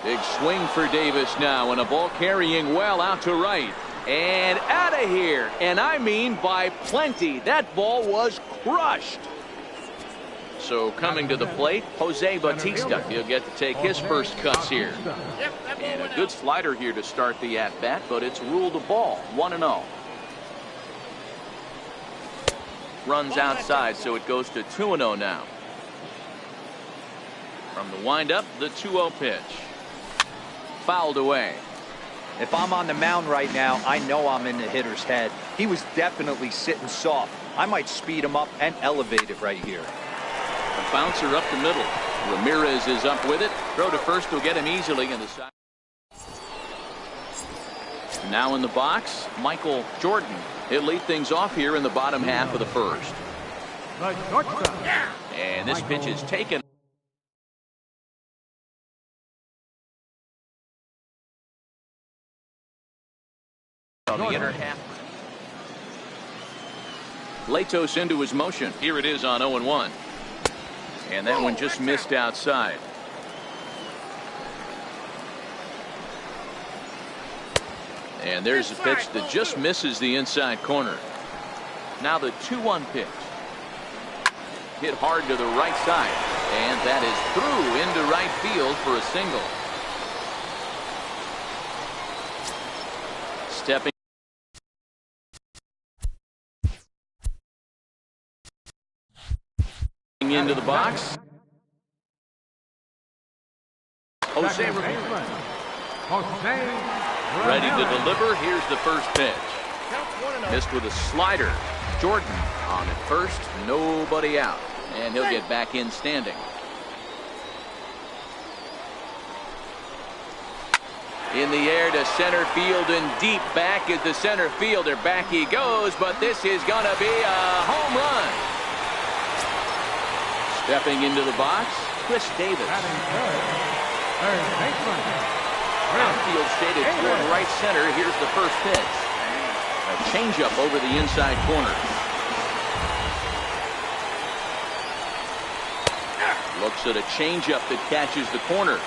Big swing for Davis now, and a ball carrying well out to right. And out of here. And I mean by plenty. That ball was crushed. So coming to the plate, Jose Bautista. He'll get to take his first cuts here. And a good slider here to start the at-bat, but it's ruled a ball, 1-0. Runs outside, so it goes to 2-0 now. From the windup, the 2-0 pitch. Fouled away. If I'm on the mound right now, I know I'm in the hitter's head. He was definitely sitting soft. I might speed him up and elevate it right here. A bouncer up the middle. Ramirez is up with it. Throw to first will get him easily in the side. Now in the box, Michael Jordan. He'll lead things off here in the bottom half of the first. And this pitch is taken. The inner half. Latos into his motion. Here it is on 0-1. And that one just missed outside. And there's a pitch that just misses the inside corner. Now the 2-1 pitch. Hit hard to the right side. And that is through into right field for a single. Stepping into the box. Jose Ramirez. Ready to deliver. Here's the first pitch. Missed with a slider. Jordan on at first. Nobody out. And he'll get back in standing. In the air to center field and deep back is the center fielder. Back he goes, but this is going to be a home run. Stepping into the box, Chris Davis. Outfield shaded toward right center. Here's the first pitch. A changeup over the inside corner. Looks at a changeup that catches the corner.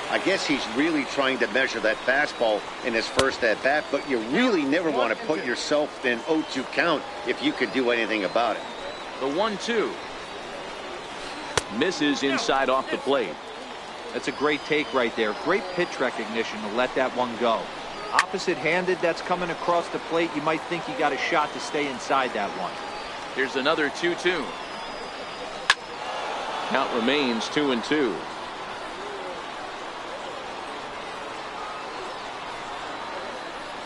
I guess he's really trying to measure that fastball in his first at bat, but you really never want to put yourself in 0-2 count if you could do anything about it. The 1-2. Misses inside off the plate. That's a great take right there. Great pitch recognition to let that one go. Opposite-handed, that's coming across the plate. You might think he got a shot to stay inside that one. Here's another 2-2. Count remains 2-2.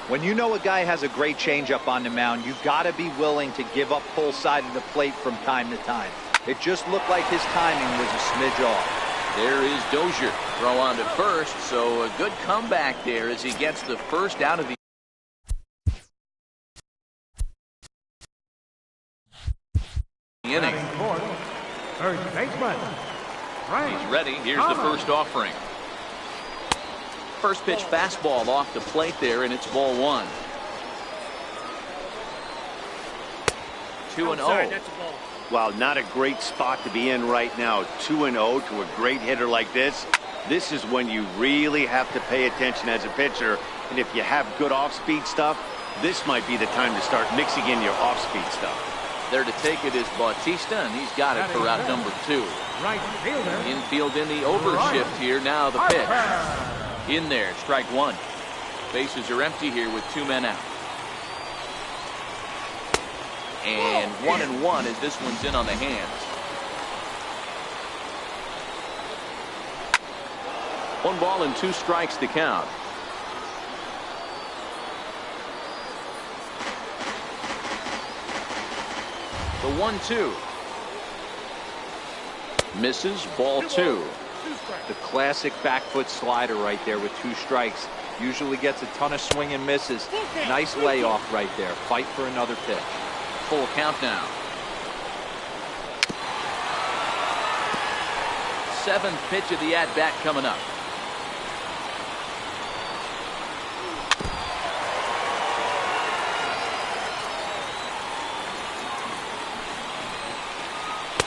When you know a guy has a great changeup on the mound, you've got to be willing to give up full side of the plate from time to time. It just looked like his timing was a smidge off. There is Dozier. Throw on to first, so a good comeback there as he gets the first out of the inning. He's ready. Here's the first offering. First pitch fastball off the plate there, and it's ball one. 2-0. Well, not a great spot to be in right now. 2-0 to a great hitter like this. This is when you really have to pay attention as a pitcher. And if you have good off-speed stuff, this might be the time to start mixing in your off-speed stuff. There to take it is Bautista, and he's got it for out number 2. Infield in the overshift here. Now the pitch. In there, strike one. Bases are empty here with 2 men out. And 1-1 as this one's in on the hands. 1 ball and 2 strikes to count. The 1-2. Misses, ball 2. The classic back foot slider right there with 2 strikes. Usually gets a ton of swing and misses. Nice layoff right there. Fight for another pitch. Full count now. 7th pitch of the at-bat coming up.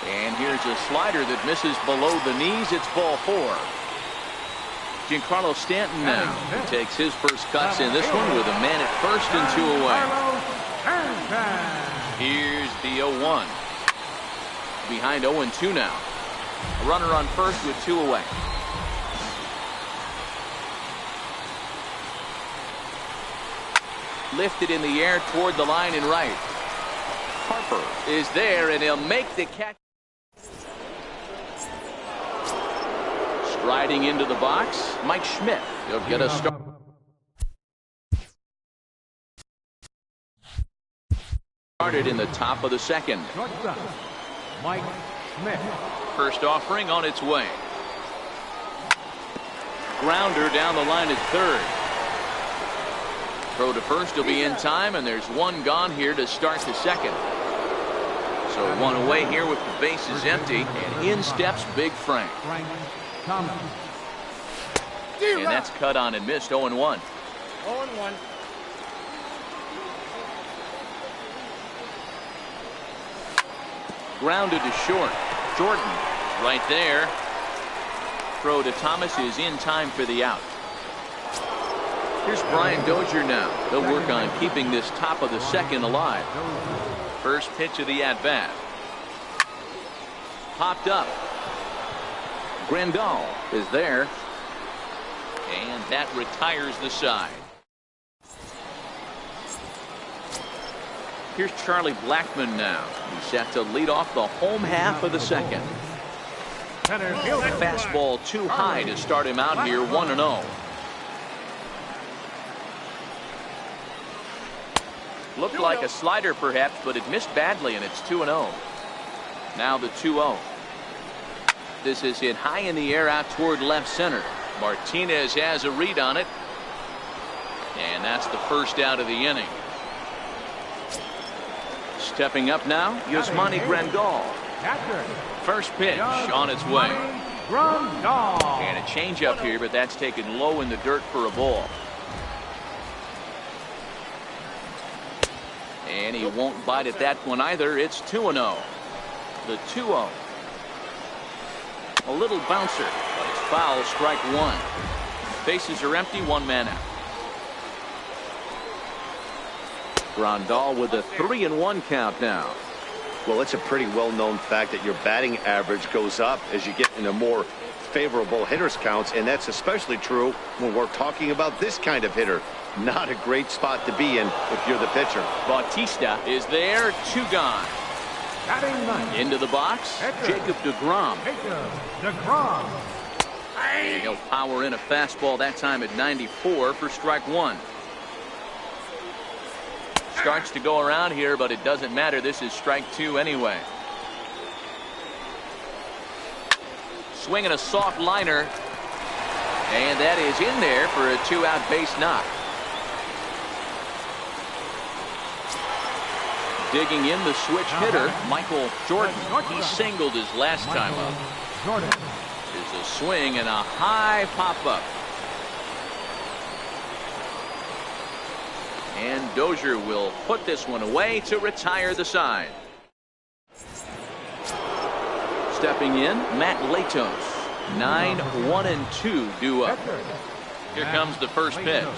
And here's a slider that misses below the knees. It's ball 4. Giancarlo Stanton now. He takes his first cuts in this one with a man at first and 2 away. Here's the 0-1. Behind 0-2 now. A runner on first with 2 away. Lifted in the air toward the line and right. Harper is there, and he'll make the catch. Striding into the box, Mike Schmidt. He'll get a start. Started in the top of the second. Mike Schmidt. First offering on its way. Grounder down the line at third. Throw to first will be in time, and there's one gone here to start the second. So one away here with the bases empty, and in steps Big Frank. And that's cut on and missed. 0-1. 0-1. Grounded to short. Jordan right there. Throw to Thomas is in time for the out. Here's Brian Dozier now. They'll work on keeping this top of the second alive. First pitch of the at-bat. Popped up. Grandal is there. And that retires the side. Here's Charlie Blackmon now. He's set to lead off the home half of the second. Fastball too high to start him out here, 1-0. Looked like a slider perhaps, but it missed badly, and it's 2-0. Now the 2-0. This is hit high in the air out toward left center. Martinez has a read on it. And that's the first out of the inning. Stepping up now, Yasmani Grandal. First pitch on its way. And a changeup here, but that's taken low in the dirt for a ball. And he won't bite at that one either. It's 2-0. The 2-0. A little bouncer, but it's foul, strike one. Bases are empty, one man out. Grandal with a 3-1 count now. Well, it's a pretty well-known fact that your batting average goes up as you get into more favorable hitters counts, and that's especially true when we're talking about this kind of hitter. Not a great spot to be in if you're the pitcher. Bautista is there, 2 gone. Into the box, Jacob deGrom. And he'll power in a fastball that time at 94 for strike one. Starts to go around here, but it doesn't matter. This is strike two anyway. Swinging a soft liner. And that is in there for a 2-out base knock. Digging in the switch hitter, Michael Jordan. He singled his last time up. There's a swing and a high pop-up. And Dozier will put this one away to retire the side. Stepping in, Matt Latos. 9-1-2 due up. Here comes the first pitch.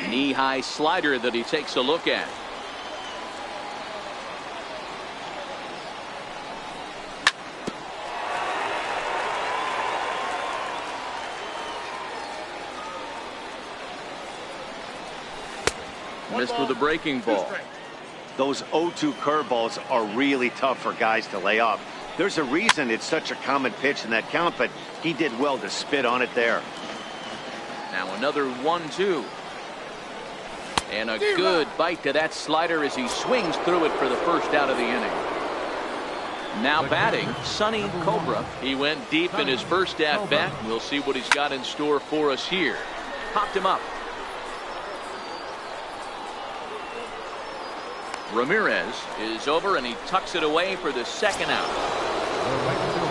Knee-high slider that he takes a look at. Missed with a breaking ball. Those 0-2 curveballs are really tough for guys to lay off. There's a reason it's such a common pitch in that count, but he did well to spit on it there. Now another 1-2. And a good bite to that slider as he swings through it for the first out of the inning. Now batting, Sonny Cobra. He went deep in his first at-bat. We'll see what he's got in store for us here. Popped him up. Ramirez is over, and he tucks it away for the second out.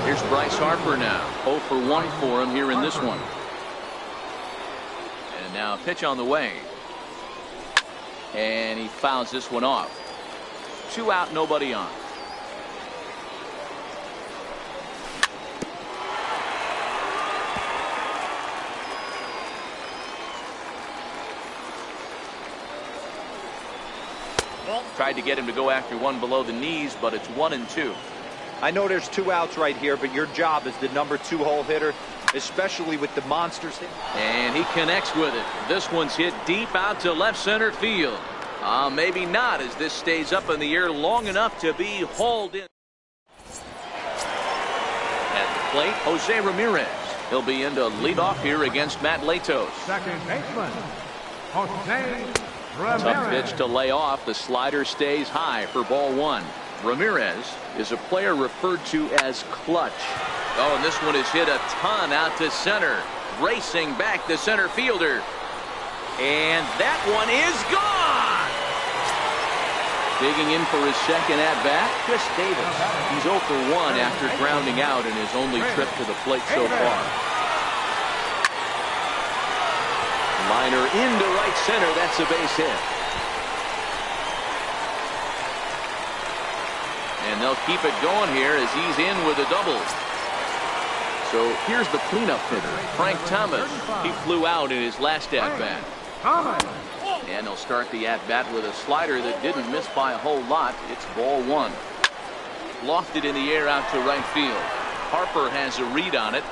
Here's Bryce Harper now. 0 for 1 for him here in this one. And now a pitch on the way. And he fouls this one off. 2 out, nobody on. Tried to get him to go after one below the knees, but it's 1-2. I know there's 2 outs right here, but your job as the number 2 hole hitter, especially with the monsters. And he connects with it. This one's hit deep out to left center field. Maybe not, as this stays up in the air long enough to be hauled in. At the plate, Jose Ramirez. He'll be in to lead off here against Matt Latos. Second baseman, Jose Ramirez. Tough pitch to lay off. The slider stays high for ball 1. Ramirez is a player referred to as clutch. Oh, and this one is hit a ton out to center. Racing back the center fielder. And that one is gone. Digging in for his second at-bat, Chris Davis. He's 0 for 1 after grounding out in his only trip to the plate so far. Liner into right center. That's a base hit. And they'll keep it going here as he's in with a double. So here's the cleanup hitter, Frank Thomas. He flew out in his last at-bat. And they'll start the at-bat with a slider that didn't miss by a whole lot. It's ball 1. Lofted in the air out to right field. Harper has a read on it.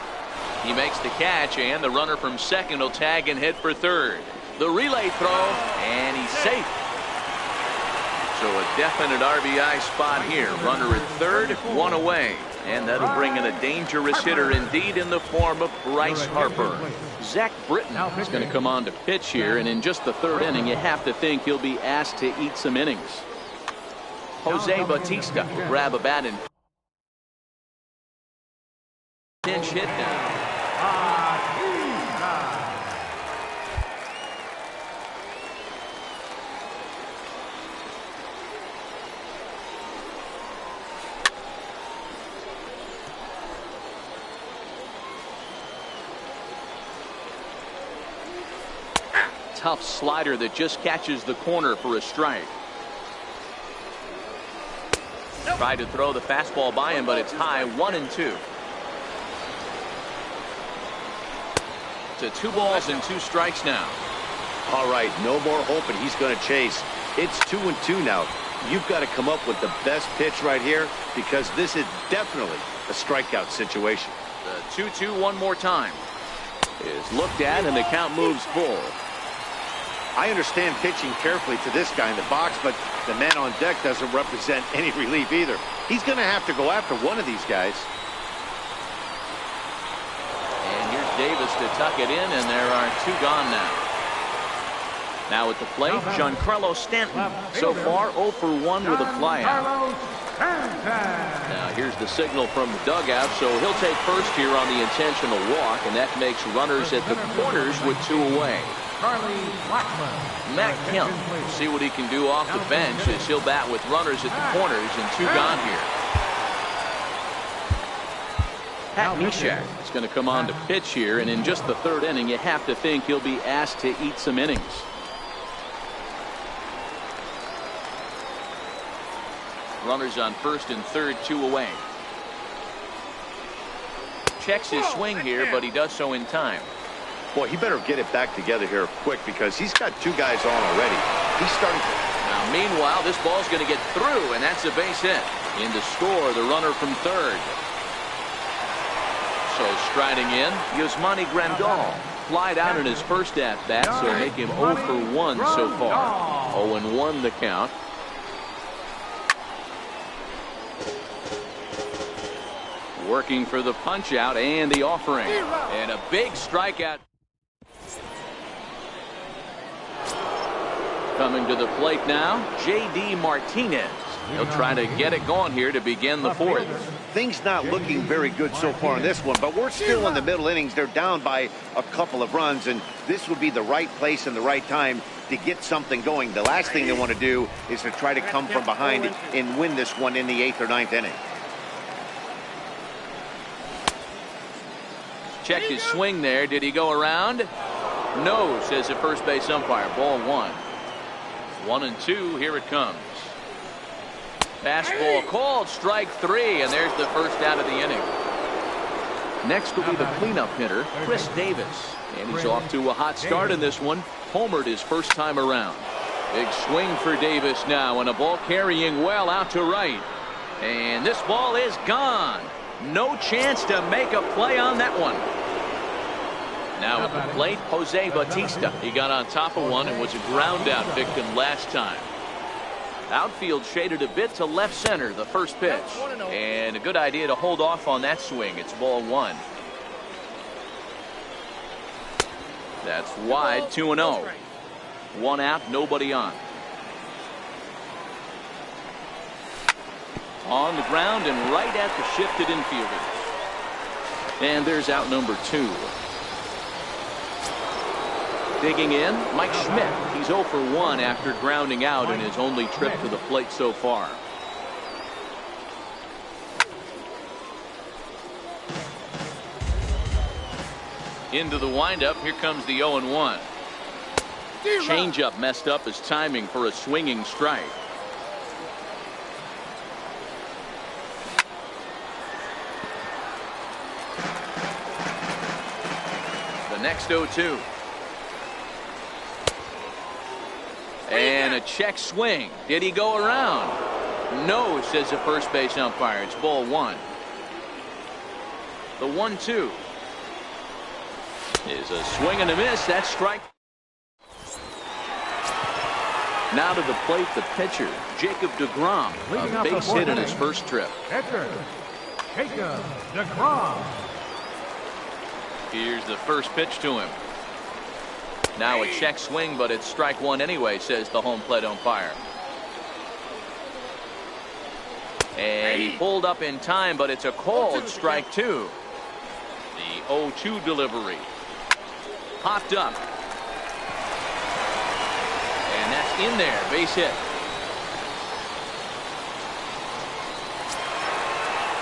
He makes the catch, and the runner from second will tag and head for third. The relay throw, and he's safe. So a definite RBI spot here. Runner at third, 1 away. And that'll bring in a dangerous hitter indeed in the form of Bryce Harper. Zach Britton is going to come on to pitch here, and in just the 3rd inning, you have to think he'll be asked to eat some innings. Jose Bautista will grab a bat and pinch hit now. Tough slider that just catches the corner for a strike. Tried to throw the fastball by him, but it's high. 1-2. To 2 balls and 2 strikes now. All right, no more hoping he's going to chase. It's 2-2 now. You've got to come up with the best pitch right here, because this is definitely a strikeout situation. The 2-2 one more time is looked at, and the count moves full. I understand pitching carefully to this guy in the box, but the man on deck doesn't represent any relief either. He's going to have to go after one of these guys. And here's Davis to tuck it in, and there are 2 gone now. Now at the plate, Giancarlo Stanton. So far, 0 for 1 with a flyout. Now here's the signal from the dugout, so he'll take first here on the intentional walk, and that makes runners at the corners with 2 away. Matt Kemp, see what he can do off the bench as he'll bat with runners at the corners and 2 gone here. Pat Neshek is going to come on to pitch here, and in just the 3rd inning, you have to think he'll be asked to eat some innings. Runners on first and third, 2 away. Checks his swing here, but he does so in time. Boy, he better get it back together here quick, because he's got 2 guys on already. He's starting to... Now, meanwhile, this ball's going to get through, and that's a base hit. In to score, the runner from third. So striding in, Yasmani Grandal. Flied out in his first at-bat, so make him 0 for 1 so far. 0-1 the count. Working for the punch-out and the offering. And a big strikeout. Coming to the plate now, J.D. Martinez. He'll try to get it going here to begin the 4th. Things not looking very good so far in this one, but we're still in the middle innings. They're down by a couple of runs, and this would be the right place and the right time to get something going. The last thing they want to do is to try to come from behind and win this one in the 8th or 9th inning. Check his swing there. Did he go around? No, says the first base umpire. Ball 1. 1-2. Here it comes. Fastball called. Strike 3. And there's the first out of the inning. Next will be the cleanup hitter, Chris Davis. And he's off to a hot start in this one. Homered his first time around. Big swing for Davis now, and a ball carrying well out to right. And this ball is gone. No chance to make a play on that one. Now at the plate, Jose Bautista. He got on top of one and was a ground out victim last time. Outfield shaded a bit to left center, the first pitch. And a good idea to hold off on that swing. It's ball one. That's wide, 2-0. One out, nobody on. On the ground and right at the shifted infielders. And there's out number 2. Digging in, Mike Schmidt. He's 0 for 1 after grounding out in his only trip to the plate so far. Into the windup, here comes the 0-1. Changeup messed up his timing for a swinging strike. The next 0-2. And a check swing. Did he go around? No, says the first base umpire. It's ball one. The 1-2 is a swing and a miss. That's strike. Now to the plate, the pitcher, Jacob deGrom, a base hit in his first trip. Pitcher, Jacob deGrom. Here's the first pitch to him. Now a check swing, but it's strike one anyway, says the home plate umpire. And he pulled up in time, but it's a called strike two. The 0-2 delivery. Popped up. And that's in there, base hit.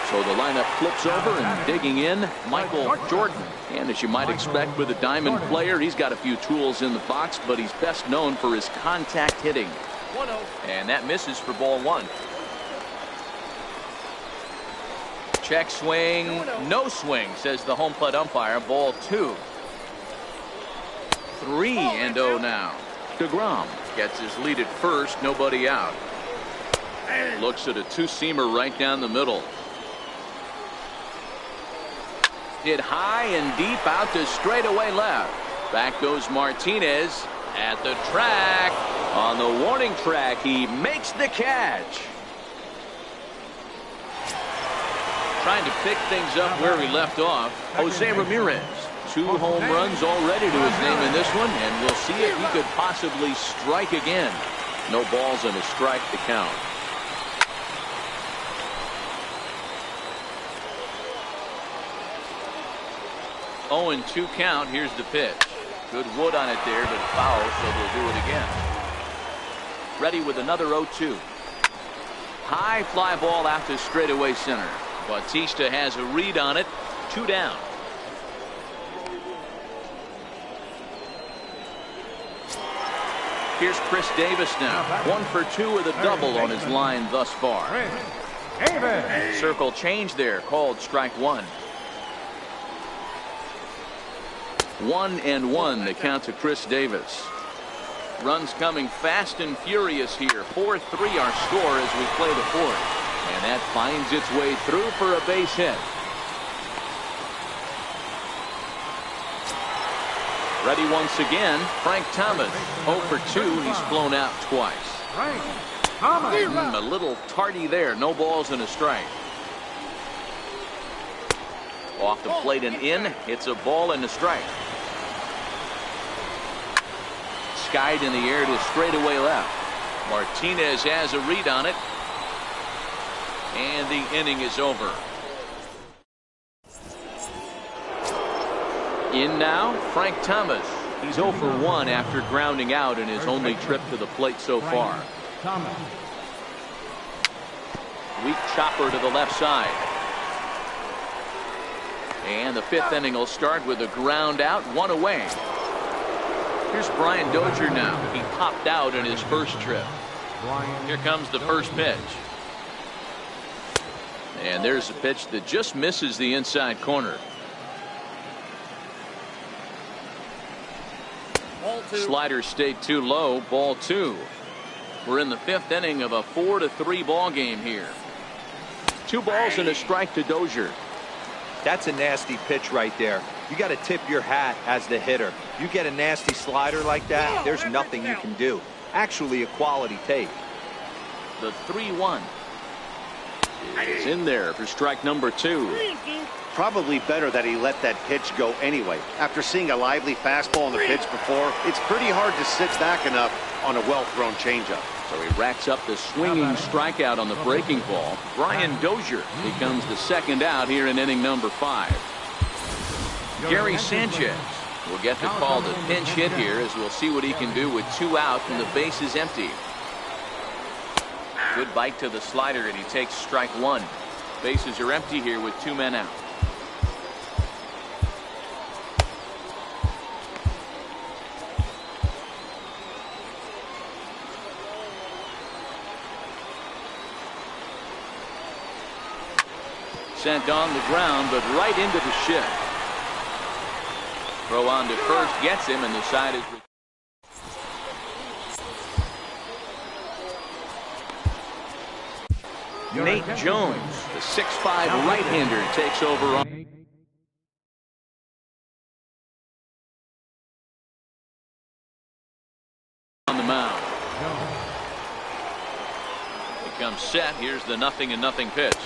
So the lineup flips over, and digging in, Michael Jordan. And as you might expect with a diamond player, he's got a few tools in the box, but he's best known for his contact hitting. And that misses for ball one. Check swing, no swing, says the home plate umpire. Ball two. 3-0 now. deGrom gets his lead at first, nobody out. Looks at a two-seamer right down the middle. Hit high and deep out to straightaway left. Back goes Martinez at the track. On the warning track, he makes the catch. Trying to pick things up where he left off, Jose Ramirez. 2 home runs already to his name in this one, and we'll see if he could possibly strike again. No balls and a strike to count. Oh, and 2 count. Here's the pitch. Good wood on it there, but foul, so they'll do it again. Ready with another 0-2. High fly ball out to straightaway center. Bautista has a read on it. 2 down. Here's Chris Davis now. 1 for 2 with a double on his line thus far. Circle change there, called strike one. 1-1 the count to Chris Davis. Runs coming fast and furious here. 4-3 our score as we play the fourth. And that finds its way through for a base hit. Ready once again, Frank Thomas. 0 for 2. He's flown out twice. Frank Thomas. A little tardy there. No balls and a strike. Off the plate and in. It's a ball and a strike. Skied in the air to straightaway left. Martinez has a read on it. And the inning is over. In now, Frank Thomas. He's 0 for 1 after grounding out in his only trip to the plate so far. Weak chopper to the left side. And the 5th inning will start with a ground out, 1 away. Here's Brian Dozier now. He popped out in his first trip. Here comes the first pitch. And there's a pitch that just misses the inside corner. Slider stayed too low. Ball 2. We're in the 5th inning of a 4-3 ball game here. 2 balls and a strike to Dozier. That's a nasty pitch right there. You got to tip your hat as the hitter. You get a nasty slider like that, there's nothing you can do. Actually a quality take. The 3-1 is in there for strike number 2. Probably better that he let that pitch go anyway. After seeing a lively fastball on the pitch before, it's pretty hard to sit back enough on a well-thrown changeup. So he racks up the swinging strikeout on the breaking ball. Brian Dozier becomes the second out here in inning number 5. Gary Sanchez will get the call to pinch hit here, as we'll see what he can do with 2 out and the base is empty. Good bite to the slider, and he takes strike 1. Bases are empty here with 2 men out. Sent on the ground, but right into the shift. Throw on to first gets him, and the side is. Nate Jones, the 6'5" right-hander, takes over on the mound. Becomes set. Here's the 0-0 pitch.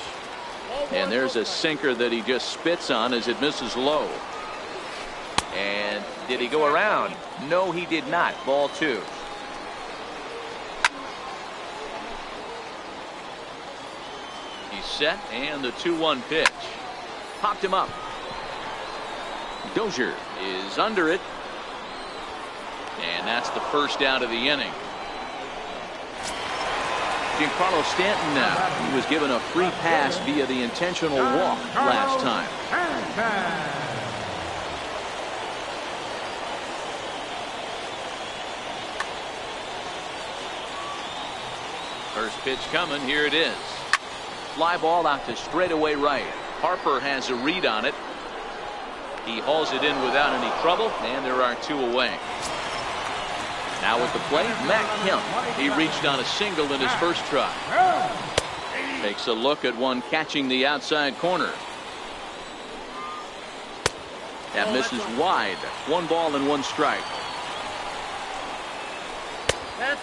And there's a sinker that he just spits on as it misses low. And did he go around? No, he did not. Ball 2. He's set, and the 2-1 pitch. Popped him up. Dozier is under it. And that's the first out of the inning. Giancarlo Stanton now. He was given a free pass via the intentional walk last time. First pitch coming. Here it is. Fly ball out to straightaway right. Harper has a read on it. He hauls it in without any trouble, and there are 2 away. Now at the plate, Matt Kemp. He reached on a single in his first try. Takes a look at one catching the outside corner. That misses wide. 1 ball and 1 strike.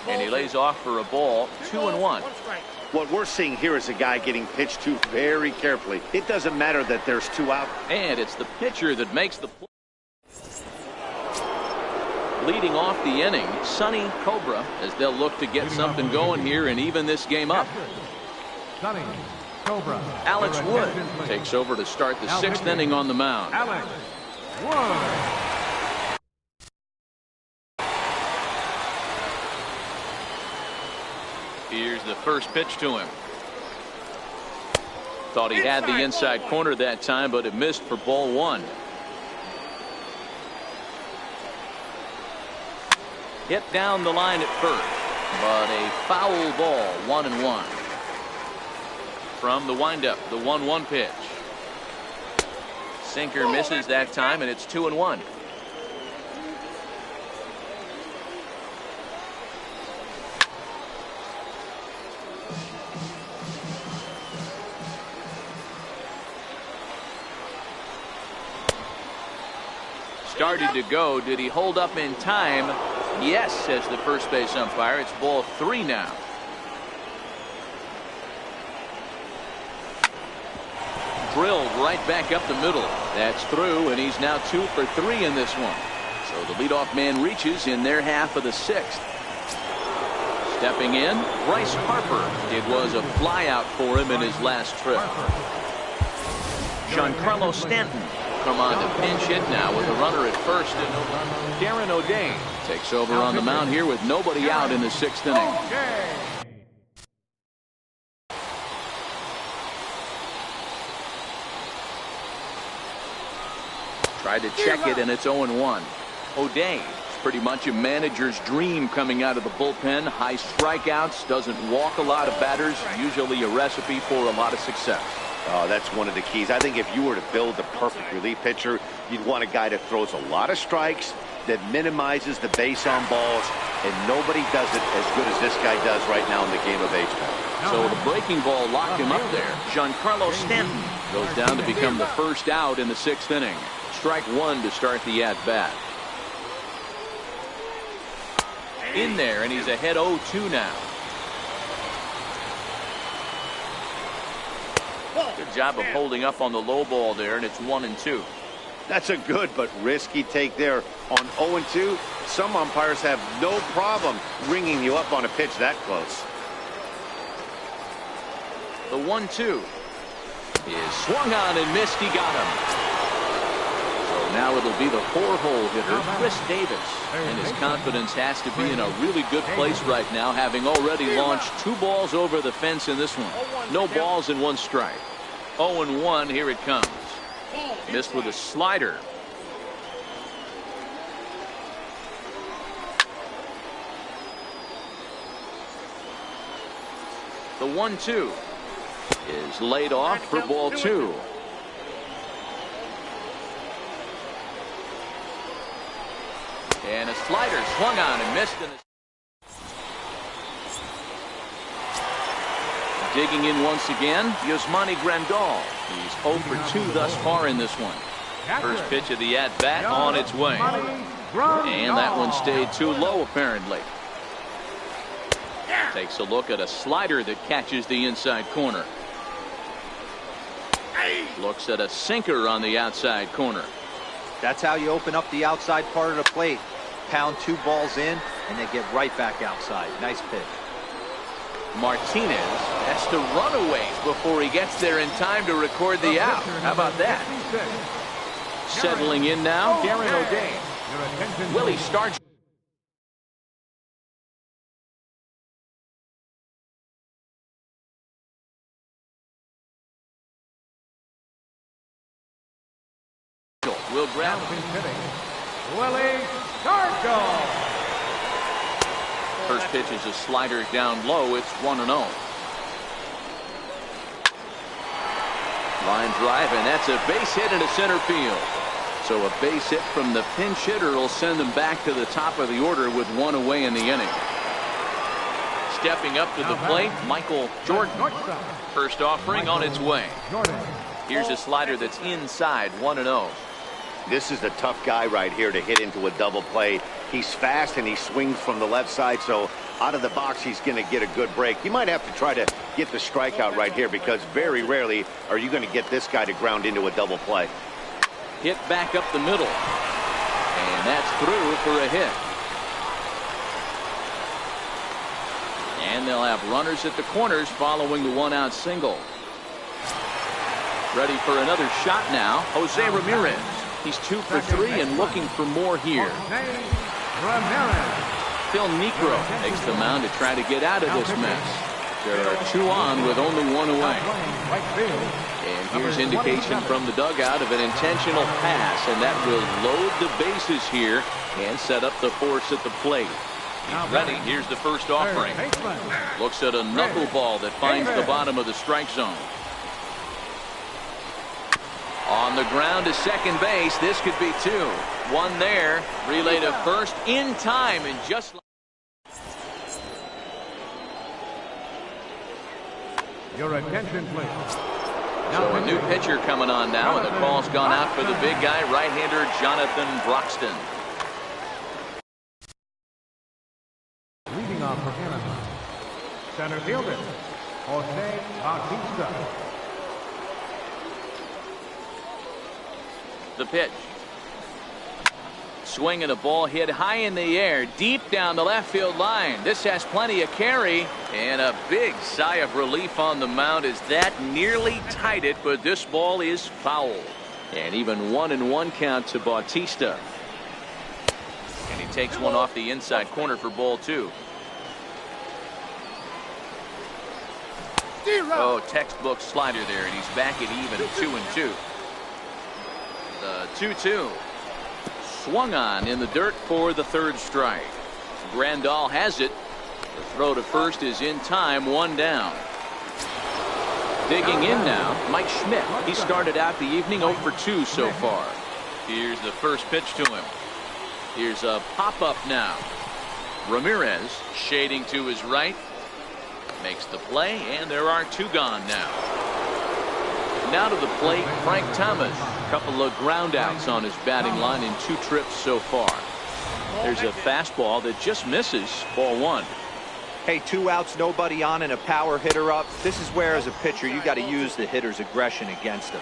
And he lays off for a ball. 2-1. What we're seeing here is a guy getting pitched to very carefully. It doesn't matter that there's 2 out. And it's the pitcher that makes the play. Leading off the inning, Sonny Cobra, as they'll look to get something going here and even this game up. Alex Wood takes over to start the 6th inning on the mound. Alex Wood. Here's the first pitch to him. Thought he had the inside corner that time, but it missed for ball 1. Hit down the line at first, but a foul ball. 1-1. From the windup, the 1-1 pitch. Sinker misses that time, and it's 2-1. Started to go. Did he hold up in time? Yes, says the first base umpire. It's ball 3 now. Drilled right back up the middle. That's through, and he's now 2 for 3 in this one. So the leadoff man reaches in their half of the 6th. Stepping in, Bryce Harper. It was a flyout for him in his last trip. Giancarlo Stanton come on to pinch hit now with a runner at first, and Darren O'Day takes over on the mound here with nobody out in the 6th inning. Tried to check it, and it's 0-1. O'Day is pretty much a manager's dream coming out of the bullpen. High strikeouts, doesn't walk a lot of batters, usually a recipe for a lot of success. Oh, that's one of the keys. I think if you were to build the perfect relief pitcher, you'd want a guy that throws a lot of strikes that minimizes the base on balls, and nobody does it as good as this guy does right now in the game of baseball. So the breaking ball locked him up there. Giancarlo Stanton goes down to become the first out in the 6th inning. Strike one to start the at-bat. In there, and he's ahead 0-2 now. Good job of holding up on the low ball there, and it's 1-2. That's a good but risky take there. On 0-2, some umpires have no problem ringing you up on a pitch that close. The 1-2 is swung on and missed. He got him. So now it'll be the 4-hole hitter, Chris Davis. And his confidence has to be in a really good place right now, having already launched 2 balls over the fence in this one. No balls and 1 strike. 0-1, here it comes. Missed with a slider. The 1-2 is laid off for ball 2. And a slider swung on and missed. Digging in once again, Yasmani Grandal. He's 0 for 2 thus far in this one. First pitch of the at-bat on its way. And that one stayed too low, apparently. Takes a look at a slider that catches the inside corner. Looks at a sinker on the outside corner. That's how you open up the outside part of the plate. Pound 2 balls in, and they get right back outside. Nice pitch. Martinez has to run a ways before he gets there in time to record the out. How about that? Settling in now, Darren O'Day. Willie starts. Will grab him. Willie Stargell. First pitch is a slider down low. It's 1-0. Line drive, and that's a base hit into center field. So a base hit from the pinch hitter will send them back to the top of the order with 1 away in the inning. Stepping up to the plate, Michael Jordan. First offering on its way. Here's a slider that's inside, 1-0. This is a tough guy right here to hit into a double play. He's fast and he swings from the left side, so out of the box he's going to get a good break. You might have to try to get the strikeout right here, because very rarely are you going to get this guy to ground into a double play. Hit back up the middle, and that's through for a hit. And they'll have runners at the corners following the 1-out single. Ready for another shot now, Jose Ramirez. He's 2 for 3 and looking for more here. Phil Niekro takes the mound to try to get out of this mess. There are 2 on with only 1 away. And here's indication from the dugout of an intentional pass, and that will load the bases here and set up the force at the plate. He's ready. Here's the first offering. Looks at a knuckleball that finds the bottom of the strike zone. On the ground to second base. This could be 2. 1 there. Relay to first in time, and just like Your attention, please. so, a new pitcher coming on now, and the call's gone out for the big guy, right-hander Jonathan Broxton. Leading off for Canada, center fielder Jose Bautista. The pitch. Swing and a ball hit high in the air, deep down the left field line. This has plenty of carry, and a big sigh of relief on the mound as that nearly tied it, but this ball is foul. And even 1-1 count to Bautista. And he takes one off the inside corner for ball 2. Oh, textbook slider there, and he's back at even 2-2. The 2-2. Swung on in the dirt for the 3rd strike. Grandal has it. The throw to first is in time, 1 down. Digging in now, Mike Schmidt. He started out the evening 0 for 2 so far. Here's the first pitch to him. Here's a pop-up now. Ramirez shading to his right. Makes the play, and there are two gone now. Now to the plate, Frank Thomas. A couple of ground outs on his batting line in 2 trips so far. There's a fastball that just misses. Ball 1. Hey, 2 outs, nobody on, and a power hitter up. This is where, as a pitcher, you got to use the hitter's aggression against him.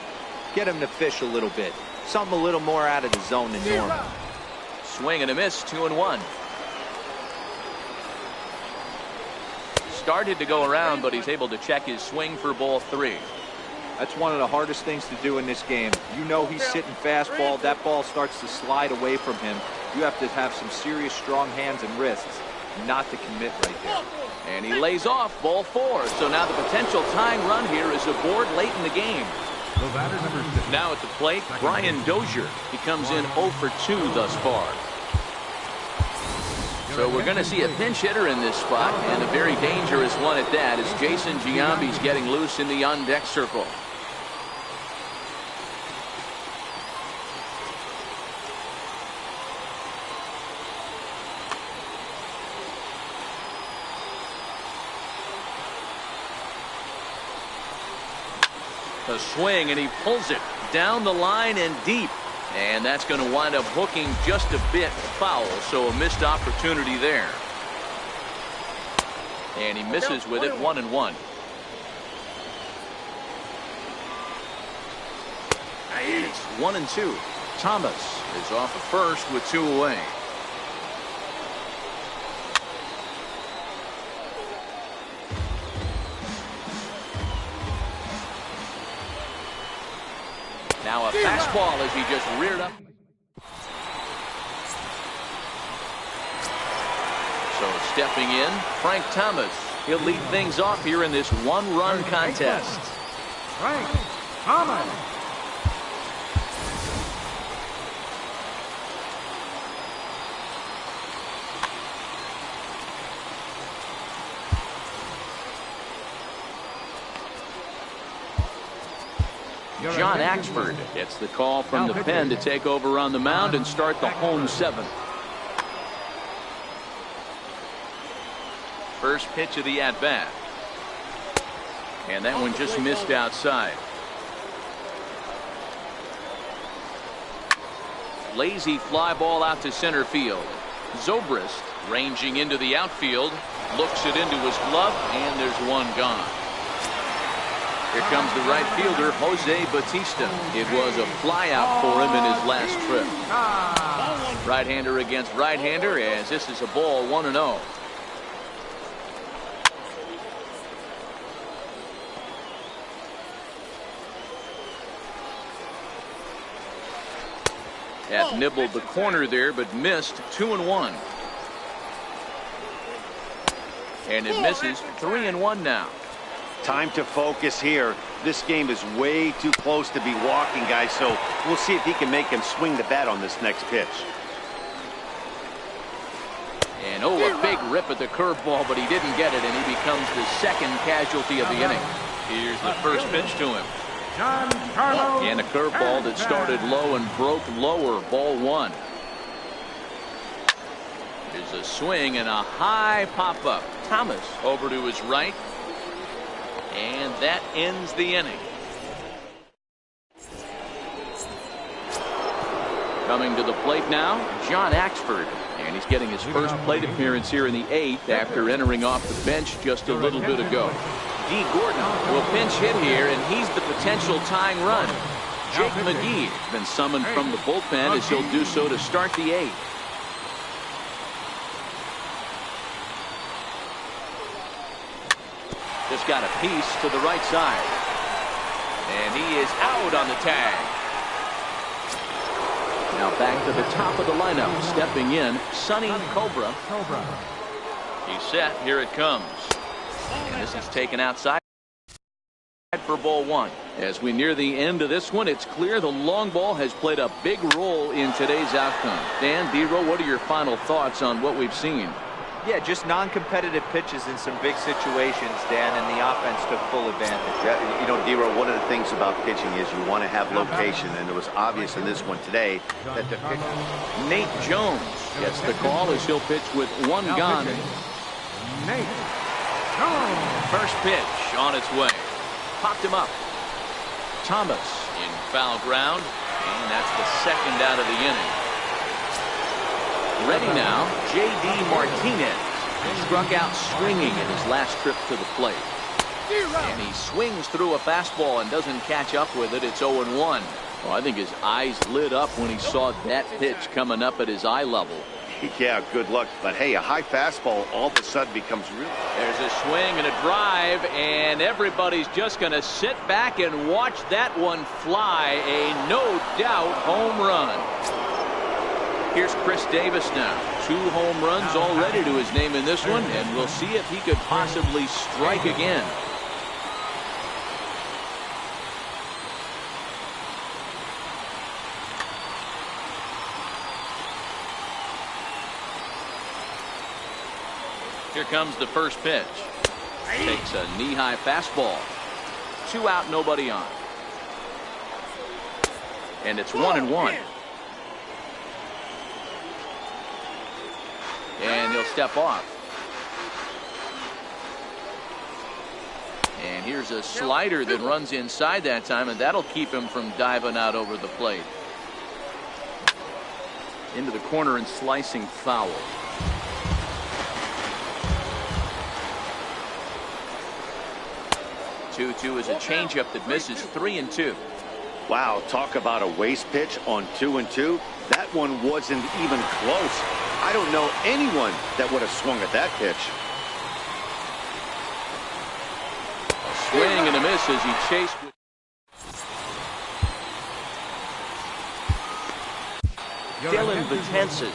Get him to fish a little bit. Something a little more out of the zone than normal. Swing and a miss, 2-1. Started to go around, but he's able to check his swing for ball 3. That's one of the hardest things to do in this game. You know he's sitting fastball. That ball starts to slide away from him. You have to have some serious strong hands and wrists not to commit right there. And he lays off ball 4. So now the potential tying run here is aboard late in the game. Now at the plate, Brian Dozier. He comes in 0 for 2 thus far. So we're going to see a pinch hitter in this spot, and a very dangerous one at that, as Jason Giambi's getting loose in the on-deck circle. A swing, and he pulls it down the line and deep. And that's going to wind up hooking just a bit foul, so a missed opportunity there. And he misses with it, 1-1. It's 1-2. Thomas is off at first with 2 away. Now a fastball as he just reared up. So stepping in, Frank Thomas. He'll lead things off here in this 1-run contest. Frank Thomas. John Axford gets the call from the pen to take over on the mound and start the home 7th. First pitch of the at-bat. And that one just missed outside. Lazy fly ball out to center field. Zobrist ranging into the outfield. Looks it into his glove, and there's one gone. Here comes the right fielder, Jose Bautista. It was a flyout for him in his last trip. Right-hander against right-hander, as this is a ball, 1-0. That nibbled the corner there, but missed, 2-1. And it misses, 3-1 now. Time to focus here. This game is way too close to be walking, guys, so we'll see if he can make him swing the bat on this next pitch. And oh, a big rip at the curveball, but he didn't get it, and he becomes the second casualty of the inning. Here's the first pitch to him. And a curveball that started low and broke lower, ball 1. Here's a swing and a high pop-up. Thomas over to his right. And that ends the inning. Coming to the plate now, John Axford. And he's getting his first plate appearance here in the 8th after entering off the bench just a little bit ago. D. Gordon will pinch hit here, and he's the potential tying run. Jake McGee has been summoned from the bullpen as he'll do so to start the 8th. Just got a piece to the right side. And he is out on the tag. Now back to the top of the lineup. Stepping in, Sonny Cobra. He's set. Here it comes. And this is taken outside for ball 1. As we near the end of this one, it's clear the long ball has played a big role in today's outcome. Dan, D-Row, what are your final thoughts on what we've seen? Yeah, just non-competitive pitches in some big situations, Dan, and the offense took full advantage. Yeah, you know, D-Row, one of the things about pitching is you want to have location, and it was obvious in this one today that the pitcher... Nate Jones gets the call as he'll pitch with one gone. Nate Jones. First pitch on its way. Popped him up. Thomas in foul ground, and that's the second out of the inning. Ready now, J.D. Martinez. He struck out swinging in his last trip to the plate. And he swings through a fastball and doesn't catch up with it. It's 0-1. Well, I think his eyes lit up when he saw that pitch coming up at his eye level. Yeah, good luck. But hey, a high fastball all of a sudden becomes real. There's a swing and a drive, and everybody's just going to sit back and watch that one fly. A no-doubt home run. Here's Chris Davis now. 2 home runs already to his name in this one, and we'll see if he could possibly strike again. Here comes the first pitch. Takes a knee-high fastball. 2 out, nobody on. And it's 1-1. And he'll step off. And here's a slider that runs inside that time, and that'll keep him from diving out over the plate. Into the corner and slicing foul. 2-2 is a changeup that misses. 3-2. Wow, talk about a waste pitch on 2-2. That one wasn't even close. I don't know anyone that would have swung at that pitch. A swing and a miss as he chased. Dylan Betances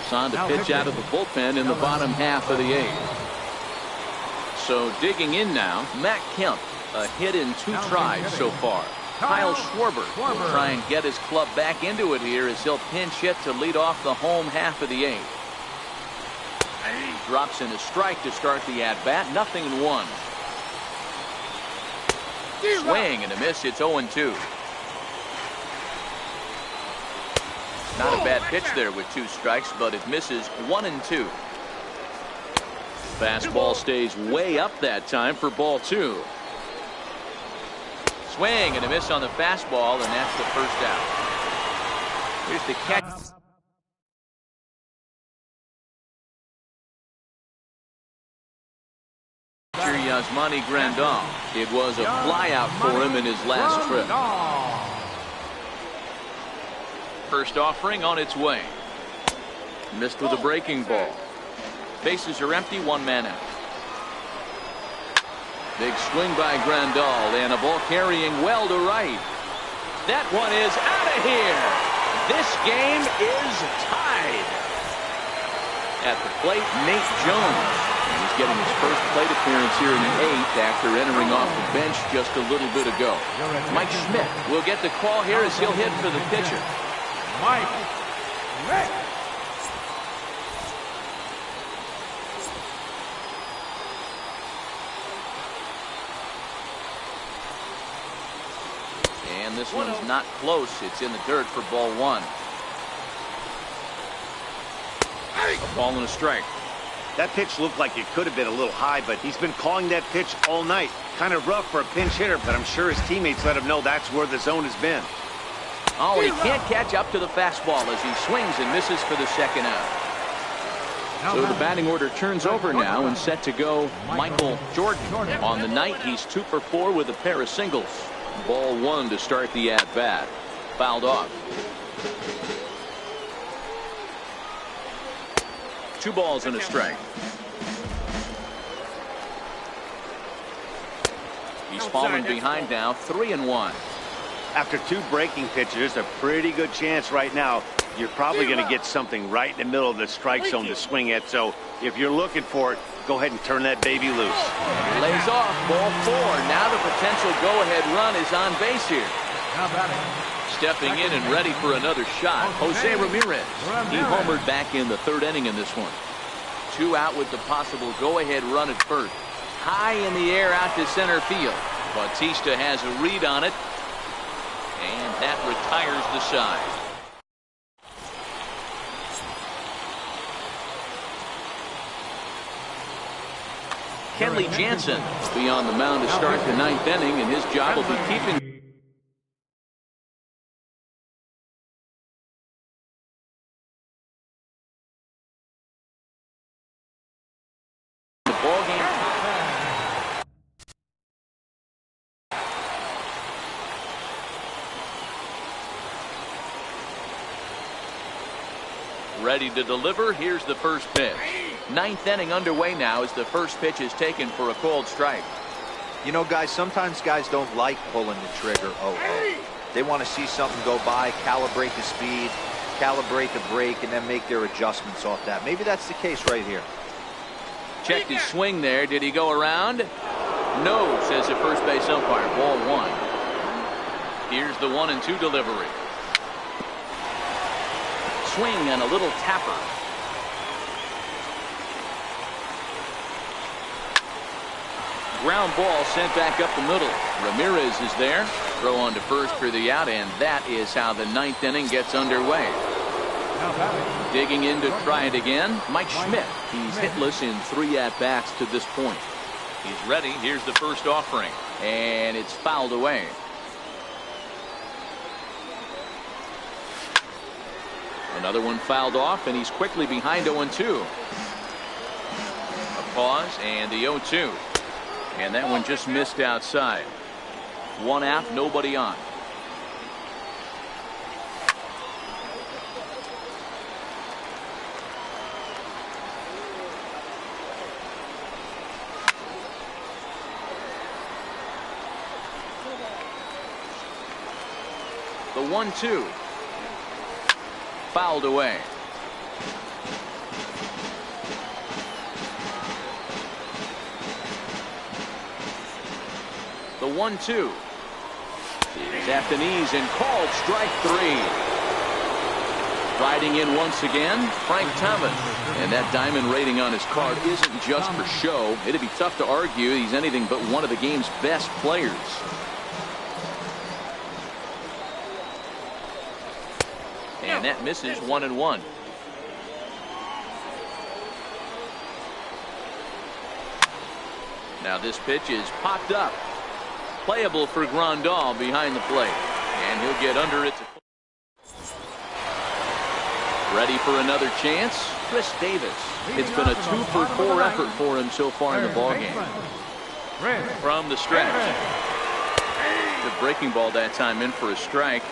is on to pitch out of the bullpen in the bottom half of the 8th. So digging in now, Matt Kemp, a hit in 2 tries so far. Kyle Schwarber will try and get his club back into it here as he'll pinch hit to lead off the home half of the 8th. Drops in a strike to start the at-bat. 0-1. Swing and a miss. It's 0-2. Not a bad pitch there with 2 strikes, but it misses. 1-2. Fastball stays way up that time for ball 2. Swing and a miss on the fastball, and that's the first out. Here's the catch. Yasmani Grandal. It was a flyout for him in his last trip. First offering on its way. Missed with a breaking ball. Bases are empty, 1 man out. Big swing by Grandal, and a ball carrying well to right. That one is out of here. This game is tied. At the plate, Nate Jones. And he's getting his first plate appearance here in the 8th after entering off the bench just a little bit ago. Mike Schmidt will get the call here as he'll hit for the pitcher. Mike Schmidt. And this one's not close. It's in the dirt for ball 1. A ball and a strike. That pitch looked like it could have been a little high, but he's been calling that pitch all night. Kind of rough for a pinch hitter, but I'm sure his teammates let him know that's where the zone has been. Oh, and he can't catch up to the fastball as he swings and misses for the second out. So the batting order turns over now and set to go Michael Jordan. On the night, he's 2 for 4 with a pair of singles. Ball 1 to start the at-bat. Fouled off. 2 balls and a strike. He's fallen behind now, 3-1. After 2 breaking pitches, there's a pretty good chance right now you're probably going to get something right in the middle of the strike zone to swing at. So if you're looking for it, go ahead and turn that baby loose. Lays off, ball 4. Now the potential go-ahead run is on base here. Stepping in and ready for another shot, Jose Ramirez. He homered back in the 3rd inning in this one. 2 out with the possible go-ahead run at first. High in the air out to center field. Bautista has a read on it, and that retires the side. Kenley Jansen will be on the mound to start the 9th inning, and his job will be keeping the ball game. Ready to deliver. Here's the first pitch. 9th inning underway now as the first pitch is taken for a called strike. You know, guys, sometimes guys don't like pulling the trigger. They want to see something go by, calibrate the speed, calibrate the brake, and then make their adjustments off that. Maybe that's the case right here. Checked his swing there. Did he go around? No, says the first base umpire. Ball 1. Here's the 1-2 delivery. Swing and a little tapper. Ground ball sent back up the middle. Ramirez is there. Throw on to first for the out, and that is how the 9th inning gets underway. Digging in to try it again, Mike Schmidt. He's hitless in 3 at-bats to this point. He's ready. Here's the first offering, and it's fouled away. Another one fouled off, and he's quickly behind 0-2. A pause, and the 0-2. And that one just missed outside. 1 out, nobody on. The 1-2. Fouled away. The 1-2 is at the knees and called strike 3. Riding in once again, Frank Thomas. And that diamond rating on his card isn't just for show. It'd be tough to argue he's anything but one of the game's best players. And that misses 1-1. Now this pitch is popped up. Playable for Grandal behind the plate. And he'll get under it. Ready for another chance. Chris Davis. It's been a 2-for-4 effort for him so far in the ballgame. From the stretch. The breaking ball that time in for a strike.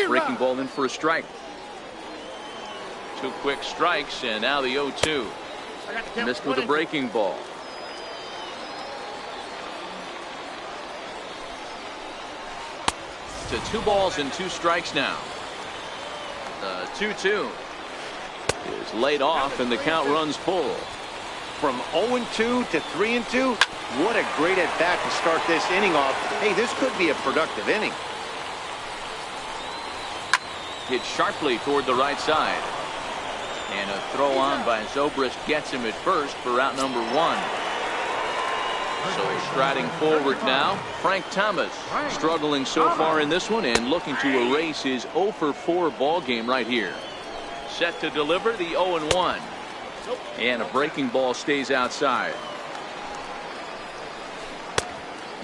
Breaking ball in for a strike. 2 quick strikes, and now the 0-2. Missed with a breaking ball. To 2 balls and 2 strikes now. The 2-2 is laid off, and the count runs full. From 0-2 to 3-2, what a great at bat to start this inning off. Hey, this could be a productive inning. Hit sharply toward the right side. And a throw on by Zobrist gets him at first for out number 1. So striding forward now, Frank Thomas, struggling so far in this one and looking to erase his 0-for-4 ball game right here. Set to deliver the 0-1. And a breaking ball stays outside.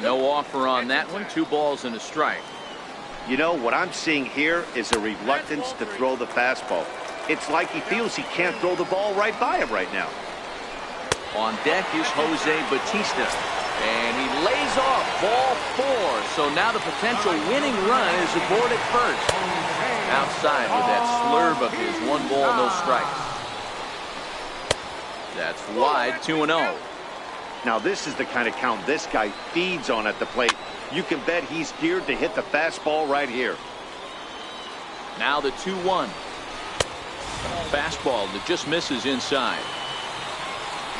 No offer on that one. 2 balls and a strike. You know, what I'm seeing here is a reluctance to throw the fastball. It's like he feels he can't throw the ball right by him right now. On deck is Jose Bautista. And he lays off ball 4. So now the potential winning run is aboard at first. Outside with that slurve of his 1 ball, no strikes. That's wide, 2-0. Now this is the kind of count this guy feeds on at the plate. You can bet he's geared to hit the fastball right here. Now the 2-1. Fastball that just misses inside.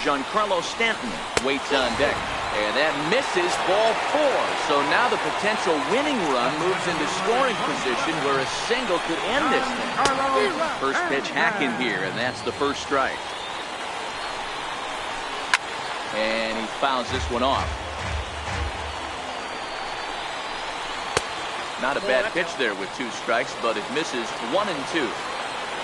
Giancarlo Stanton waits on deck. And that misses, ball 4. So now the potential winning run moves into scoring position where a single could end this thing. First pitch hacking here, and that's the first strike. And he fouls this one off. Not a bad pitch there with 2 strikes, but it misses 1 and 2.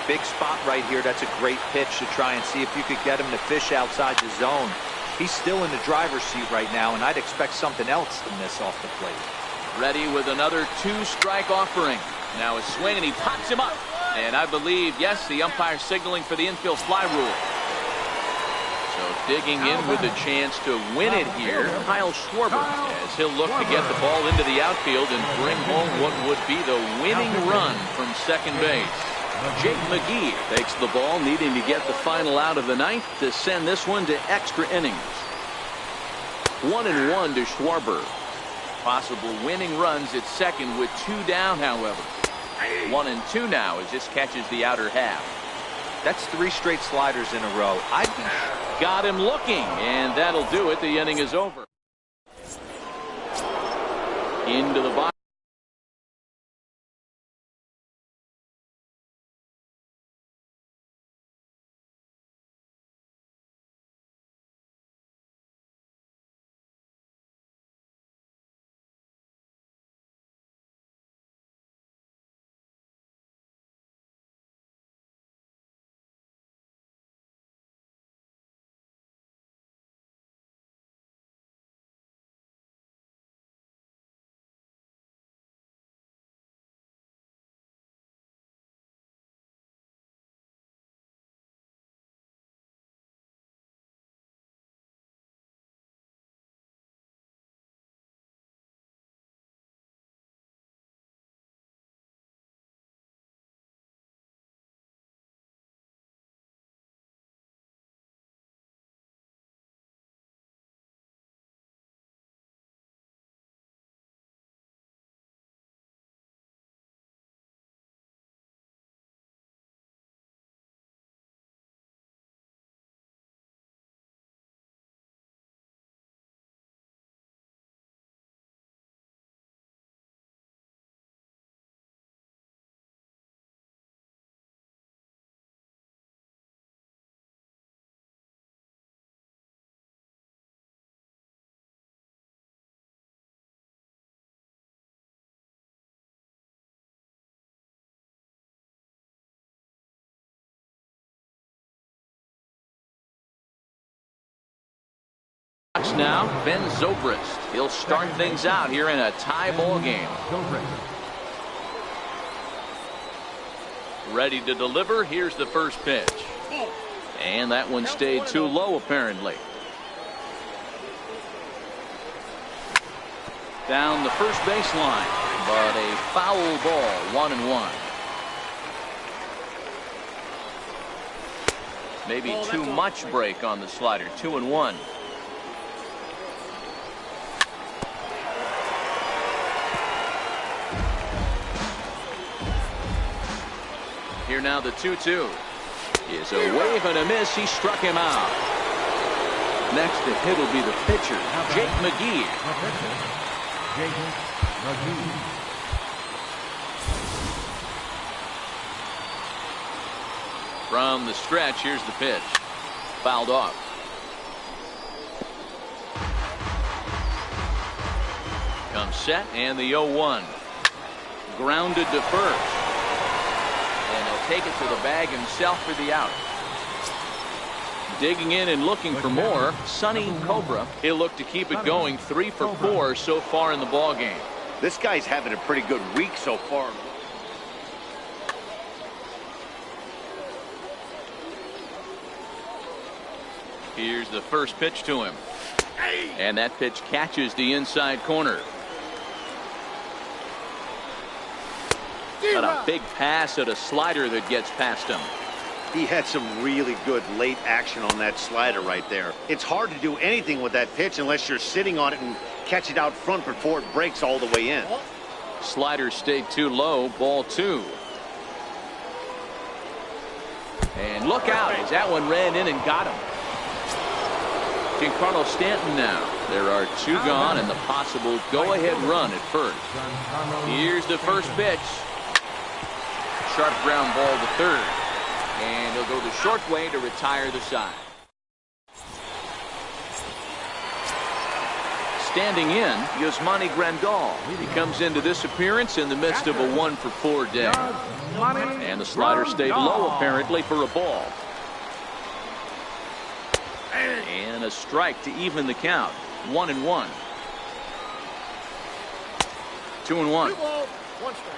Big spot right here. That's a great pitch to try and see if you could get him to fish outside the zone. He's still in the driver's seat right now, and I'd expect something else to miss off the plate. Ready with another 2-strike offering. Now a swing, and he pops him up. And I believe, yes, the umpire signaling for the infield fly rule. So digging in with a chance to win it here, Kyle Schwarber, as he'll look to get the ball into the outfield and bring home what would be the winning run from second base. Jake McGee takes the ball, needing to get the final out of the ninth to send this one to extra innings. 1-1 to Schwarber. Possible winning runs at second with 2 down, however. 1-2 now as this catches the outer half. That's 3 straight sliders in a row. Got him looking, and that'll do it. The inning is over. Into the box. Now, Ben Zobrist. He'll start things out here in a tie ball game. Ready to deliver. Here's the first pitch. And that one stayed too low, apparently. Down the first baseline, but a foul ball, 1-1. Maybe too much break on the slider, 2-1. Here now the 2-2 is a wave and a miss. He struck him out. Next to hit will be the pitcher, Jake McGee. From the stretch, here's the pitch. Fouled off. Comes set, and the 0-1. Grounded to first. And he'll take it to the bag himself for the out. Digging in and looking for more, Sonny Cobra. He'll look to keep it going, 3 for 4 so far in the ball game. This guy's having a pretty good week so far. Here's the first pitch to him. And that pitch catches the inside corner. And a big pass at a slider that gets past him. He had some really good late action on that slider right there. It's hard to do anything with that pitch unless you're sitting on it and catch it out front before it breaks all the way in. Slider stayed too low, ball 2. And look out as that one ran in and got him. Giancarlo Stanton now. There are 2 gone and the possible go-ahead run at first. Here's the first pitch. Sharp ground ball to third. And he'll go the short way to retire the side. Standing in, Yasmani Grandal. He comes into this appearance in the midst of a 1-for-4 day. And the slider stayed low apparently for a ball. And a strike to even the count. 1-1. 2-1. 1 strike.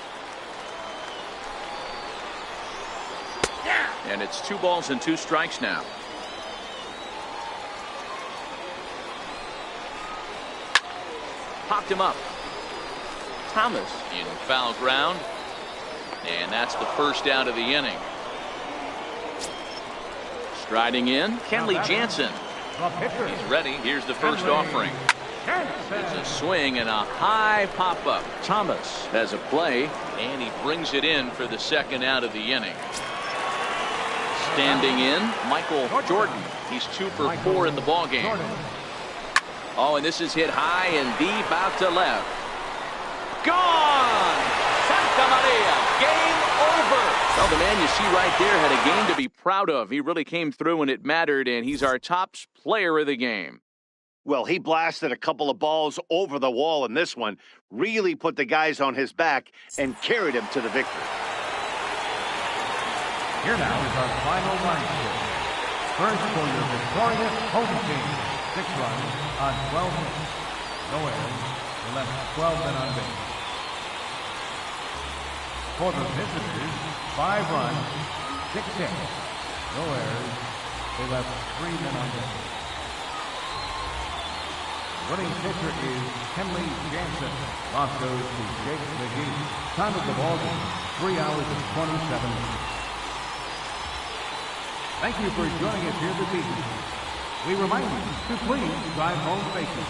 And it's 2 balls and 2 strikes now. Popped him up. Thomas in foul ground. And that's the first out of the inning. Striding in, Kenley Jansen. He's ready. Here's the first offering. It's a swing and a high pop-up. Thomas has a play, and he brings it in for the second out of the inning. Standing in, Michael Jordan. He's 2 for 4 in the ballgame. Oh, and this is hit high and deep out to left. Gone! Santa Maria, game over. Well, the man you see right there had a game to be proud of. He really came through when it mattered, and he's our top player of the game. Well, he blasted a couple of balls over the wall in this one, really put the guys on his back and carried him to the victory. Here now is our final line shift. First for your victorious home team. 6 runs on 12 hits. No errors. They left 12 men on base. For the visitors, 5 runs, 6 hits. No errors. They left 3 men on base. Winning pitcher is Kenley Jansen. Toss goes to Jake McGee. Time of the ball game, 3 hours and 27 minutes. Thank you for joining us here this evening. We remind you to please drive home safely.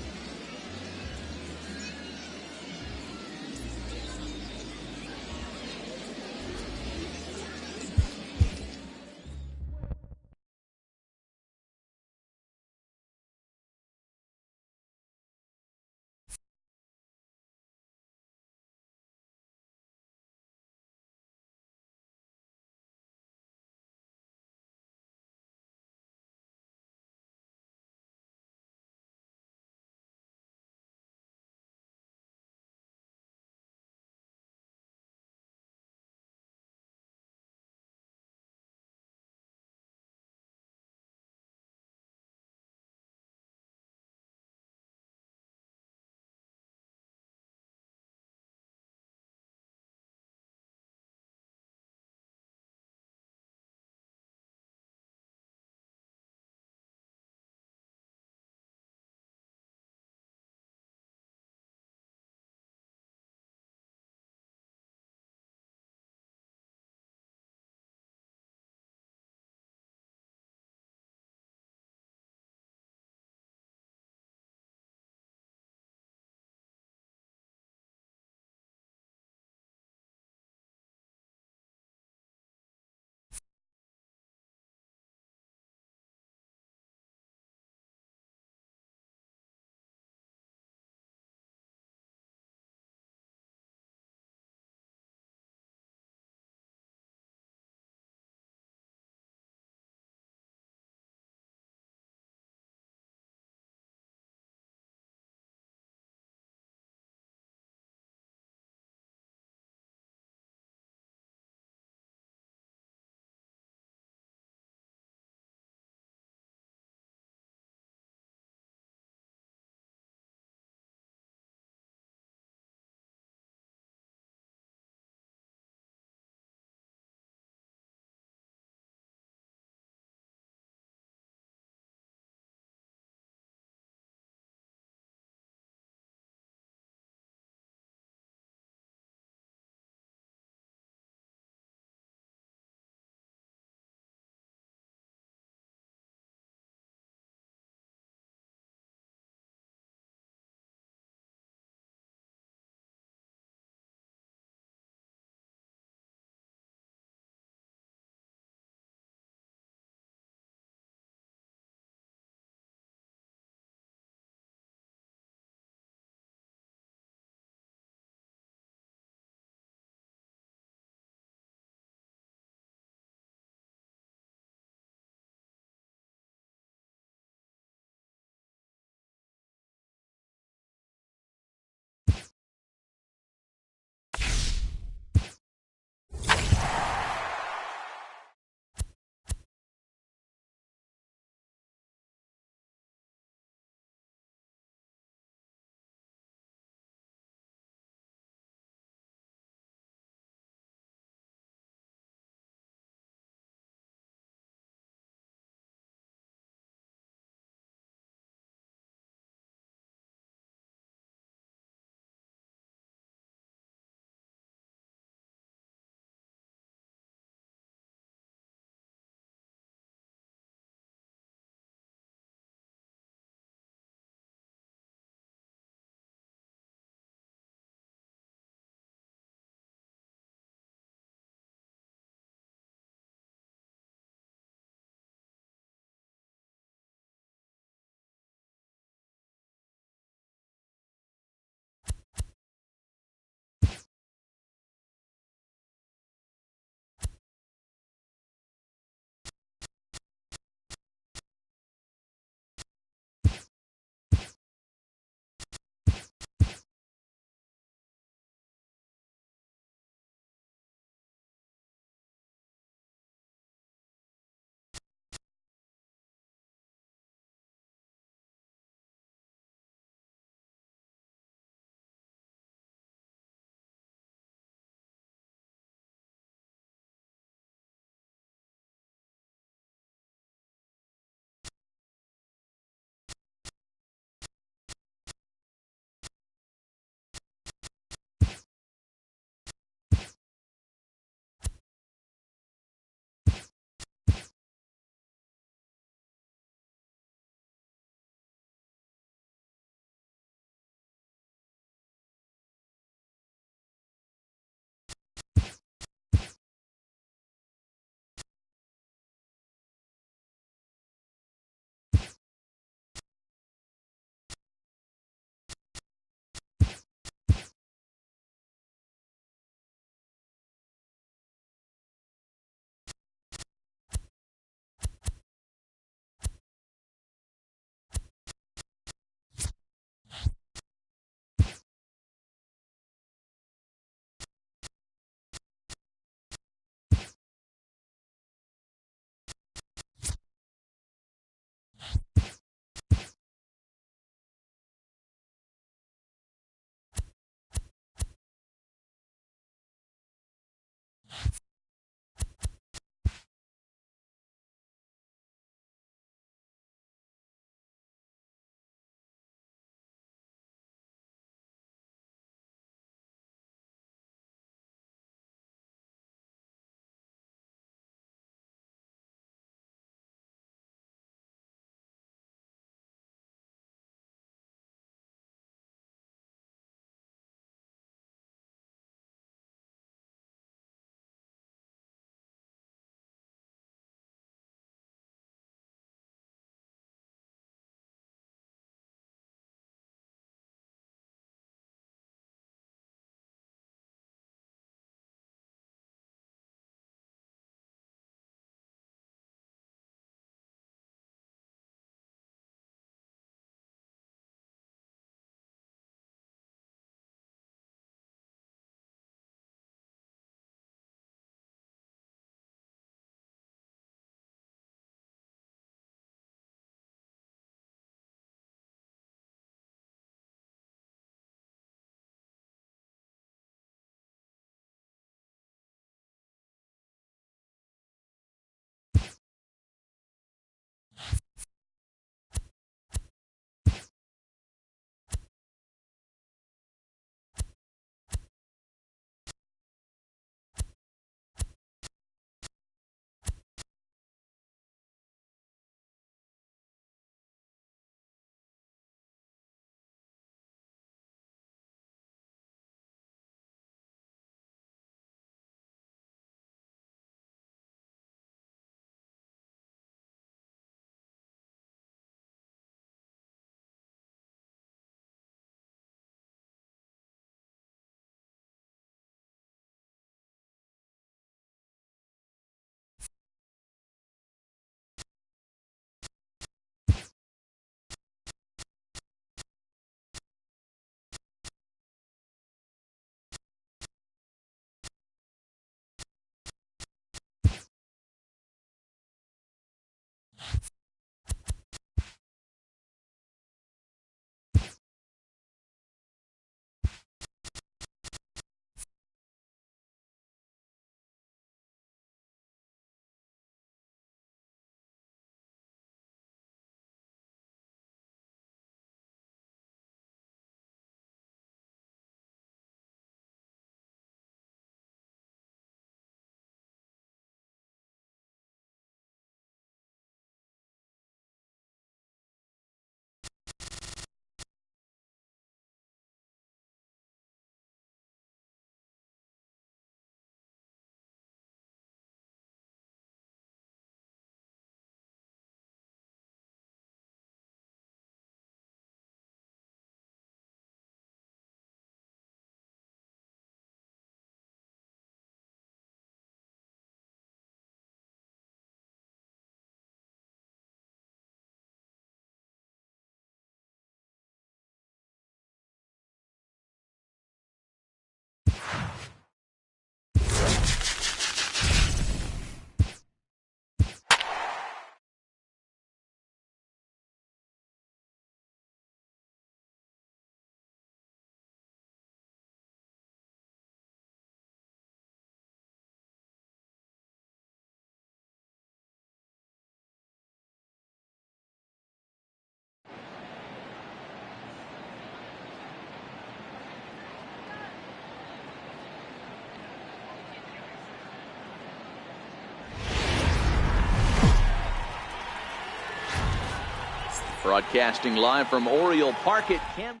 Broadcasting live from Oriole Park at Camp.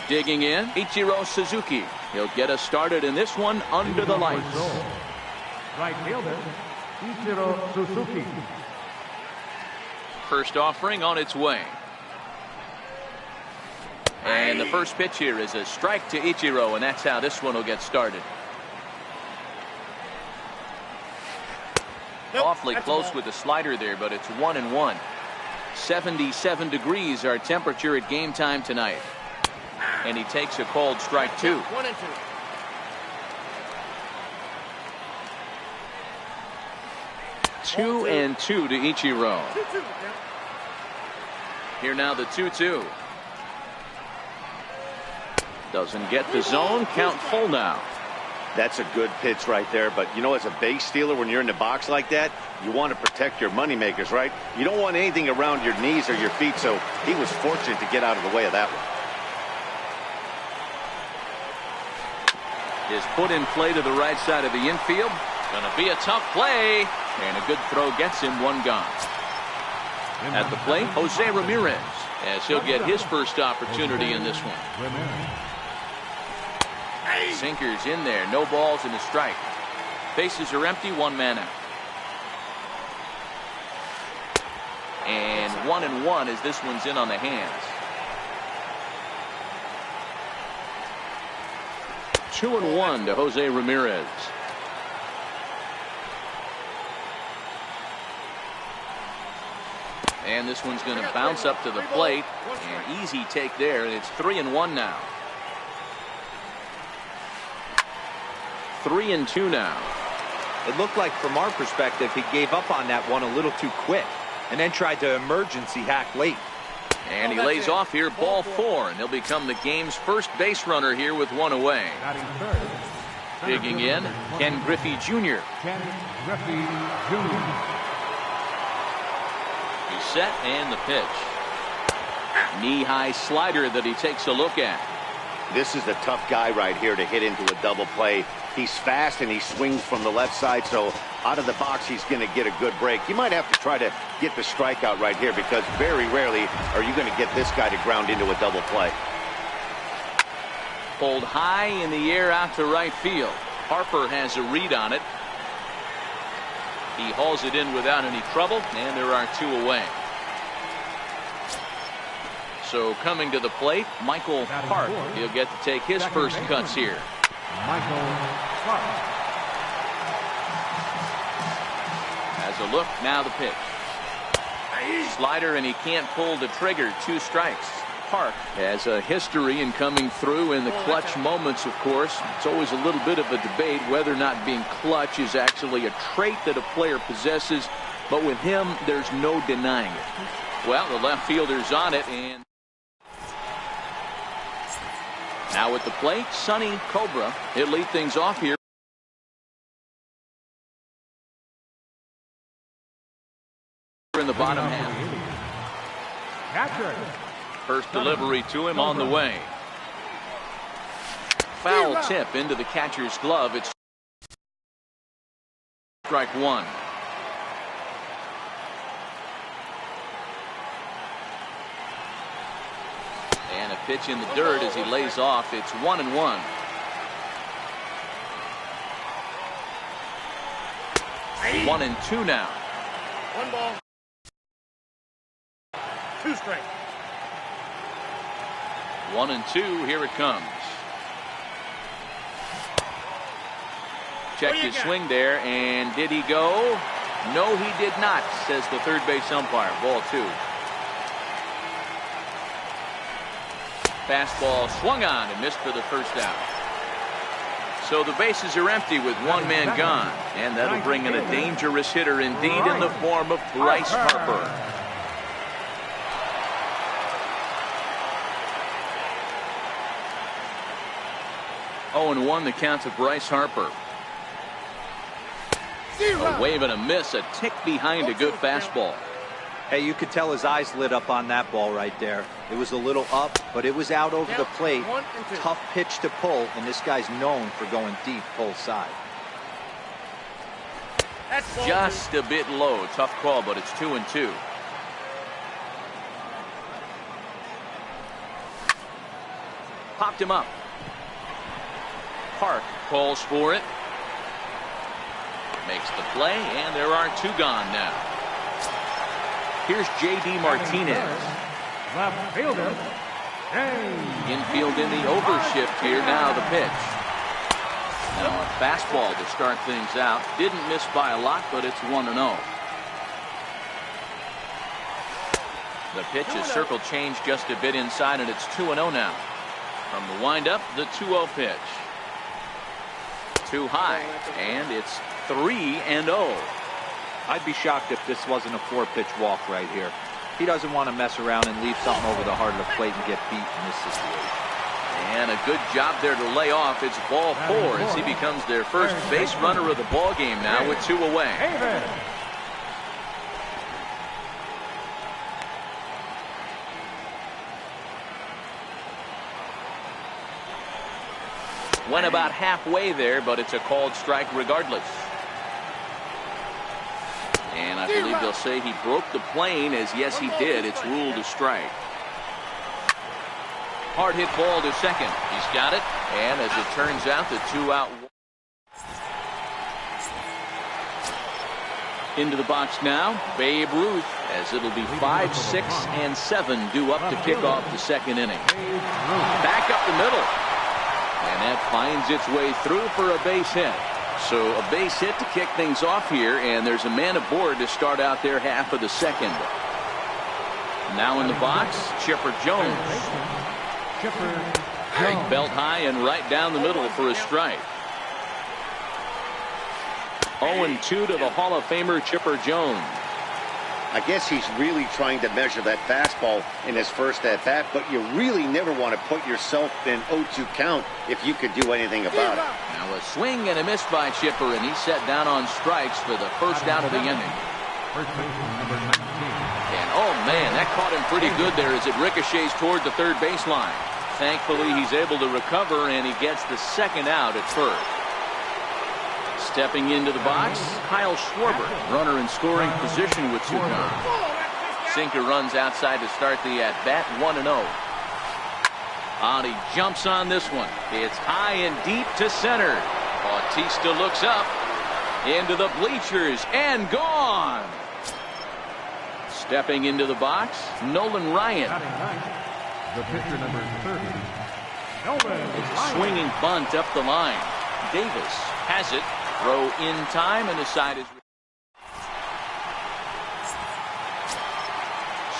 Digging in, Ichiro Suzuki. He'll get us started in this one under the lights. Right fielder, Ichiro Suzuki. First offering on its way. And the first pitch here is a strike to Ichiro, and that's how this one will get started. Awfully close with the slider there, but it's 1-1. 77 degrees our temperature at game time tonight. And he takes a called strike 2. 1-2. Two and 2 to Ichiro. 2-2. Here now the 2-2. Doesn't get the zone. Count full now. That's a good pitch right there. But, you know, as a base stealer, when you're in the box like that, you want to protect your moneymakers, right? You don't want anything around your knees or your feet, so he was fortunate to get out of the way of that one. Is put in play to the right side of the infield. Going to be a tough play. And a good throw gets him one gone. At the plate, Jose Ramirez, as he'll get his first opportunity in this one. Sinkers in there, no balls and a strike. Bases are empty, one man out. And 1-1 as this one's in on the hands. 2-1 to Jose Ramirez. And this one's going to bounce up to the plate. An easy take there, and it's 3-1 now. 3-2 now. It looked like from our perspective he gave up on that one a little too quick and then tried to emergency hack late. And he lays off here, ball 4, and he'll become the game's first base runner here with one away. Digging in, Ken Griffey Jr. Ken Griffey Jr. He's set and the pitch. Knee-high slider that he takes a look at. This is the tough guy right here to hit into a double play. He's fast and he swings from the left side, so out of the box he's going to get a good break. You might have to try to get the strikeout right here because very rarely are you going to get this guy to ground into a double play. Pulled high in the air out to right field. Harper has a read on it. He hauls it in without any trouble, and there are 2 away. So coming to the plate, Michael Park. He'll get to take his first cuts here. Michael Park. As a look, now the pitch. Slider, and he can't pull the trigger. 2 strikes. Park has a history in coming through in the clutch moments, of course. It's always a little bit of a debate whether or not being clutch is actually a trait that a player possesses. But with him, there's no denying it. Well, the left fielder's on it, and now at the plate, Sonny Cobra. He'll lead things off here in the bottom half. Catcher. First delivery to him on the way. Foul tip into the catcher's glove. It's strike 1. And a pitch in the dirt as he lays off. It's 1-1. Hey. 1-2 now. 1 ball. 2 strikes. 1-2. Here it comes. Checked his swing there, and did he go? No, he did not, says the third base umpire. Ball 2. Fastball swung on and missed for the first out. So the bases are empty with one man gone, and that'll bring in a dangerous hitter indeed in the form of Bryce Harper. Oh, and 1 the count to Bryce Harper. A wave and a miss, a tick behind a good fastball. Hey, you could tell his eyes lit up on that ball right there. It was a little up, but it was out over the plate. 1 and 2. Tough pitch to pull, and this guy's known for going deep pull side. That's ball Just a bit low. Tough call, but it's 2-2. Popped him up. Park calls for it. Makes the play, and there are 2 gone now. Here's J.D. Martinez. Left fielder, James. Infield in the overshift here. Now the pitch. Now a fastball to start things out. Didn't miss by a lot, but it's 1-0. The pitch is circle changed just a bit inside, and it's 2-0 now. From the windup, the 2-0 pitch. Too high, and it's 3-0. I'd be shocked if this wasn't a 4-pitch walk right here. He doesn't want to mess around and leave something over the heart of the plate and get beat in this situation. And a good job there to lay off. It's ball 4 as he becomes their first base runner of the ball game now with 2 away. Davis. Went about halfway there, but it's a called strike regardless. And I believe they'll say he broke the plane, as yes he did. It's ruled a strike. Hard hit ball to second. He's got it, and as it turns out, the 2-out. Into the box now, Babe Ruth, as it'll be 5, 6, and 7 due up to kick off the second inning. Back up the middle. And that finds its way through for a base hit. So a base hit to kick things off here, and there's a man aboard to start out their half of the second. Now in the box, Chipper Jones. Belt high and right down the middle for a strike. 0-2 to the Hall of Famer Chipper Jones. I guess he's really trying to measure that fastball in his first at-bat, but you really never want to put yourself in 0-2 count if you could do anything about it. Now a swing and a miss by Chipper, and he's set down on strikes for the first out of the inning. First baseman, number 19. And oh man, that caught him pretty good there as it ricochets toward the third baseline. Thankfully, he's able to recover, and he gets the second out at first. Stepping into the box, Kyle Schwarber, runner in scoring position with 2 gone. Sinker runs outside to start the at-bat, 1-0. He jumps on this one. It's high and deep to center. Bautista looks up into the bleachers and gone. Stepping into the box, Nolan Ryan. The pitcher, number 30. Nolan It's a swinging bunt up the line. Davis has it. Throw in time, and the side is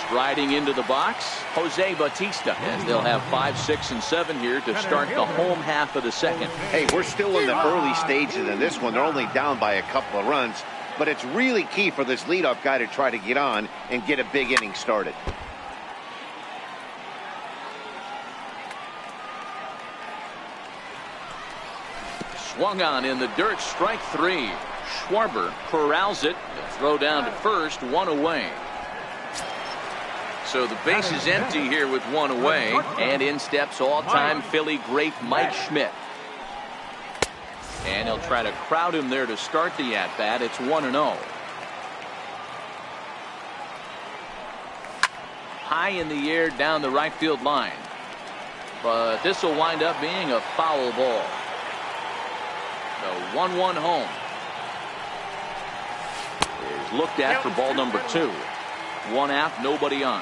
striding into the box. Jose Bautista, as they'll have 5, 6, and 7 here to start the home half of the second. Hey, we're still in the early stages of this one. They're only down by a couple of runs, but it's really key for this leadoff guy to try to get on and get a big inning started. Swung on in the dirt, strike 3. Schwarber corrals it. The throw down to first, 1 away. So the base is empty here with 1 away, and in steps all-time Philly great Mike Schmidt. And he'll try to crowd him there to start the at-bat. It's 1-0. High in the air down the right field line. But this will wind up being a foul ball. So 1-1 home. Is looked at for ball number 2. 1 out, nobody on.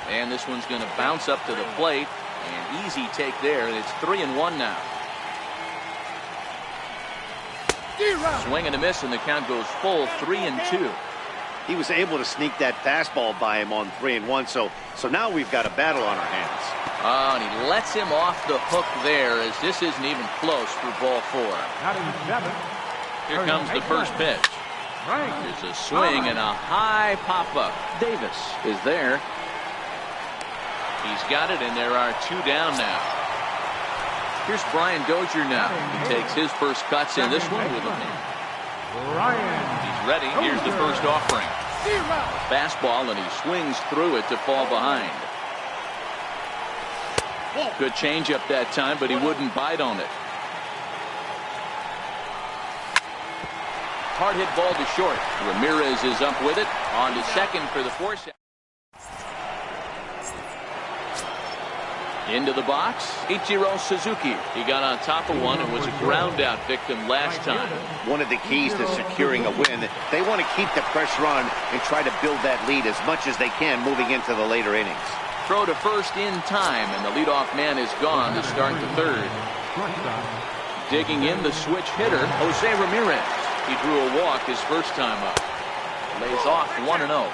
And this one's going to bounce up to the plate. An easy take there, and it's 3-1 now. Swing and a miss, and the count goes full 3-2. He was able to sneak that fastball by him on 3-1, so now we've got a battle on our hands. Oh, and he lets him off the hook there, as this isn't even close for ball 4. Here comes the first pitch. There's a swing and a high pop-up. Davis is there. He's got it, and there are 2 down now. Here's Brian Dozier now. He takes his first cuts in this one with a Ryan. He's ready. Here's the first offering. Fastball, and he swings through it to fall behind. Good changeup that time, but he wouldn't bite on it. Hard hit ball to short. Ramirez is up with it. On to second for the force. Into the box, Ichiro Suzuki. He got on top of one and was a ground out victim last time. One of the keys to securing a win, they want to keep the pressure on and try to build that lead as much as they can moving into the later innings. Throw to first in time, and the leadoff man is gone to start the third. Digging in the switch hitter, Jose Ramirez. He drew a walk his first time up. Lays off 1-0.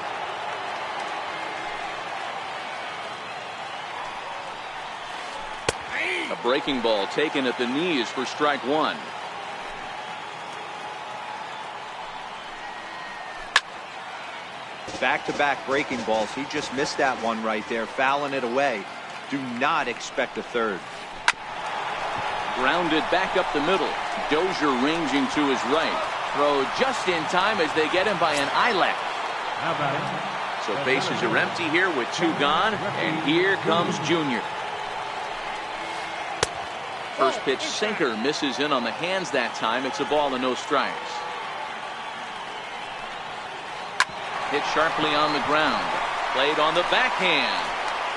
A breaking ball taken at the knees for strike one. Back-to-back breaking balls. He just missed that one right there, fouling it away. Do not expect a third. Grounded back up the middle. Dozier ranging to his right. Throw just in time as they get him by an eyelash. So bases are empty here with two gone, and here comes Junior. First pitch sinker misses in on the hands that time. It's a ball and no strikes. Hit sharply on the ground. Played on the backhand.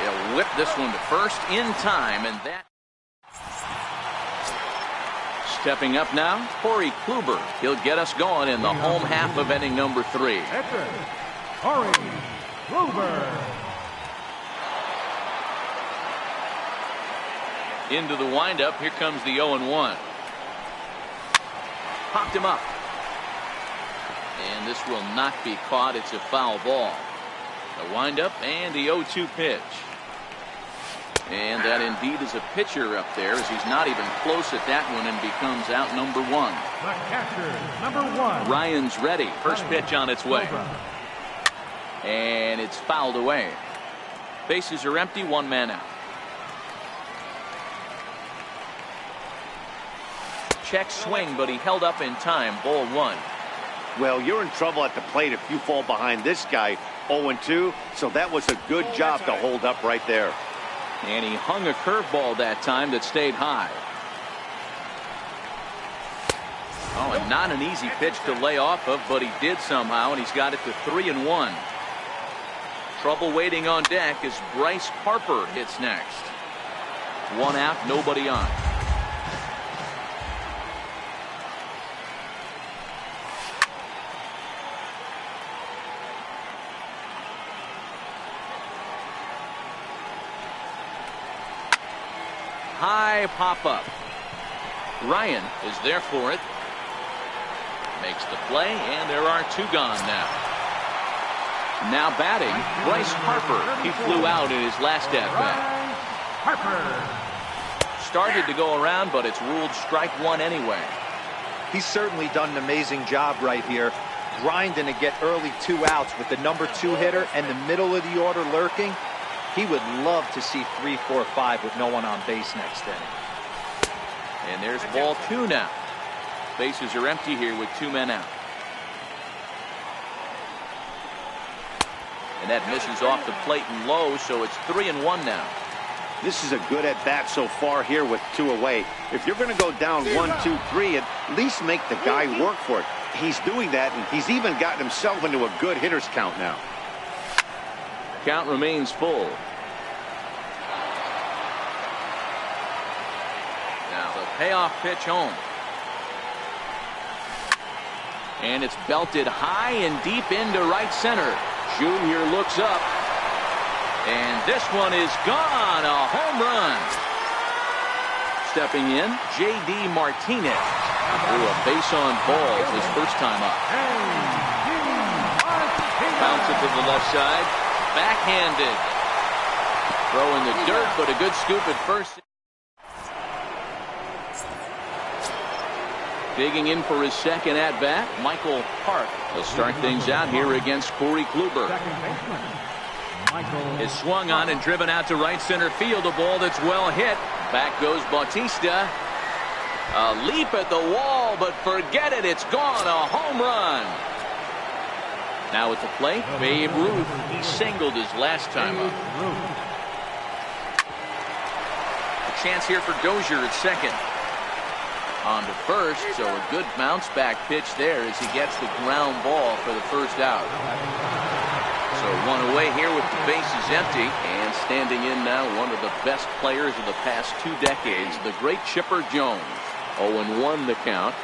He'll whip this one to first in time, and that. Stepping up now, Corey Kluber. He'll get us going in the home half of inning number 3. Corey Kluber. Into the windup. Here comes the 0-1. Popped him up. And this will not be caught. It's a foul ball. The windup and the 0-2 pitch. And that indeed is a pitcher up there, as he's not even close at that one and becomes out number 1. The catcher, number 1. Ryan's ready. First pitch on its way. And it's fouled away. Bases are empty, one man out. Check swing, but he held up in time. Ball 1. Well, you're in trouble at the plate if you fall behind this guy 0-2, so that was a good job to hold up right there. And he hung a curveball that time that stayed high. Oh, and not an easy pitch to lay off of, but he did somehow, and he's got it to 3-1. Trouble waiting on deck as Bryce Harper hits next. One out, nobody on. High pop-up. Ryan is there for it. Makes the play, and there are two gone now. Now batting, Bryce Harper. He flew out in his last at-bat. Harper. Started to go around, but it's ruled strike one anyway. He's certainly done an amazing job right here, grinding to get early 2 outs with the number 2 hitter and the middle of the order lurking. He would love to see 3, 4, 5 with no one on base next inning. And there's ball 2 now. Bases are empty here with 2 men out. And that misses off the plate and low, so it's 3-1 now. This is a good at-bat so far here with 2 away. If you're going to go down 1, 2, 3, at least make the guy work for it. He's doing that, and he's even gotten himself into a good hitter's count now. Count remains full. Now the payoff pitch home. And it's belted high and deep into right center. Junior looks up. And this one is gone. A home run. Stepping in, J.D. Martinez. Threw a base on balls his first time up. Bounce it to the left side. Backhanded. Throw in the dirt, but a good scoop at first. Digging in for his second at-bat, Michael Park. He'll start things out here against Corey Kluber. Is swung on and driven out to right center field. A ball that's well hit. Back goes Bautista. A leap at the wall, but forget it. It's gone. A home run. Now at the plate, Babe Ruth. He singled his last time up. A chance here for Dozier at second. On to first, so a good bounce back pitch there as he gets the ground ball for the first out. So one away here with the bases empty, and standing in now one of the best players of the past 2 decades, the great Chipper Jones. 0-1 the count.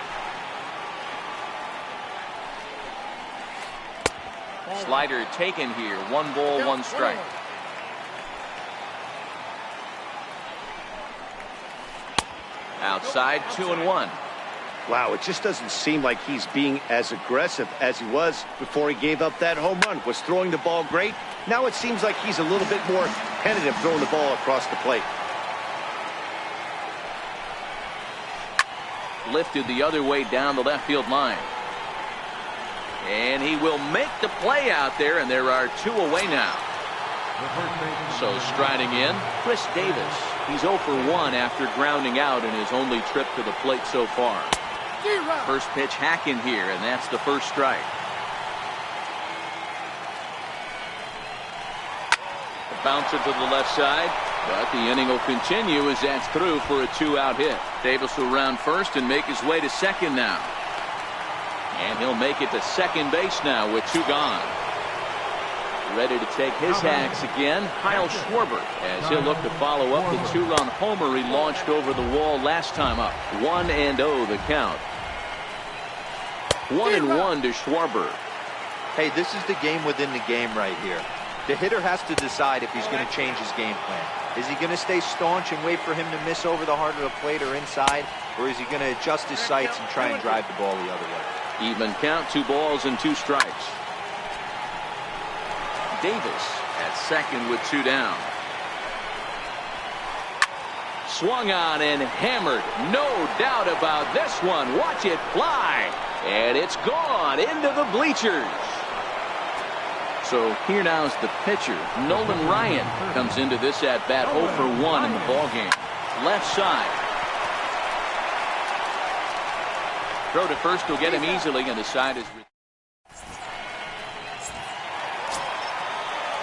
Slider taken here. 1 ball, 1 strike. Outside, 2-1. Wow, it just doesn't seem like he's being as aggressive as he was before he gave up that home run. Was throwing the ball great. Now it seems like he's a little bit more tentative throwing the ball across the plate. Lifted the other way down the left field line. And he will make the play out there, and there are 2 away now. So striding in, Chris Davis. He's 0 for 1 after grounding out in his only trip to the plate so far. First pitch hacking here, and that's the first strike. The bouncer to the left side, but the inning will continue as that's through for a 2-out hit. Davis will round first and make his way to second now. And he'll make it to second base now with 2 gone. Ready to take his hacks again, Kyle Schwarber, as he'll look to follow up the 2-run homer he launched over the wall last time up. 1-0 the count. 1-1 to Schwarber. Hey, this is the game within the game right here. The hitter has to decide if he's going to change his game plan. Is he going to stay staunch and wait for him to miss over the heart of the plate or inside, or is he going to adjust his sights and try and drive the ball the other way? Even count, 2 balls and 2 strikes. Davis at second with 2 down. Swung on and hammered. No doubt about this one. Watch it fly. And it's gone into the bleachers. So here now is the pitcher. Nolan Ryan comes into this at bat 0 for 1 in the ballgame. Left side. Throw to first will get him easily, and the side is.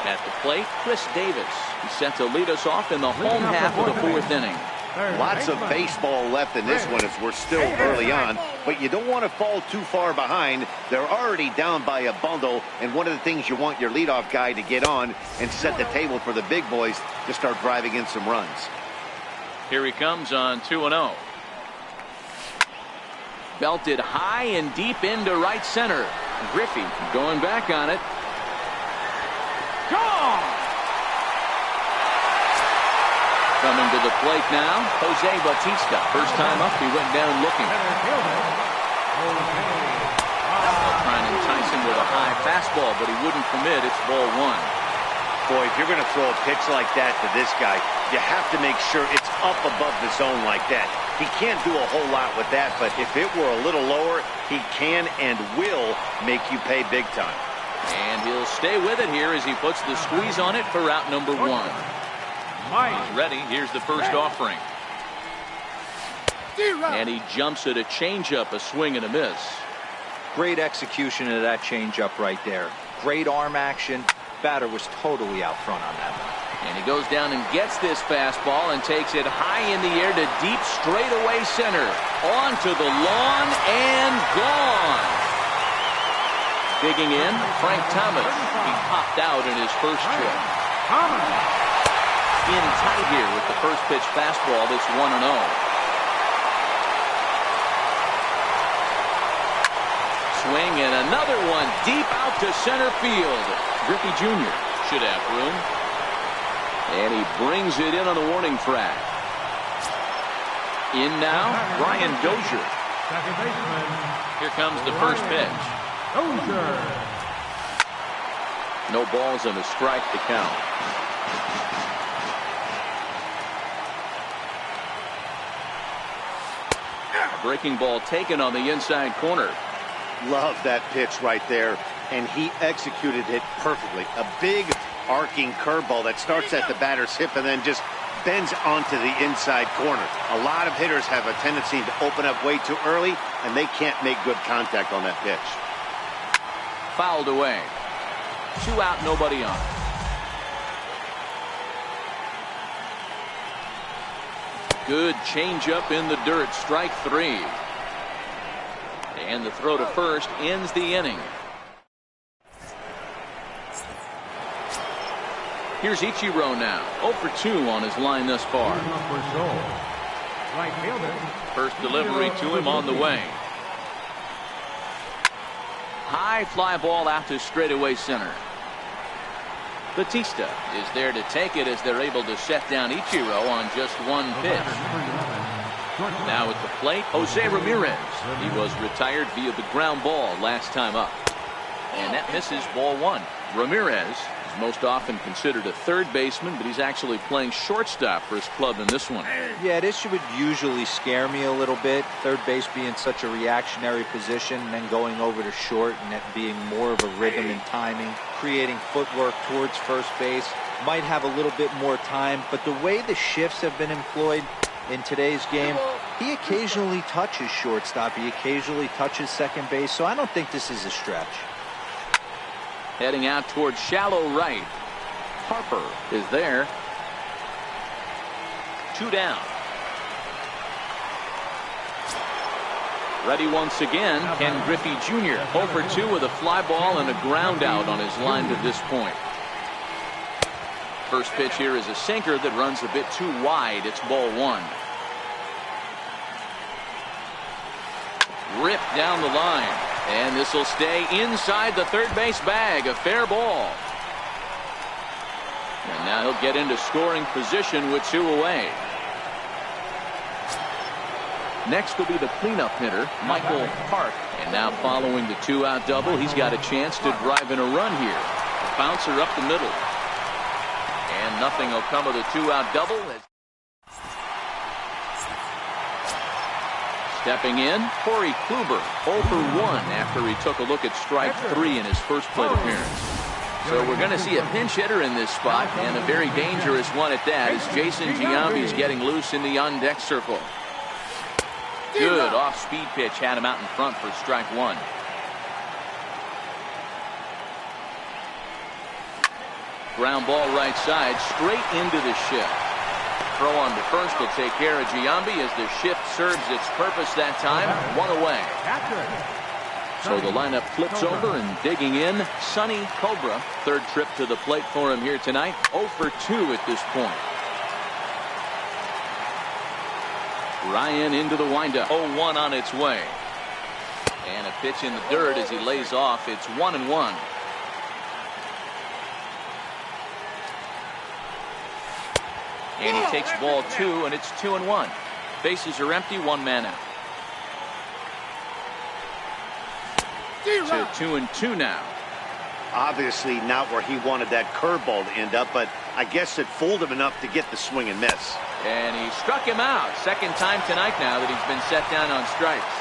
At the plate, Chris Davis. He's set to lead us off in the home half of the 4th inning. Lots of baseball left in this one as we're still early on, but you don't want to fall too far behind. They're already down by a bundle, and one of the things you want your leadoff guy to get on and set the table for the big boys to start driving in some runs. Here he comes on 2-0. Belted high and deep into right center. Griffey going back on it. Gone! Coming to the plate now, Jose Bautista. First time up, he went down looking. Trying to entice him with a high fastball, but he wouldn't commit. It's ball 1. Boy, if you're going to throw a pitch like that to this guy, you have to make sure it's up above the zone like that. He can't do a whole lot with that, but if it were a little lower, he can and will make you pay big time. And he'll stay with it here as he puts the squeeze on it for out number 1. He's ready. Here's the first offering. And he jumps at a changeup, a swing and a miss. Great execution of that changeup right there. Great arm action. Batter was totally out front on that one. And he goes down and gets this fastball and takes it high in the air to deep straightaway center. On to the lawn and gone. Digging in, Frank Thomas. He popped out in his first trip. In tight here with the first pitch fastball. That's 1-0. Swing and another one deep out to center field. Griffey Jr. should have room. And he brings it in on the warning track. In now, Brian Dozier. Here comes the first pitch. No balls and a strike to count. A breaking ball taken on the inside corner. Love that pitch right there, and he executed it perfectly. A big arcing curveball that starts at the batter's hip and then just bends onto the inside corner. A lot of hitters have a tendency to open up way too early, and they can't make good contact on that pitch. Fouled away. 2 out, nobody on. Good changeup in the dirt. Strike 3. And the throw to first ends the inning. Here's Ichiro now. 0 for 2 on his line thus far. First delivery to him on the way. High fly ball out to straightaway center. Batista is there to take it as they're able to set down Ichiro on just 1 pitch. Now at the plate, Jose Ramirez. He was retired via the ground ball last time up. And that misses, ball 1. Ramirez is most often considered a third baseman, but he's actually playing shortstop for his club in this one. Yeah, this would usually scare me a little bit. Third base being such a reactionary position, and then going over to short and it being more of a rhythm and timing, creating footwork towards first base. Might have a little bit more time, but the way the shifts have been employed in today's game, he occasionally touches shortstop, he occasionally touches second base, so I don't think this is a stretch. Heading out towards shallow right. Harper is there. 2 down. Ready once again, Ken Griffey Jr. 0 for 2 with a fly ball and a ground out on his line to this point. First pitch here is a sinker that runs a bit too wide. It's ball 1. Ripped down the line. And this will stay inside the third base bag. A fair ball. And now he'll get into scoring position with 2 away. Next will be the cleanup hitter, Michael Park. And now following the 2-out double, he's got a chance to drive in a run here. A bouncer up the middle. And nothing will come of the 2-out double. Stepping in, Corey Kluber, 0 for 1 after he took a look at strike 3 in his first plate appearance. So we're going to see a pinch hitter in this spot, and a very dangerous one at that, as Jason Giambi is getting loose in the on-deck circle. Good off-speed pitch had him out in front for strike 1. Ground ball right side, straight into the shift. Throw on to first will take care of Giambi as the shift serves its purpose that time. 1 away. So the lineup flips over, and digging in, Sonny Cobra. Third trip to the plate for him here tonight. 0 for 2 at this point. Ryan into the windup. 0-1 on its way. And a pitch in the dirt as he lays off. It's 1-1. And he takes ball 2, and it's 2-1. Bases are empty, 1 man out. To 2-2 now. Obviously not where he wanted that curveball to end up, but I guess it fooled him enough to get the swing and miss. And he struck him out. Second time tonight now that he's been set down on strikes.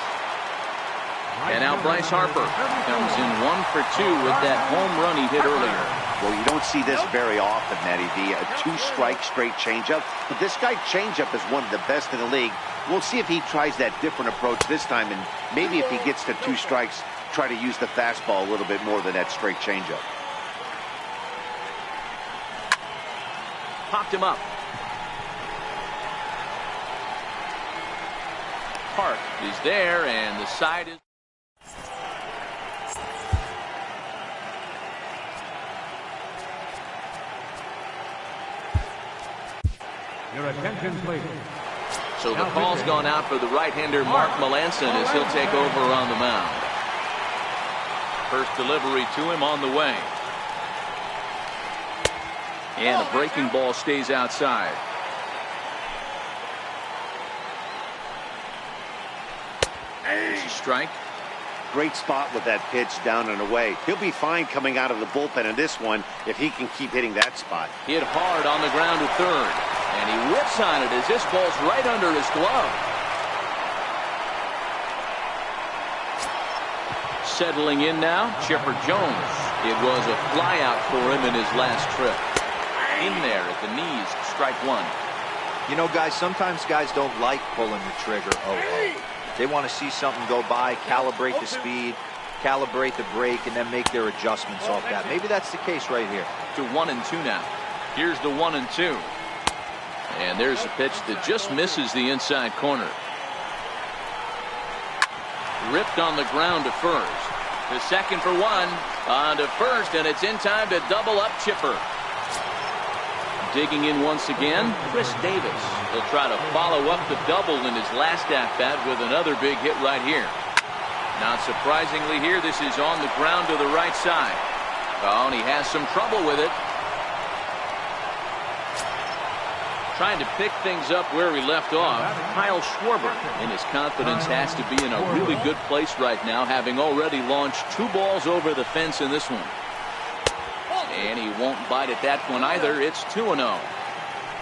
And now Bryce Harper comes in 1 for 2 with that home run he hit earlier. Well, you don't see this very often, Matty V. A 2-strike straight changeup. But this guy changeup is one of the best in the league. We'll see if he tries that different approach this time, and maybe if he gets to 2 strikes, try to use the fastball a little bit more than that straight changeup. Popped him up. Park is there, and the side is. Your attention, please. So the call's gone out for the right-hander Mark Melanson as he'll take over on the mound. First delivery to him on the way. And a breaking ball stays outside. It's a strike. Great spot with that pitch down and away. He'll be fine coming out of the bullpen in this one if he can keep hitting that spot. Hit hard on the ground to third. And he whips on it as this ball's right under his glove. Settling in now, Chipper Jones. It was a flyout for him in his last trip. In there at the knees, strike 1. You know, guys, sometimes guys don't like pulling the trigger. They want to see something go by, calibrate the speed, calibrate the brake, and then make their adjustments off that. Maybe that's the case right here. To 1-2 now. Here's the 1-2. And there's a pitch that just misses the inside corner. Ripped on the ground to first. The second for one. On to first, and it's in time to double up Chipper. Digging in once again, Chris Davis. He'll try to follow up the double in his last at-bat with another big hit right here. Not surprisingly here, this is on the ground to the right side. Oh, and he has some trouble with it. Trying to pick things up where he left off, Kyle Schwarber. And his confidence has to be in a really good place right now, having already launched 2 balls over the fence in this one. And he won't bite at that one either. It's 2-0.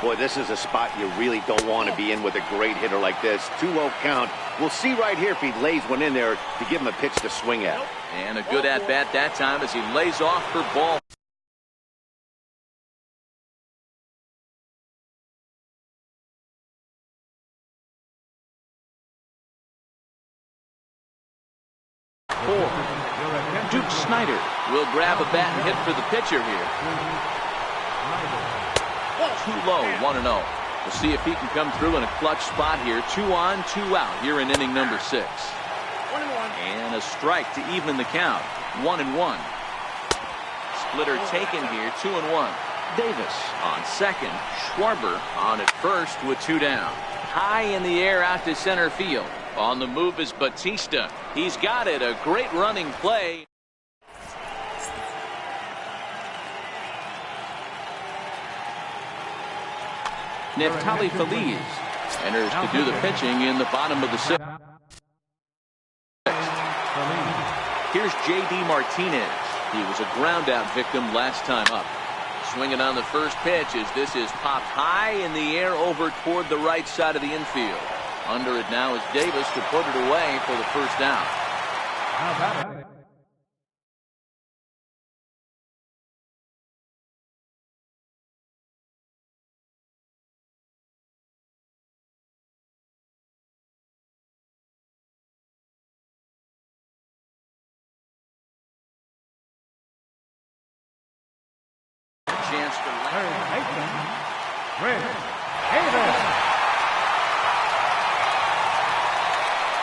Boy, this is a spot you really don't want to be in with a great hitter like this. 2-0 count. We'll see right here if he lays one in there to give him a pitch to swing at. And a good at-bat that time as he lays off for ball. Duke Snyder will grab a bat and hit for the pitcher here. Too low, 1-0. We'll see if he can come through in a clutch spot here. 2 on, 2 out here in inning number 6. 1-1. And a strike to even the count. 1-1. Splitter taken here. 2-1. Davis on second. Schwarber on at first with 2 down. High in the air out to center field. On the move is Batista. He's got it. A great running play. Neftali Feliz enters to do the pitching in the bottom of the 6th. Here's J.D. Martinez. He was a ground out victim last time up. Swinging on the first pitch as this is popped high in the air over toward the right side of the infield. Under it now is Davis to put it away for the first down. Chance for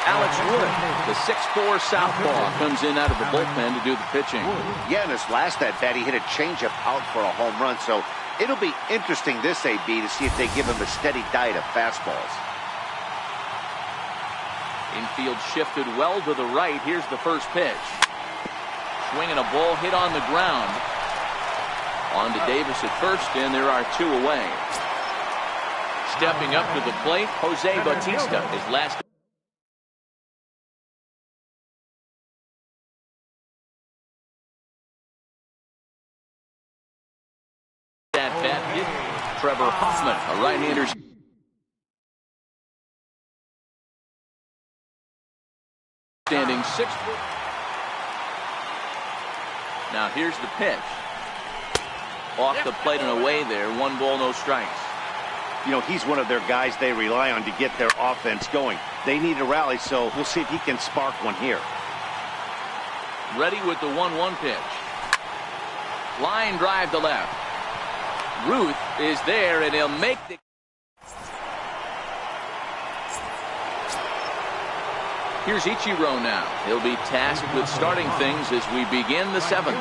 Alex Wood, the 6'4" southpaw, comes in out of the bullpen to do the pitching. Yeah, in his last at-bat, he hit a changeup out for a home run, so it'll be interesting this AB to see if they give him a steady diet of fastballs. Infield shifted well to the right. Here's the first pitch. Swinging a ball hit on the ground. On to Davis at first, and there are 2 away. Stepping up to the plate, Jose Bautista, his last. That bat hit Trevor Hoffman, a right-hander. Standing 6 foot. Now here's the pitch. Off the plate and away there. 1 ball, no strikes. You know, he's one of their guys they rely on to get their offense going. They need a rally, so we'll see if he can spark one here. Ready with the 1-1 pitch. Line drive to left. Ruth is there, and he'll make the. Here's Ichiro now. He'll be tasked with starting things as we begin the 7th.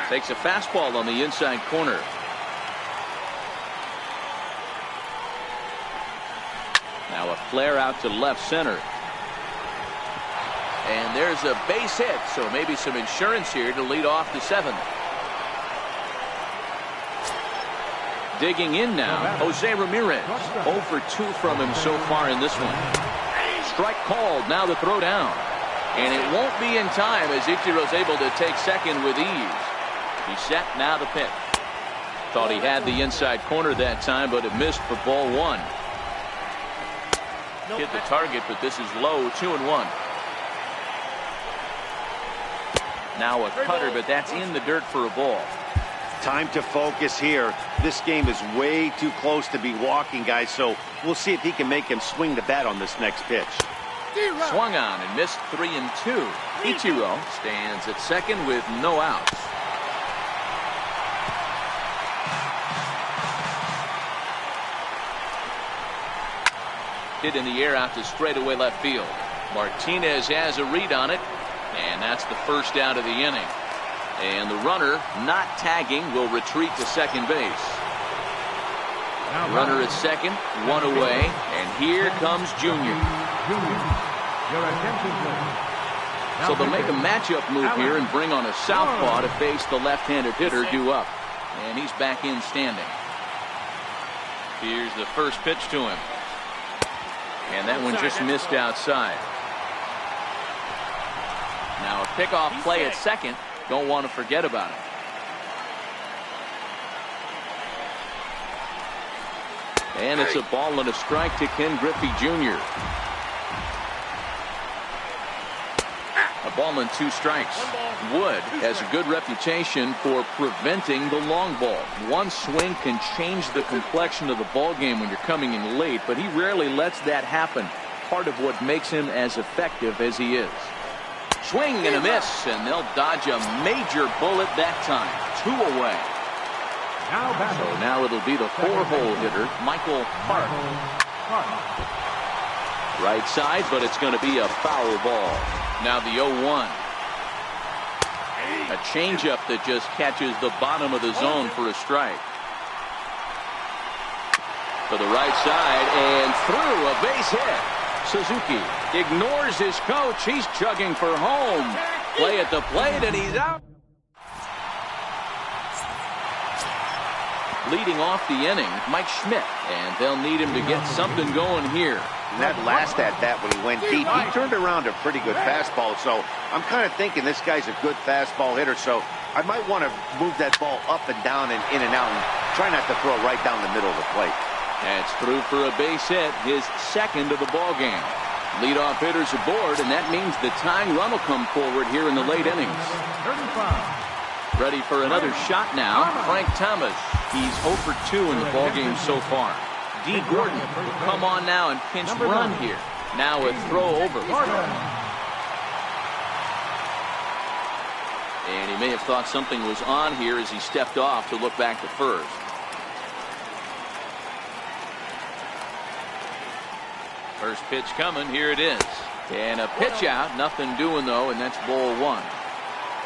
Takes a fastball on the inside corner. Now a flare out to left center. And there's a base hit, so maybe some insurance here to lead off the 7th. Digging in now, Jose Ramirez. 0 for 2 from him so far in this one. Strike called, now the throw down. And it won't be in time as Ichiro's able to take second with ease. He's set, now the pitch. Thought he had the inside corner that time, but it missed for ball 1. Hit the target, but this is low, 2-1. Now a cutter, but that's in the dirt for a ball. Time to focus here. This game is way too close to be walking, guys, so we'll see if he can make him swing the bat on this next pitch. Swung on and missed 3-2. Ichiro stands at second with no outs. Hit in the air out to straightaway left field. Martinez has a read on it, and that's the first out of the inning. And the runner not tagging will retreat to second base. Runner at second, one away, and here comes Junior. Your attention, please. So they'll make a matchup move here and bring on a southpaw to face the left-handed hitter due up. And he's back in standing. Here's the first pitch to him. And that one just missed outside. Now a pickoff play at second. Don't want to forget about it. And it's a ball and a strike to Ken Griffey Jr. A ball and 2 strikes. Wood has a good reputation for preventing the long ball. One swing can change the complexion of the ball game when you're coming in late, but he rarely lets that happen. Part of what makes him as effective as he is. Swing and a miss, and they'll dodge a major bullet that time. 2 away. So now it'll be the 4-hole hitter, Michael Hart. Right side, but it's going to be a foul ball. Now the 0-1. A changeup that just catches the bottom of the zone for a strike. To the right side and through, a base hit. Suzuki ignores his coach. He's chugging for home. Play at the plate, and he's out. Leading off the inning, Mike Schmidt, and they'll need him to get something going here. And that last at-bat when he went deep, he turned around a pretty good fastball, so I'm kind of thinking this guy's a good fastball hitter, so I might want to move that ball up and down and in and out and try not to throw right down the middle of the plate. That's through for a base hit, his second of the ball game. Leadoff hitters aboard, and that means the tying run will come forward here in the late innings. 35. Ready for another shot now, Frank Thomas. He's 0 for 2 in the ball game so far. D. Gordon will come on now and pinch run here. Now a throw over. And he may have thought something was on here as he stepped off to look back to first. First pitch coming, here it is. And a pitch out, nothing doing though, and that's ball 1.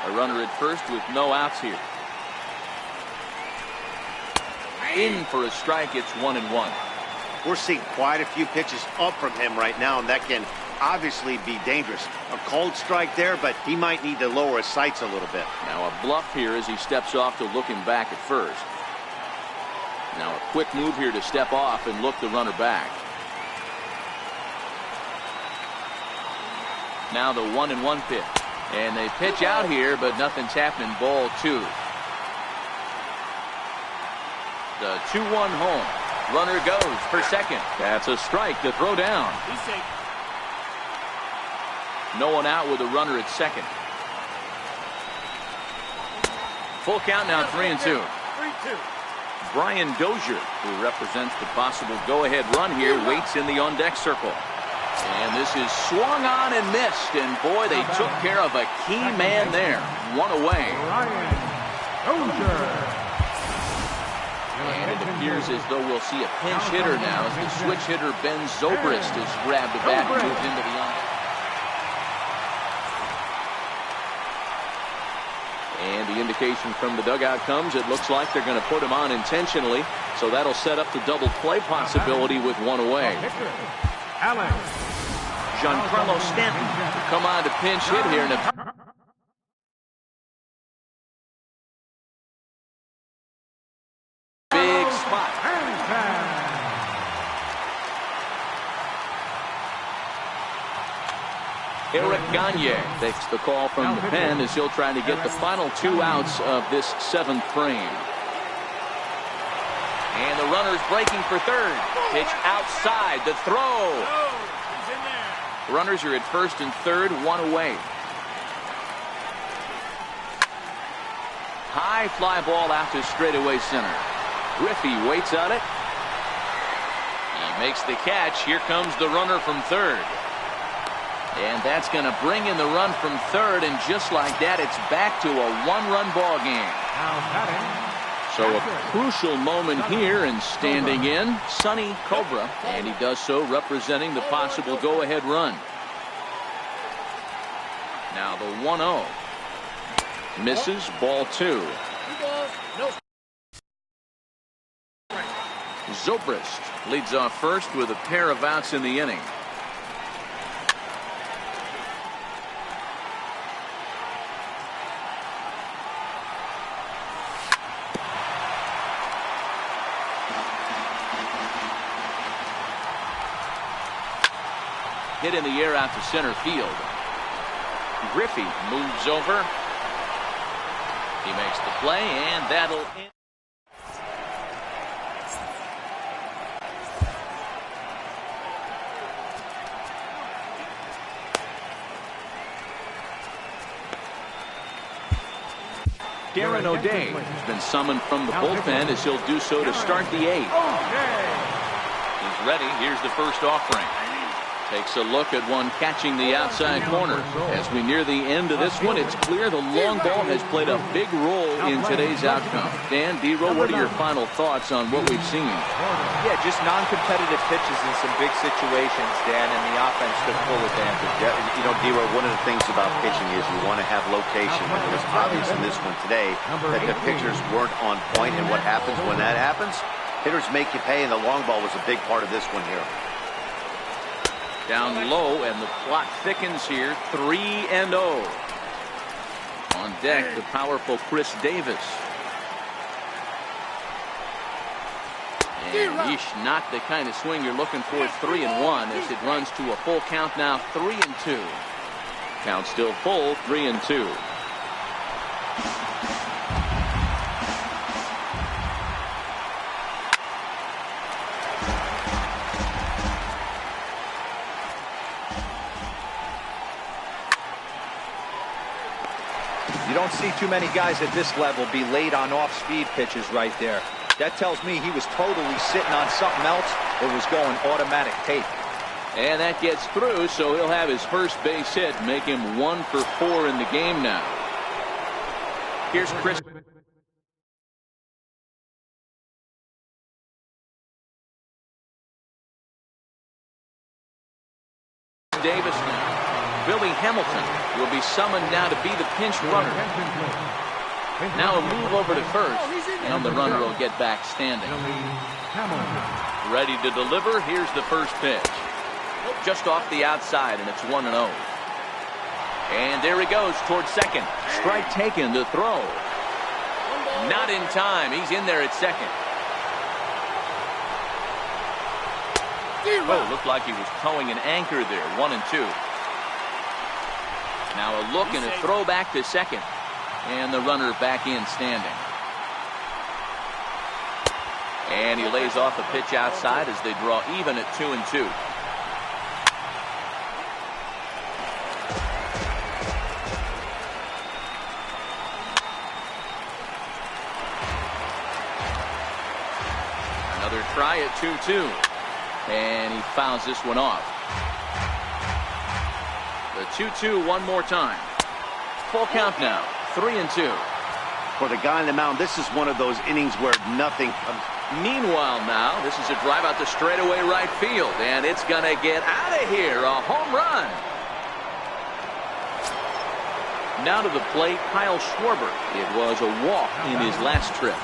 A runner at first with no outs here. In for a strike, it's 1-1. We're seeing quite a few pitches up from him right now, and that can obviously be dangerous. A cold strike there, but he might need to lower his sights a little bit. Now a bluff here as he steps off to look him back at first. Now a quick move here to step off and look the runner back. Now the 1-1 pitch. And they pitch out here, but nothing's happening. Ball 2. The 2-1 home. Runner goes for second. That's a strike to throw down. No one out with a runner at second. Full count now, 3-2. Brian Dozier, who represents the possible go-ahead run here, waits in the on-deck circle. And this is swung on and missed, and boy, they took care of a key man there. 1 away. And it appears as though we'll see a pinch hitter now as the switch hitter Ben Zobrist has grabbed the bat and moved into the on. And the indication from the dugout comes, it looks like they're going to put him on intentionally, so that'll set up the double play possibility with 1 away. Giancarlo Stanton will come on to pinch hit here in a big spot. Eric Gagne takes the call from the pen as he'll try to get the final 2 outs of this 7th frame. And the runner's breaking for third. Pitch outside, the throw. Runners are at first and third, 1 away. High fly ball out to straightaway center. Griffey waits on it. He makes the catch. Here comes the runner from third. And that's going to bring in the run from third, and just like that, it's back to a one-run ball game. So a crucial moment here, and standing in, Sonny Cobra, and he does so representing the possible go-ahead run. Now the 1-0. Misses, ball 2. Zobrist leads off first with a pair of outs in the inning. Hit in the air out to center field. Griffey moves over. He makes the play, and that'll end. Darren O'Day has been summoned from the bullpen, as he'll do so to start the 8th. He's ready. Here's the first offering. Takes a look at one catching the outside corner. As we near the end of this one, it's clear the long ball has played a big role in today's outcome. Dan, D-Row, what are your final thoughts on what we've seen? Yeah, just non-competitive pitches in some big situations, Dan, and the offense took full advantage. Yeah, you know, D-Row, one of the things about pitching is you want to have location. And it was obvious in this one today that the pitchers weren't on point, and what happens when that happens? Hitters make you pay, and the long ball was a big part of this one here. Down low, and the plot thickens here. 3-0. On deck, the powerful Chris Davis. And yeesh, not the kind of swing you're looking for. 3-1 as it runs to a full count now. 3-2. Count still full. 3-2. You don't see too many guys at this level be late on off-speed pitches right there. That tells me he was totally sitting on something else or was going automatic tape. And that gets through, so he'll have his first base hit, make him 1 for 4 in the game now. Here's Chris Davis now. Billy Hamilton will be summoned now to be the pinch runner. Now a move over to first, and the runner will get back standing. Ready to deliver. Here's the first pitch. Just off the outside, and it's 1-0. And there he goes towards second. Strike taken to throw. Not in time. He's in there at second. Oh, looked like he was towing an anchor there. 1-2. Now a look and a throw back to second. And the runner back in standing. And he lays off a pitch outside as they draw even at 2-2. Another try at 2-2. And he fouls this one off. The 2-2 one more time. Full count now. 3-2. For the guy on the mound, this is one of those innings where nothing comes. Meanwhile now, this is a drive out to straightaway right field, and it's going to get out of here. A home run. Now to the plate, Kyle Schwarber. It was a walk in his last trip.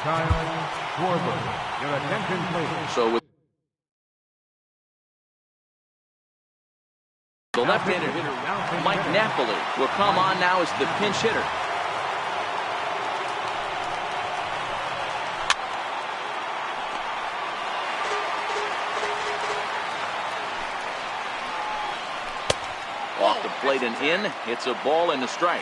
Kyle Schwarber, your attention please. So with the left-handed hitter, Mike Napoli, will come on now as the pinch hitter. Off the plate and in. It's a ball and a strike.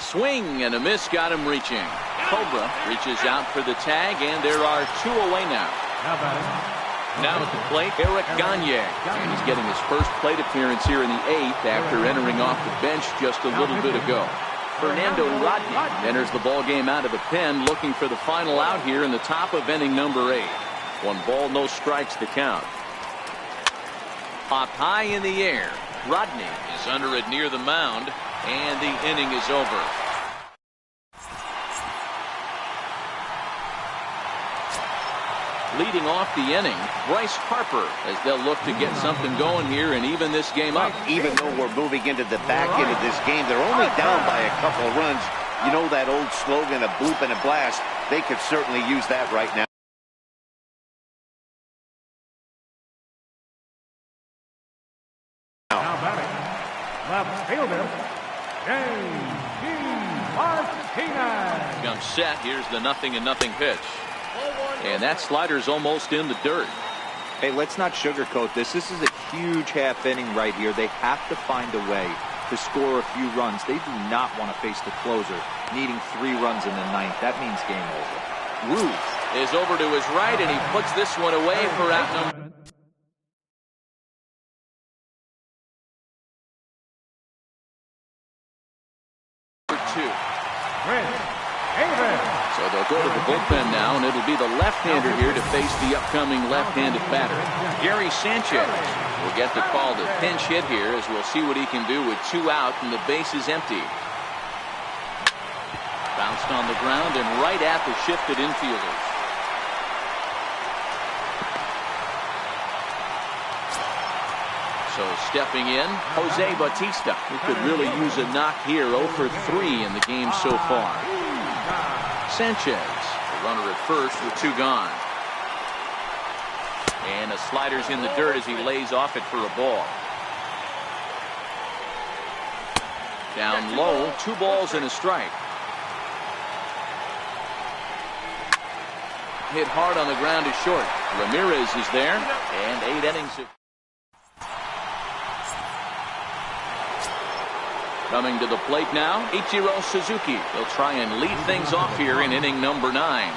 Swing and a miss got him reaching. Cobra reaches out for the tag, and there are 2 away now. Now batting, Now at the plate, Eric Gagne. And he's getting his first plate appearance here in the 8th after entering off the bench just a little bit ago. Fernando Rodney enters the ball game out of the pen, looking for the final out here in the top of inning number 8. 1 ball, no strikes to count. Popped high in the air. Rodney is under it near the mound, and the inning is over. Leading off the inning, Bryce Harper, as they'll look to get something going here and even this game up. Even though we're moving into the back end of this game, they're only down by a couple of runs. You know that old slogan, a bloop and a blast. They could certainly use that right now. Now batting, left fielder, James D. Martinez. Comes set. Here's the 0-0 pitch. And that slider's almost in the dirt. Hey, let's not sugarcoat this. This is a huge half inning right here. They have to find a way to score a few runs. They do not want to face the closer, needing 3 runs in the 9th. That means game over. Ruth is over to his right, and he puts this one away for out number 2. So they'll go to the bullpen now, and it'll be the left-hander here to face the upcoming left-handed batter. Gary Sanchez will get the call to pinch hit here, as we'll see what he can do with 2 out and the bases empty. Bounced on the ground and right at the shifted infielders. So stepping in, Jose Bautista, who could really use a knock here. 0 for 3 in the game so far. Sanchez, the runner at first with 2 gone. And a slider's in the dirt as he lays off it for a ball. Down low, 2 balls and a strike. Hit hard on the ground is short. Ramirez is there, and 8 innings. Coming to the plate now, Ichiro Suzuki. He'll try and lead things off here in inning number 9.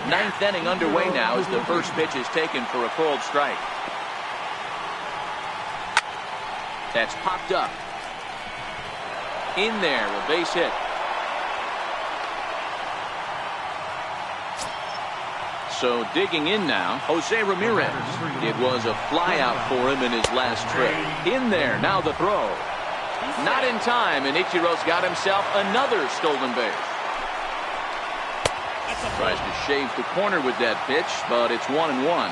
9th inning underway now as the first pitch is taken for a called strike. That's popped up. In there, a base hit. So digging in now, Jose Ramirez. It was a fly out for him in his last trip. In there, now the throw. Not in time, and Ichiro's got himself another stolen base. Tries to shave the corner with that pitch, but it's 1-1.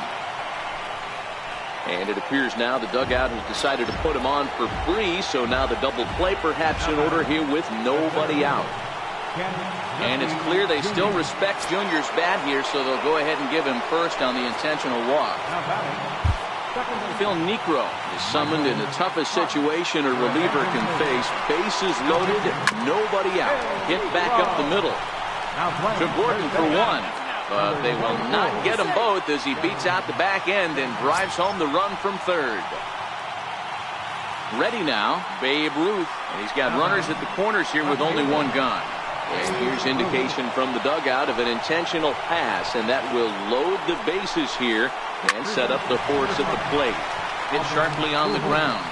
And it appears now the dugout has decided to put him on for free, so now the double play perhaps in order here with nobody out. And it's clear they still respect Junior's bat here, so they'll go ahead and give him first on the intentional walk. Phil Niekro is summoned in the toughest situation a reliever can face. Bases loaded, nobody out. Hit back up the middle. To Gordon for 1. But they will not get them both as he beats out the back end and drives home the run from third. Ready now, Babe Ruth. And he's got runners at the corners here with only 1 gone. And here's indication from the dugout of an intentional pass, and that will load the bases here and set up the force at the plate. Hit sharply on the ground.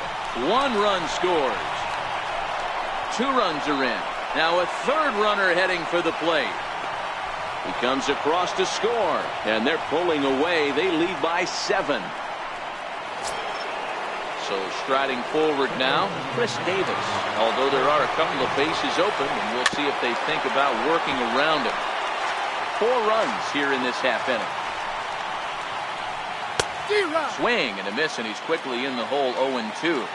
1 run scores. 2 runs are in. Now a 3rd runner heading for the plate. He comes across to score, and they're pulling away. They lead by 7. So striding forward now, Chris Davis. Although there are a couple of bases open, and we'll see if they think about working around him. 4 runs here in this half inning. Swing and a miss, and he's quickly in the hole. 0-2.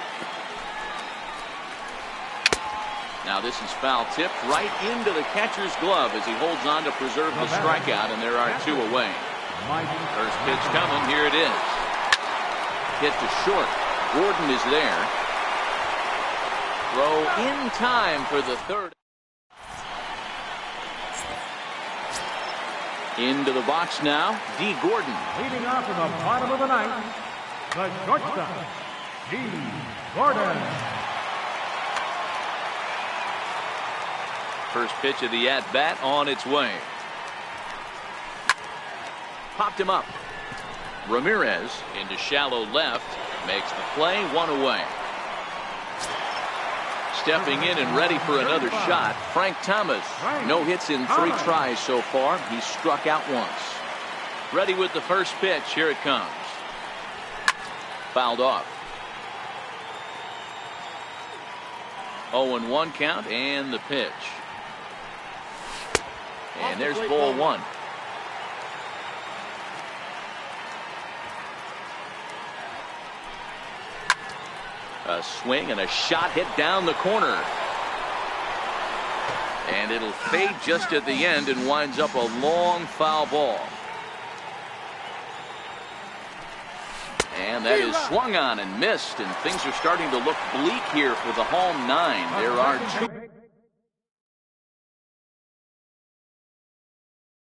Now this is foul tip right into the catcher's glove as he holds on to preserve the strikeout, and there are 2 away. First pitch coming. Here it is. Hit to short. Gordon is there. Throw in time for the 3rd. Into the box now, D. Gordon. Leading off in the bottom of the 9th, the shortstop, D. Gordon. First pitch of the at-bat on its way. Popped him up. Ramirez into shallow left, makes the play, 1 away. Stepping in and ready for another shot, Frank Thomas. No hits in 3 tries so far. He's struck out once. Ready with the first pitch. Here it comes. Fouled off. 0-1 count and the pitch. And there's ball 1. A swing and a shot hit down the corner. And it'll fade just at the end and winds up a long foul ball. And that is swung on and missed, and things are starting to look bleak here for the home 9. There are 2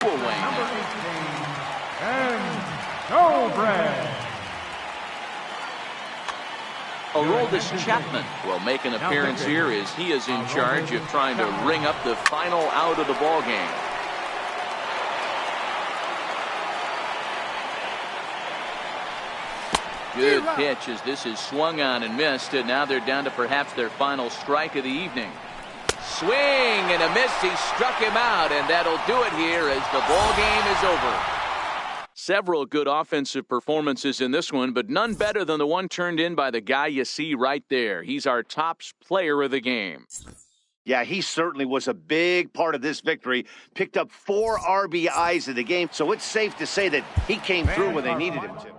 away now. And Showbread. Aroldis Chapman will make an appearance here as he is in charge of trying to ring up the final out of the ball game. Good pitch as this is swung on and missed, and now they're down to perhaps their final strike of the evening. Swing and a miss. He struck him out, and that'll do it here as the ball game is over. Several good offensive performances in this one, but none better than the one turned in by the guy you see right there. He's our top player of the game. Yeah, he certainly was a big part of this victory. Picked up 4 RBIs in the game, so it's safe to say that he came through when they needed him to.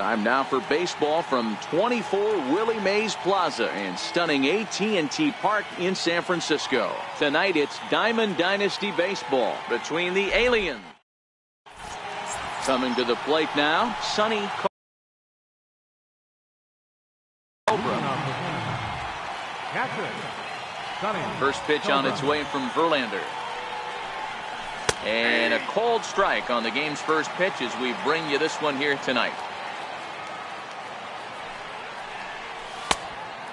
Time now for baseball from 24 Willie Mays Plaza and stunning AT&T Park in San Francisco. Tonight it's Diamond Dynasty Baseball between the Aliens. Coming to the plate now, Sonny Cobra. First pitch on its way from Verlander. And a cold strike on the game's first pitch as we bring you this one here tonight.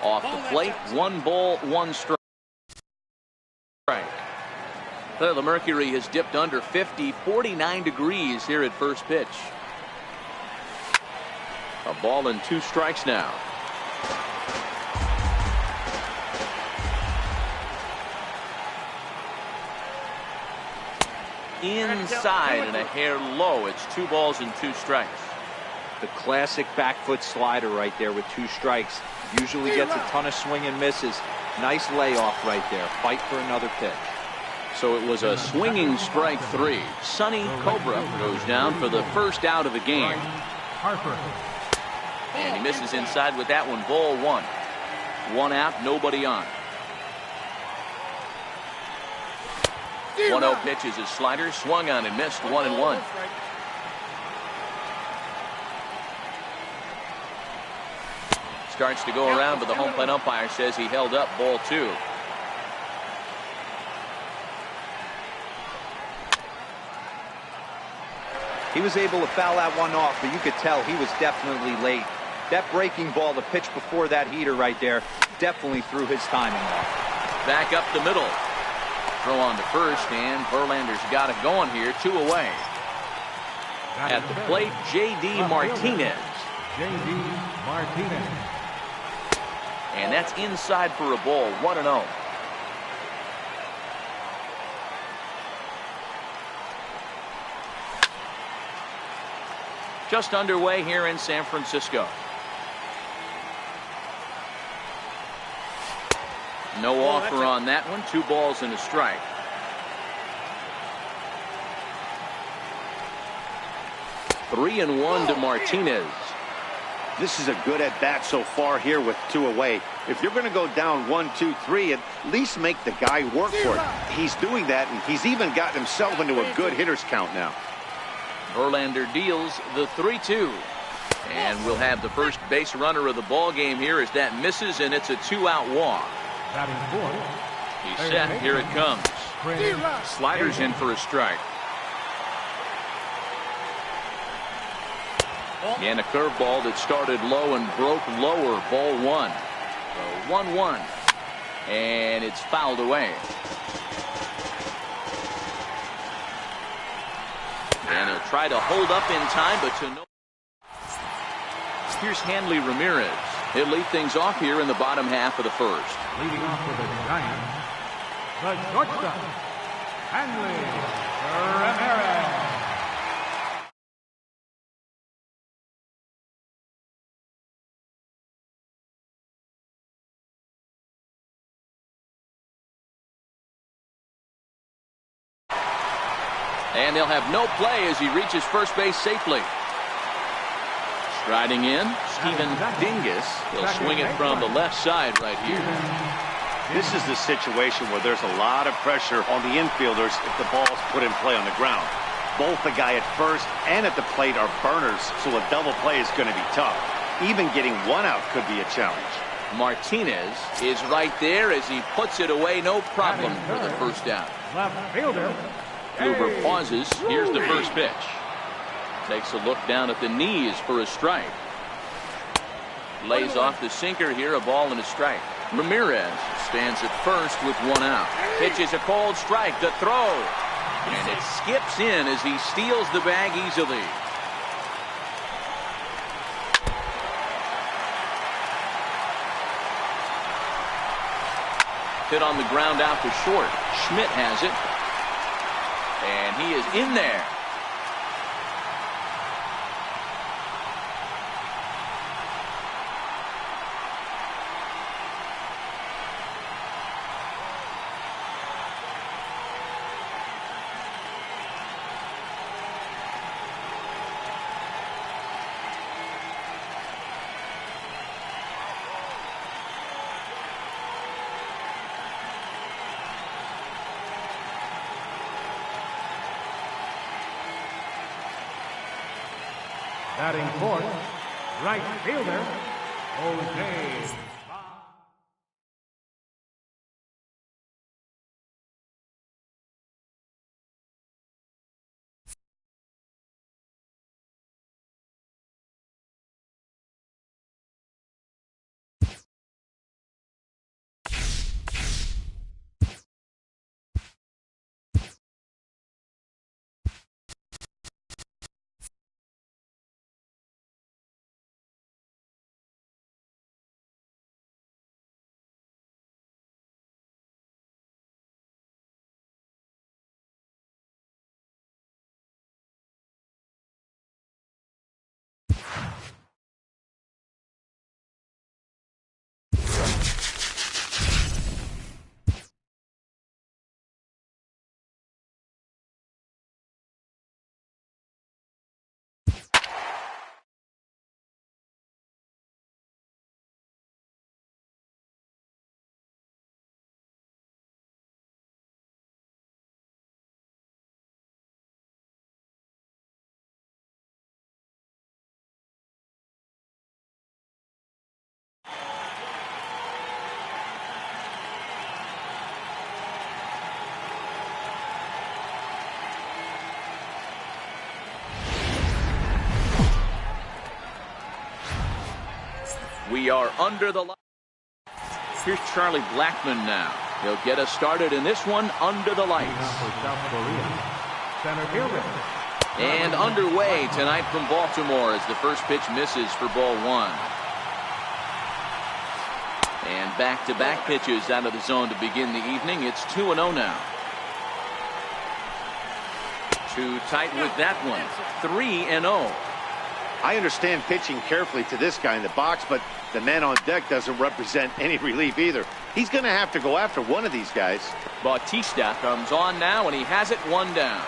Off the plate, 1 ball, 1 strike. The mercury has dipped under 50, 49 degrees here at first pitch. A ball and 2 strikes now. Inside and a hair low. It's 2 balls and 2 strikes. The classic back foot slider right there with 2 strikes. Usually gets a ton of swing and misses. Nice layoff right there. Fight for another pitch. So it was a swinging strike 3. Sonny Cobra goes down for the first out of the game. And he misses inside with that one. Ball 1. 1 out, nobody on. 1-0 pitch is his slider, swung on and missed. 1-1. Starts to go around, but the home plate umpire says he held up. Ball 2. He was able to foul that one off, but you could tell he was definitely late. That breaking ball, the pitch before that heater right there, definitely threw his timing off. Back up the middle. Throw on to first, and Verlander's got it going here. 2 away. At the plate, J.D. Martinez. J.D. Martinez. And that's inside for a ball. 1-0. Just underway here in San Francisco. No offer on that one. 2 balls and a strike. Three and 1 to Martinez. This is a good at bat so far here with 2 away. If you're going to go down 1, 2, 3, at least make the guy work for it. He's doing that, and he's even gotten himself into a good hitter's count now. Verlander deals the 3-2. And we'll have the first base runner of the ball game here as that misses, and it's a 2-out walk. He's set. Here it comes. Sliders in for a strike. And a curveball that started low and broke lower. Ball 1. So 1-1. And it's fouled away. And he'll try to hold up in time, but to no. Here's Hanley Ramirez. He'll lead things off here in the bottom half of the first. Leading off for the Giants, the shortstop, Hanley Ramirez. And they'll have no play as he reaches first base safely. Striding in, Stephen Dingus. He'll swing it from the left side right here. This is the situation where there's a lot of pressure on the infielders if the ball's put in play on the ground. Both the guy at first and at the plate are burners, so a double play is going to be tough. Even getting 1 out could be a challenge. Martinez is right there as he puts it away. No problem for the first down. Left fielder. Kluber pauses. Here's the first pitch. Takes a look down at the knees for a strike. Lays off the sinker here. A ball and a strike. Ramirez stands at first with 1 out. Pitches a cold strike. The throw. And it skips in as he steals the bag easily. Hit on the ground out to short. Schmidt has it. And he is in there. Batting fourth, right fielder, Jose. We are under the lights. Here's Charlie Blackmon now. He'll get us started in this one under the lights. Center fielder. And underway tonight from Baltimore as the first pitch misses for ball one. And back-to-back pitches out of the zone to begin the evening. It's 2-0 now. Too tight with that one. 3-0. I understand pitching carefully to this guy in the box, but the man on deck doesn't represent any relief either. He's going to have to go after one of these guys. Bautista comes on now, and he has it one down.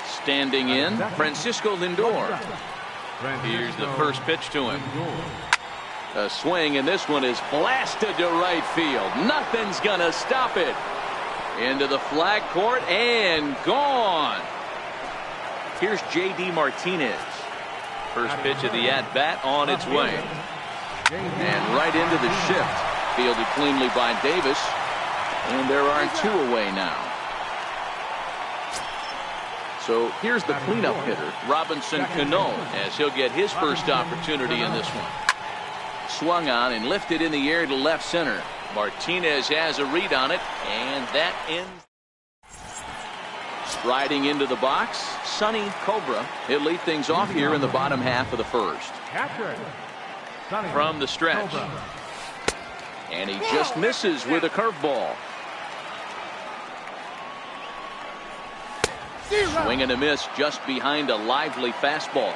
Standing in, Francisco Lindor. Here's the first pitch to him. A swing, and this one is blasted to right field. Nothing's going to stop it. Into the flag court and gone. Here's J.D. Martinez. First pitch of the at-bat on its way. And right into the shift. Fielded cleanly by Davis. And there are two away now. So here's the cleanup hitter, Robinson Cano, as he'll get his first opportunity in this one. Swung on and lifted in the air to left center. Martinez has a read on it, and that ends. Striding into the box, Sonny Cobra. He'll lead things off here in the bottom half of the first. From the stretch. And he just misses with a curveball. Swing and a miss just behind a lively fastball.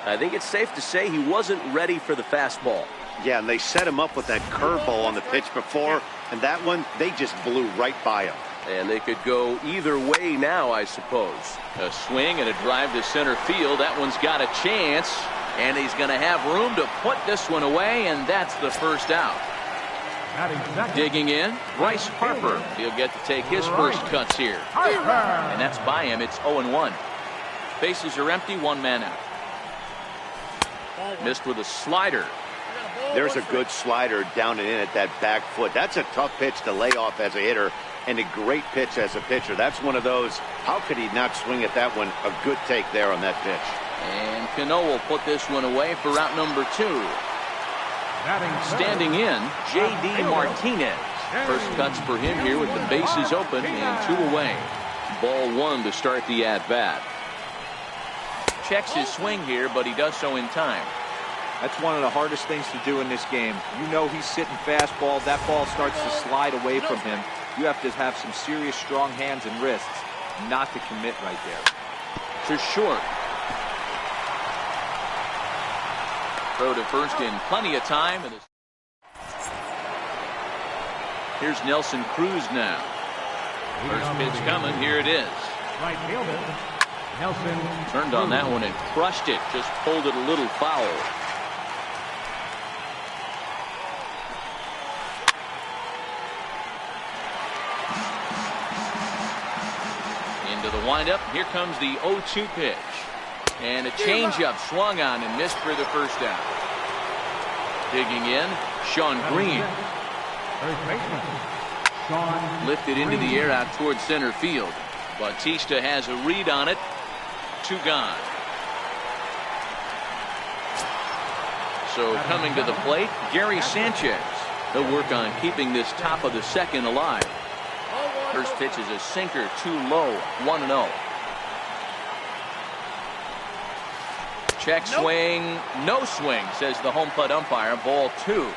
I think it's safe to say he wasn't ready for the fastball. Yeah, and they set him up with that curveball on the pitch before, and that one, they just blew right by him. And they could go either way now, I suppose. A swing and a drive to center field. That one's got a chance, and he's going to have room to put this one away, and that's the first out. Digging in, Bryce Harper. He'll get to take his first cuts here. And that's by him. It's 0-1. Bases are empty, one man out. Missed with a slider. There's a good slider down and in at that back foot. That's a tough pitch to lay off as a hitter, and a great pitch as a pitcher. That's one of those, how could he not swing at that one? A good take there on that pitch. And Cano will put this one away for out number 2. Standing in, J.D. Martinez. First cuts for him here with the bases open and 2 away. Ball 1 to start the at-bat. Checks his swing here, but he does so in time. That's one of the hardest things to do in this game. You know he's sitting fastball. That ball starts to slide away from him. You have to have some serious strong hands and wrists not to commit right there. To short. Throw to first in plenty of time. And here's Nelson Cruz now. First pitch coming. Here it is. Right fielder, Nelson. Turned on that one and crushed it. Just pulled it a little foul. Into the windup. Here comes the 0-2 pitch. And a changeup swung on and missed for the first down. Digging in, Sean Green. First baseman, Sean Lifted into the Green. air out towards center field. Bautista has a read on it. 2 gone. So coming to the plate, Gary Sanchez. He'll work on keeping this top of the second alive. First pitch is a sinker, too low, 1-0. Check swing, no swing, says the home plate umpire. Ball 2.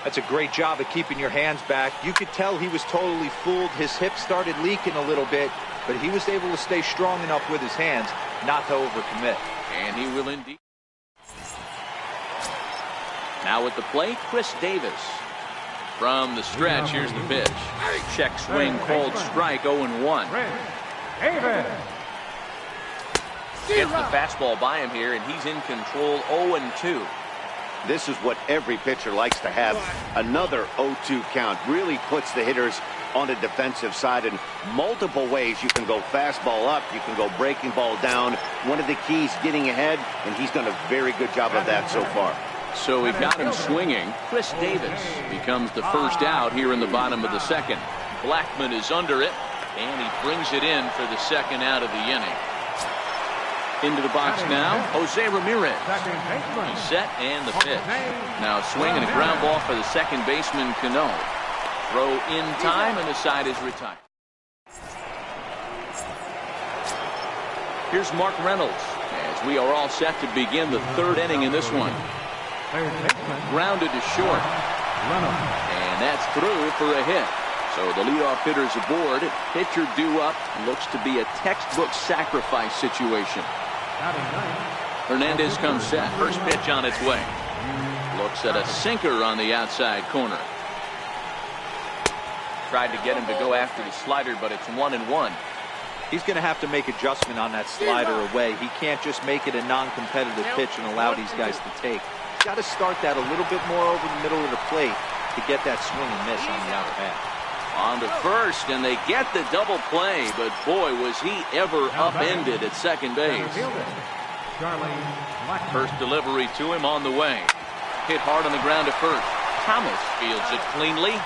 That's a great job of keeping your hands back. You could tell he was totally fooled. His hip started leaking a little bit, but he was able to stay strong enough with his hands not to overcommit. And he will indeed. Now at the plate, Chris Davis. From the stretch, here's the pitch. Check swing, called strike, 0-1. Chris Davis. Gets the fastball by him here, and he's in control, 0-2. This is what every pitcher likes to have. Another 0-2 count really puts the hitters on the defensive side in multiple ways. You can go fastball up, you can go breaking ball down. One of the keys, getting ahead, and he's done a very good job of that so far. So he got him swinging. Chris Davis becomes the first out here in the bottom of the second. Blackman is under it, and he brings it in for the second out of the inning. Into the box now, Jose Ramirez. Second baseman, He's set and the pitch. Now a swing and a ground ball for the second baseman, Cano. Throw in time, and the side is retired. Here's Mark Reynolds as we are all set to begin the third inning in this one. third baseman, Grounded to short, Reynolds. and that's through for a hit. So the leadoff hitter's aboard. Pitcher due up. Looks to be a textbook sacrifice situation. Batting ninth, Hernandez comes set. First pitch on its way. Looks at a sinker on the outside corner. Tried to get him to go after the slider, but it's 1-1. He's going to have to make adjustment on that slider away. He can't just make it a non-competitive pitch and allow these guys to take. He's got to start that a little bit more over the middle of the plate to get that swing and miss on the out path. On to first, and they get the double play, but boy, was he ever upended at second base. fielder, Charlie Blackman. First delivery to him on the way. Hit hard on the ground to first. Thomas fields it cleanly.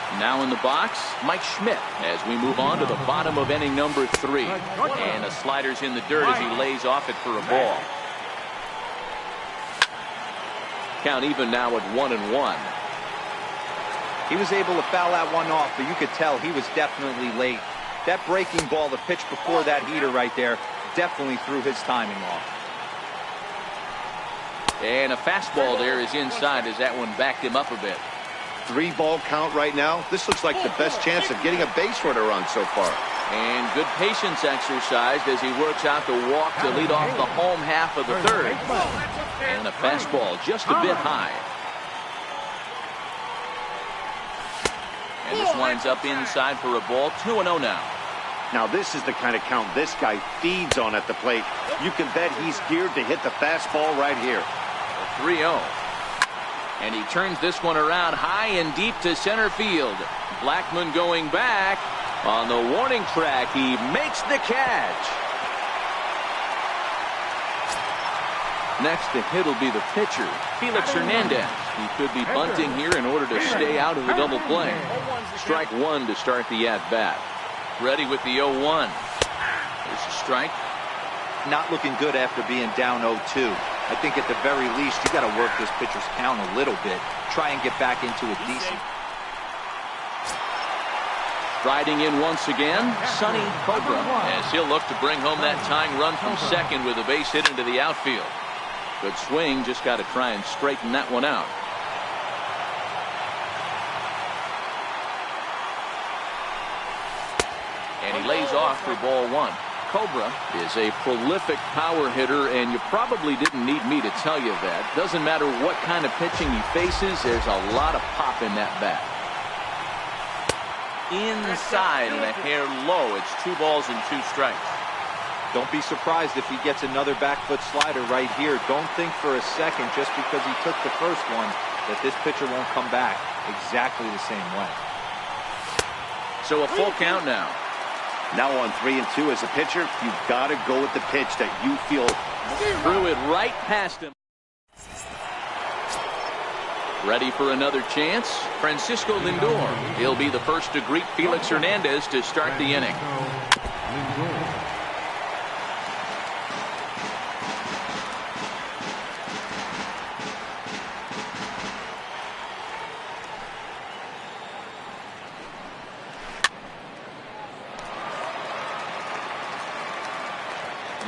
And now in the box, Mike Schmidt as we move on to the bottom of inning number 3. And the slider's in the dirt as he lays off it for a ball. Count even now at 1-1. He was able to foul that one off, but you could tell he was definitely late. That breaking ball, the pitch before that heater right there, definitely threw his timing off. And a fastball there is inside as that one backed him up a bit. 3-ball count right now. This looks like the best chance of getting a base runner on so far. And good patience exercised as he works out the walk to lead off the home half of the third. And a fastball just a bit high. And this winds up inside for a ball. 2-0 now. Now this is the kind of count this guy feeds on at the plate. You can bet he's geared to hit the fastball right here. 3-0. And he turns this one around high and deep to center field. Blackman going back. On the warning track, he makes the catch. Next to hit will be the pitcher, Felix Hernandez. He could be bunting here in order to stay out of the double play. Strike one to start the at-bat. Ready with the 0-1. There's a strike. Not looking good after being down 0-2. I think at the very least, you got to work this pitcher's count a little bit. Try and get back into a decent. Riding in once again, Sonny Cobra, as he'll look to bring home that tying run from second with a base hit into the outfield. Good swing, just got to try and straighten that one out. And he lays off for ball one. Cobra is a prolific power hitter, and you probably didn't need me to tell you that. Doesn't matter what kind of pitching he faces, there's a lot of pop in that bat. Inside and a hair low. It's 2 balls and 2 strikes. Don't be surprised if he gets another back foot slider right here. Don't think for a second, just because he took the first one, that this pitcher won't come back exactly the same way. So a full count now. Now on 3-2 as a pitcher, you've got to go with the pitch that you feel. Threw it right past him. Ready for another chance. Francisco Lindor. He'll be the first to greet Felix Hernandez to start the inning.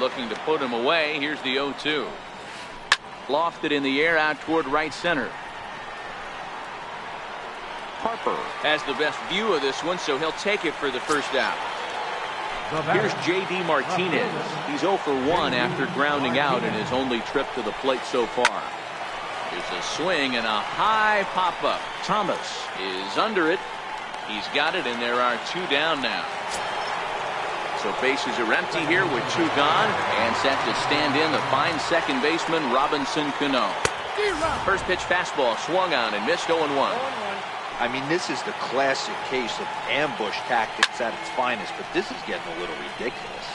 Looking to put him away. Here's the 0-2. Lofted in the air out toward right center. Harper has the best view of this one, so he'll take it for the first out. Here's J.D. Martinez. He's 0 for 1 after grounding out in his only trip to the plate so far. There's a swing and a high pop-up. Thomas is under it. He's got it, and there are 2 down now. So bases are empty here with 2 gone, and set to stand in the fine second baseman Robinson Cano. First pitch fastball swung on and missed 0-1. I mean, this is the classic case of ambush tactics at its finest, but this is getting a little ridiculous.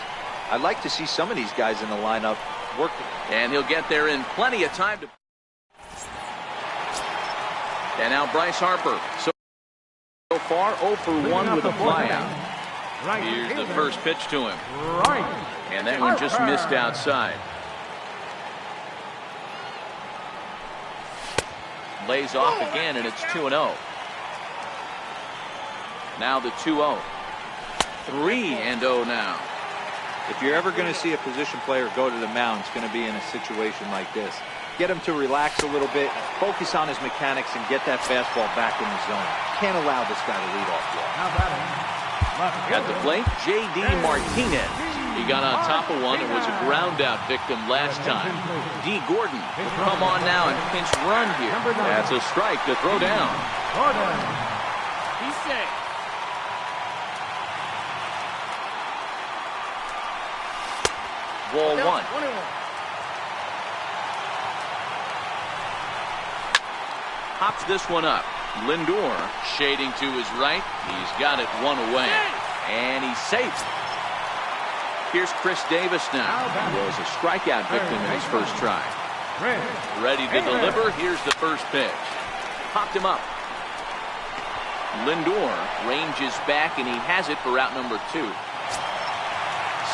I'd like to see some of these guys in the lineup working. And he'll get there in plenty of time to. And now Bryce Harper. So far 0 for 1 with a flyout. Here's the first pitch to him. And that one just missed outside. Lays off again, and it's 2-0. Now the 2-0. 3-0 now. If you're ever going to see a position player go to the mound, it's going to be in a situation like this. Get him to relax a little bit, focus on his mechanics, and get that fastball back in the zone. Can't allow this guy to lead off walk. At the plate, J.D. Martinez. He got on top of one and was a ground out victim last time. D. Gordon will come on now and pinch run here. That's a strike to throw down. He's safe. Ball 1. Hops this one up. Lindor shading to his right. He's got it 1 away. And he's safe. Here's Chris Davis now. He was a strikeout victim in his first try. Ready to deliver. Here's the first pitch. Popped him up. Lindor ranges back, and he has it for out number 2.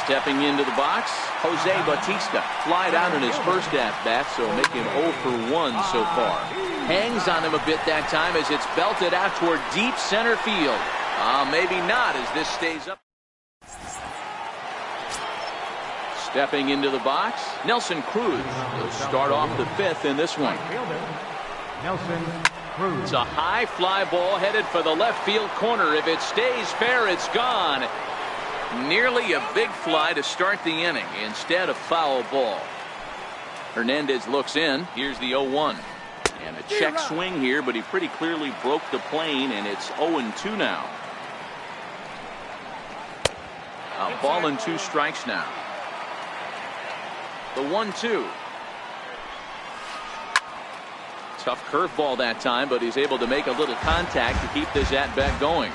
Stepping into the box, Jose Bautista. Flied out in his first at-bat, so making 0 for 1 so far. Hangs on him a bit that time as it's belted out toward deep center field. Maybe not as this stays up. Stepping into the box, Nelson Cruz will start off the 5th in this one. It's a high fly ball headed for the left field corner. If it stays fair, it's gone. Nearly a big fly to start the inning. Instead, a foul ball. Hernandez looks in. Here's the 0-1. And a check swing here, but he pretty clearly broke the plane, and it's 0-2 now. A ball and 2 strikes now. The 1-2. Tough curveball that time, but he's able to make a little contact to keep this at-bat going.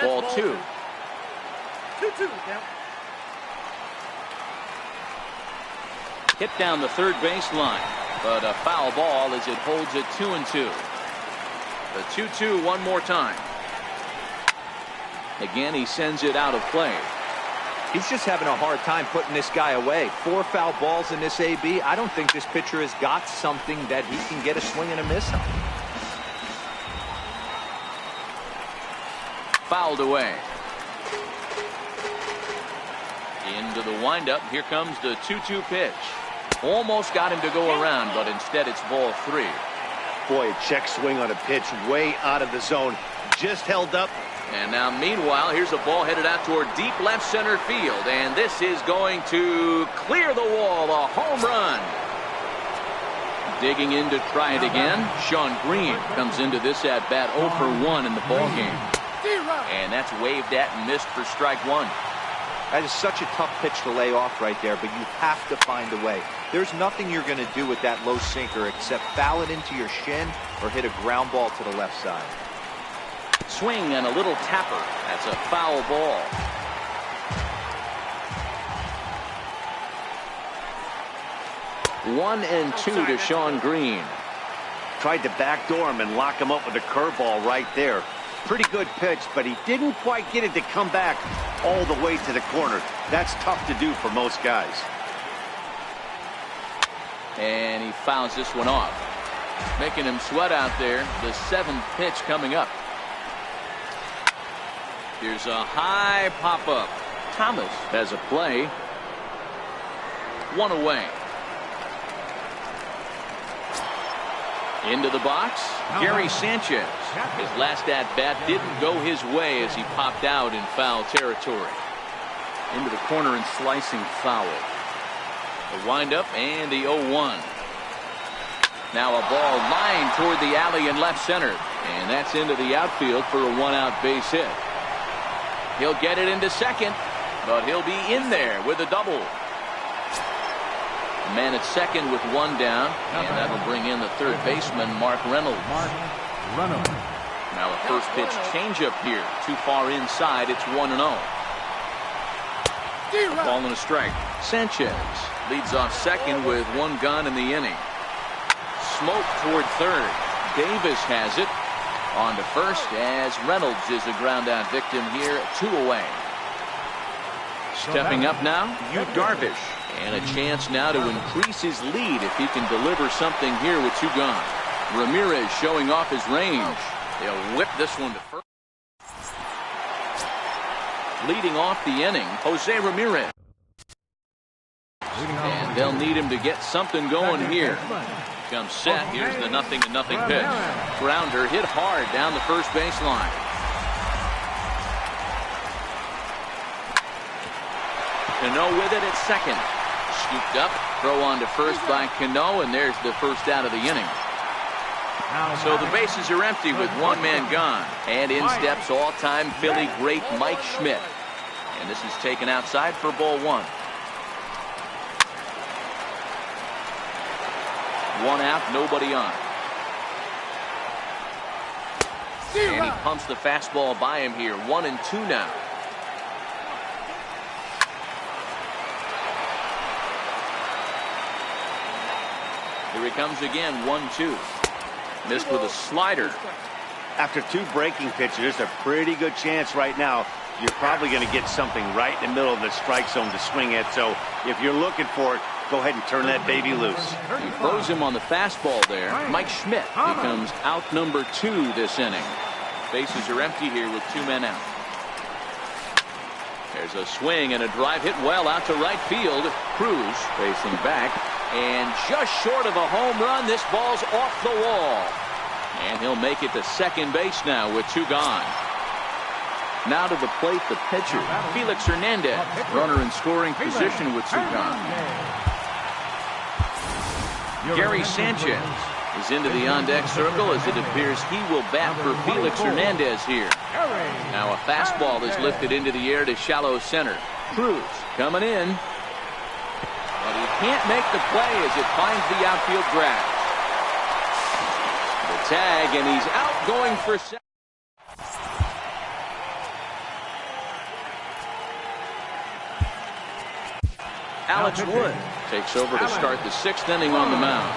Ball 2. 2-2. Hit down the third baseline, but a foul ball as it holds it 2-2. The 2-2 one more time. Again, he sends it out of play. He's just having a hard time putting this guy away. 4 foul balls in this AB. I don't think this pitcher has got something that he can get a swing and a miss on. Fouled away. Into the windup. Here comes the 2-2 pitch. Almost got him to go around, but instead it's ball 3. Boy, a check swing on a pitch way out of the zone. Just held up. And now meanwhile, here's a ball headed out toward deep left center field, and this is going to clear the wall. A home run. Digging in to try it again. Sean Green comes into this at bat 0 for 1 in the ball game. And that's waved at and missed for strike 1. That is such a tough pitch to lay off right there, but you have to find a way. There's nothing you're going to do with that low sinker except foul it into your shin or hit a ground ball to the left side. Swing and a little tapper. That's a foul ball. One and two to Sean Green. Tried to backdoor him and lock him up with a curveball right there. Pretty good pitch, but he didn't quite get it to come back all the way to the corner. That's tough to do for most guys. And he fouls this one off, making him sweat out there. The 7th pitch coming up. Here's a high pop-up. Thomas has a play. One away. Into the box, Gary Sanchez. His last at-bat didn't go his way as he popped out in foul territory. Into the corner and slicing foul. The windup and the 0-1. Now a ball lined toward the alley in left center. And that's into the outfield for a 1-out base hit. He'll get it into second, but he'll be in there with a double. A man at second with one down, and that'll bring in the third baseman, Mark Reynolds. Now a first pitch changeup here. Too far inside. It's 1-0. A ball and a strike. Sanchez leads off second with one gone in the inning. Smoke toward third. Davis has it. On to first as Reynolds is a ground out victim here. 2 away. Stepping up now, Yu Darvish. And a chance now to increase his lead if he can deliver something here with 2 gone. Ramirez showing off his range. They'll whip this one to first. Leading off the inning, Jose Ramirez. And they'll need him to get something going here. Comes set. Here's the 0-0 pitch. Grounder hit hard down the first baseline. Cano with it at second. Scooped up. Throw on to first by Cano, and there's the first out of the inning. So the bases are empty with one man gone. And in steps all-time Philly great Mike Schmidt. And this is taken outside for ball 1. 1 out, nobody on. And he pumps the fastball by him here. 1-2 now. Here he comes again. 1-2. Missed with a slider. After 2 breaking pitches, there's a pretty good chance right now you're probably going to get something right in the middle of the strike zone to swing at. So if you're looking for it, go ahead and turn that baby loose. He throws him on the fastball there. Mike Schmidt becomes out number 2 this inning. Bases are empty here with 2 men out. There's a swing and a drive hit well out to right field. Cruz facing back. And just short of a home run, this ball's off the wall. And he'll make it to second base now with 2 gone. Now to the plate, the pitcher, Felix Hernandez. Runner in scoring position with 2 gone. Gary Sanchez is into the on-deck circle as it appears he will bat for Felix Hernandez here. Now a fastball is lifted into the air to shallow center. Cruz coming in. But he can't make the play as it finds the outfield grass. The tag, and he's out going for second. Alex Wood takes over to start the 6th inning on the mound.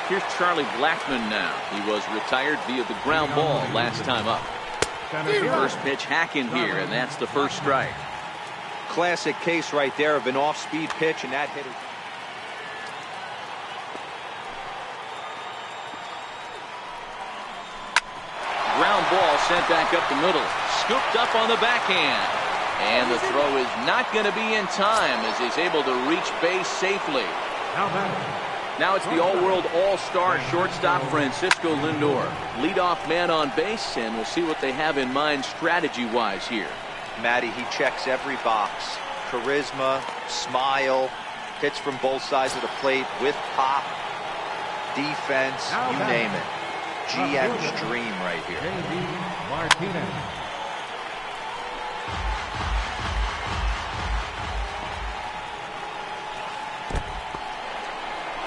Here's Charlie Blackmon now. He was retired via the ground ball last time up. First pitch hacking here, and that's the first strike. Classic case right there of an off-speed pitch, and that hit it. Ground ball sent back up the middle. Scooped up on the backhand. And the throw is not going to be in time as he's able to reach base safely. Now it's the all-world all-star shortstop Francisco Lindor. Leadoff man on base, and we'll see what they have in mind strategy-wise here. Matty, he checks every box. Charisma, smile, hits from both sides of the plate with pop, defense, you name it. GM's dream right here.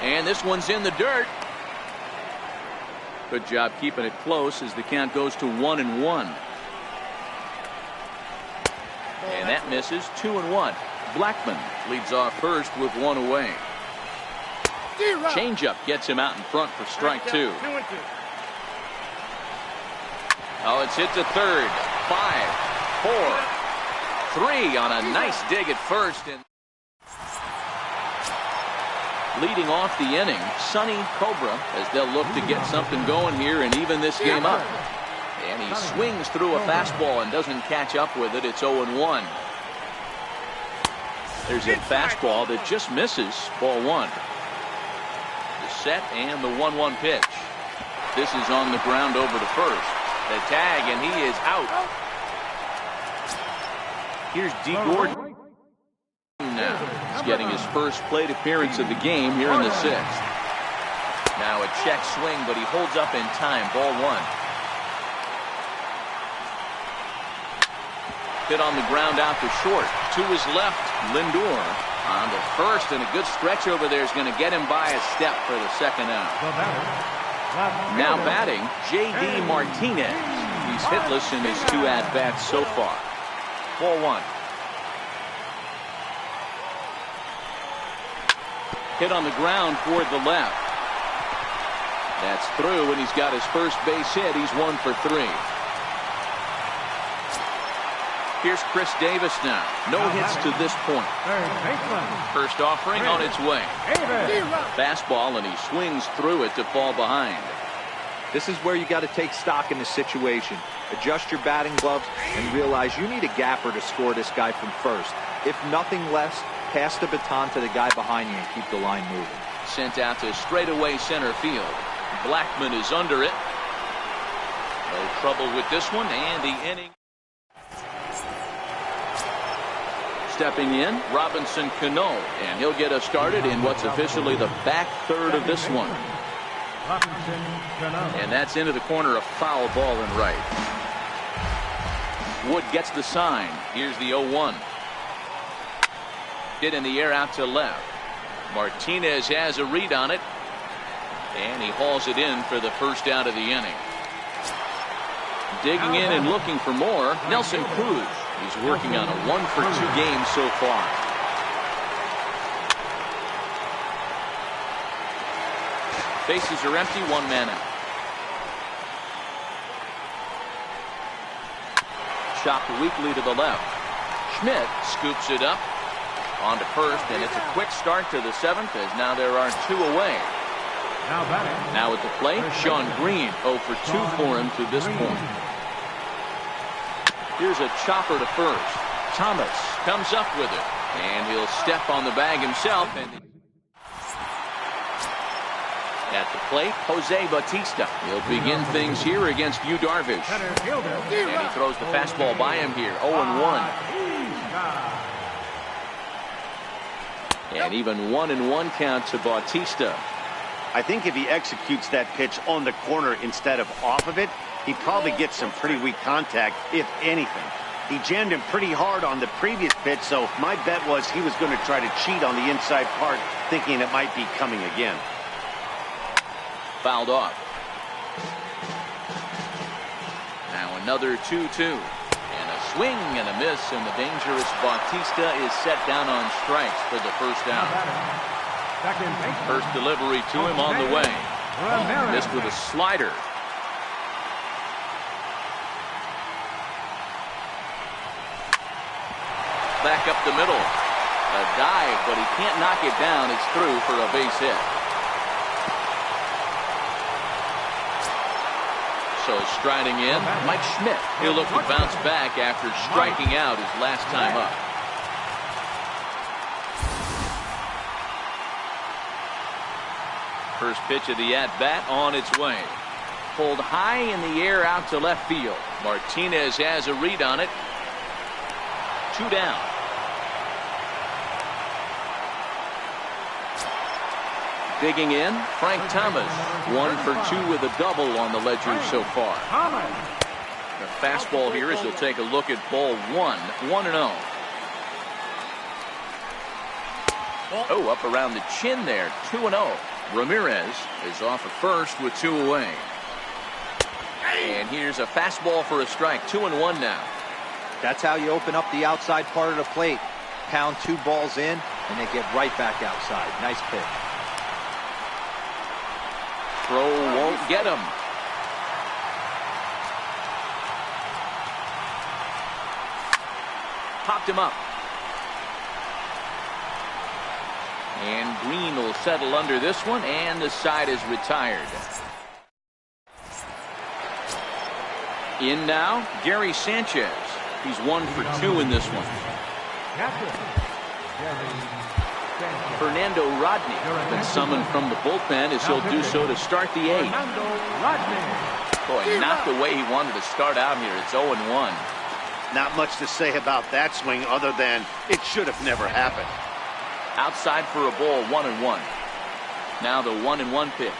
And this one's in the dirt. Good job keeping it close as the count goes to 1-1. And that misses. 2-1. Blackman leads off first with one away. Changeup gets him out in front for strike 2. 2-2. Oh, it's hit to third. 5, 4, 3 on a nice dig at first. And leading off the inning, Sonny Cobra, as they'll look to get something going here and even this game up. And he swings through a fastball and doesn't catch up with it. It's 0-1. There's a fastball that just misses. Ball 1. The set and the 1-1 pitch. This is on the ground over to first. The tag, and he is out. Here's D. Gordon. Now he's getting his first plate appearance of the game here in the 6th. Now a check swing, but he holds up in time. Ball 1. Hit on the ground out to short. To his left, Lindor on to first, and a good stretch over there is going to get him by a step for the second out. Now batting, J.D. Martinez. He's hitless in his 2 at-bats so far. Ball 1. Hit on the ground toward the left. That's through, and he's got his first base hit. He's 1 for 3. Here's Chris Davis now. No hits to this point. First offering on its way. Fastball, and he swings through it to fall behind. This is where you got to take stock in the situation. Adjust your batting gloves and realize you need a gapper to score this guy from first. If nothing less, pass the baton to the guy behind you and keep the line moving. Sent out to straightaway center field. Blackman is under it. No trouble with this one, and the inning. Stepping in, Robinson Cano, and he'll get us started in what's officially the back third of this one. And that's into the corner, a foul ball and right. Wood gets the sign. Here's the 0-1. Hit in the air out to left. Martinez has a read on it, and he hauls it in for the first out of the inning. Digging in and looking for more, Nelson Cruz. He's working on a 1 for 2 game so far. Bases are empty, 1 man out. Chopped weakly to the left. Schmidt scoops it up onto first, and it's a quick start to the 7th as now there are 2 away. Now at the plate, Sean Green, 0 for 2 for him to this point. Here's a chopper to first. Thomas comes up with it, and he'll step on the bag himself. And at the plate, Jose Bautista. He'll begin things here against Yu Darvish. And he throws the fastball by him here. 0-1. And even 1-1 count to Bautista. I think if he executes that pitch on the corner instead of off of it, he probably gets some pretty weak contact, if anything. He jammed him pretty hard on the previous pitch, so my bet was he was going to try to cheat on the inside part, thinking it might be coming again. Fouled off. Now another 2-2. And a swing and a miss, and the dangerous Bautista is set down on strikes for the first out. First delivery to him on the way. Missed with a slider. Back up the middle. A dive, but he can't knock it down. It's through for a base hit. So striding in, Mike Schmidt. He'll look to bounce back after striking out his last time up. First pitch of the at-bat on its way. Pulled high in the air out to left field. Martinez has a read on it. 2 down. Digging in, Frank Thomas. 1 for 2 with a double on the ledger so far. The fastball here as he'll take a look at ball 1. 1-0. Oh, up around the chin there. 2-0. Ramirez is off at first with 2 away. And here's a fastball for a strike. 2-1 now. That's how you open up the outside part of the plate. Pound 2 balls in, and they get right back outside. Nice pitch. Throw won't get him. Popped him up. And Green will settle under this one, and the side is retired. In now, Gary Sanchez. He's 1 for 2 in this one. Fernando Rodney been summoned from the bullpen as he'll do so to start the 8th. Boy, not the way he wanted to start out here. It's 0-1. Not much to say about that swing other than it should have never happened. Outside for a ball, 1-1. Now the 1-1 pitch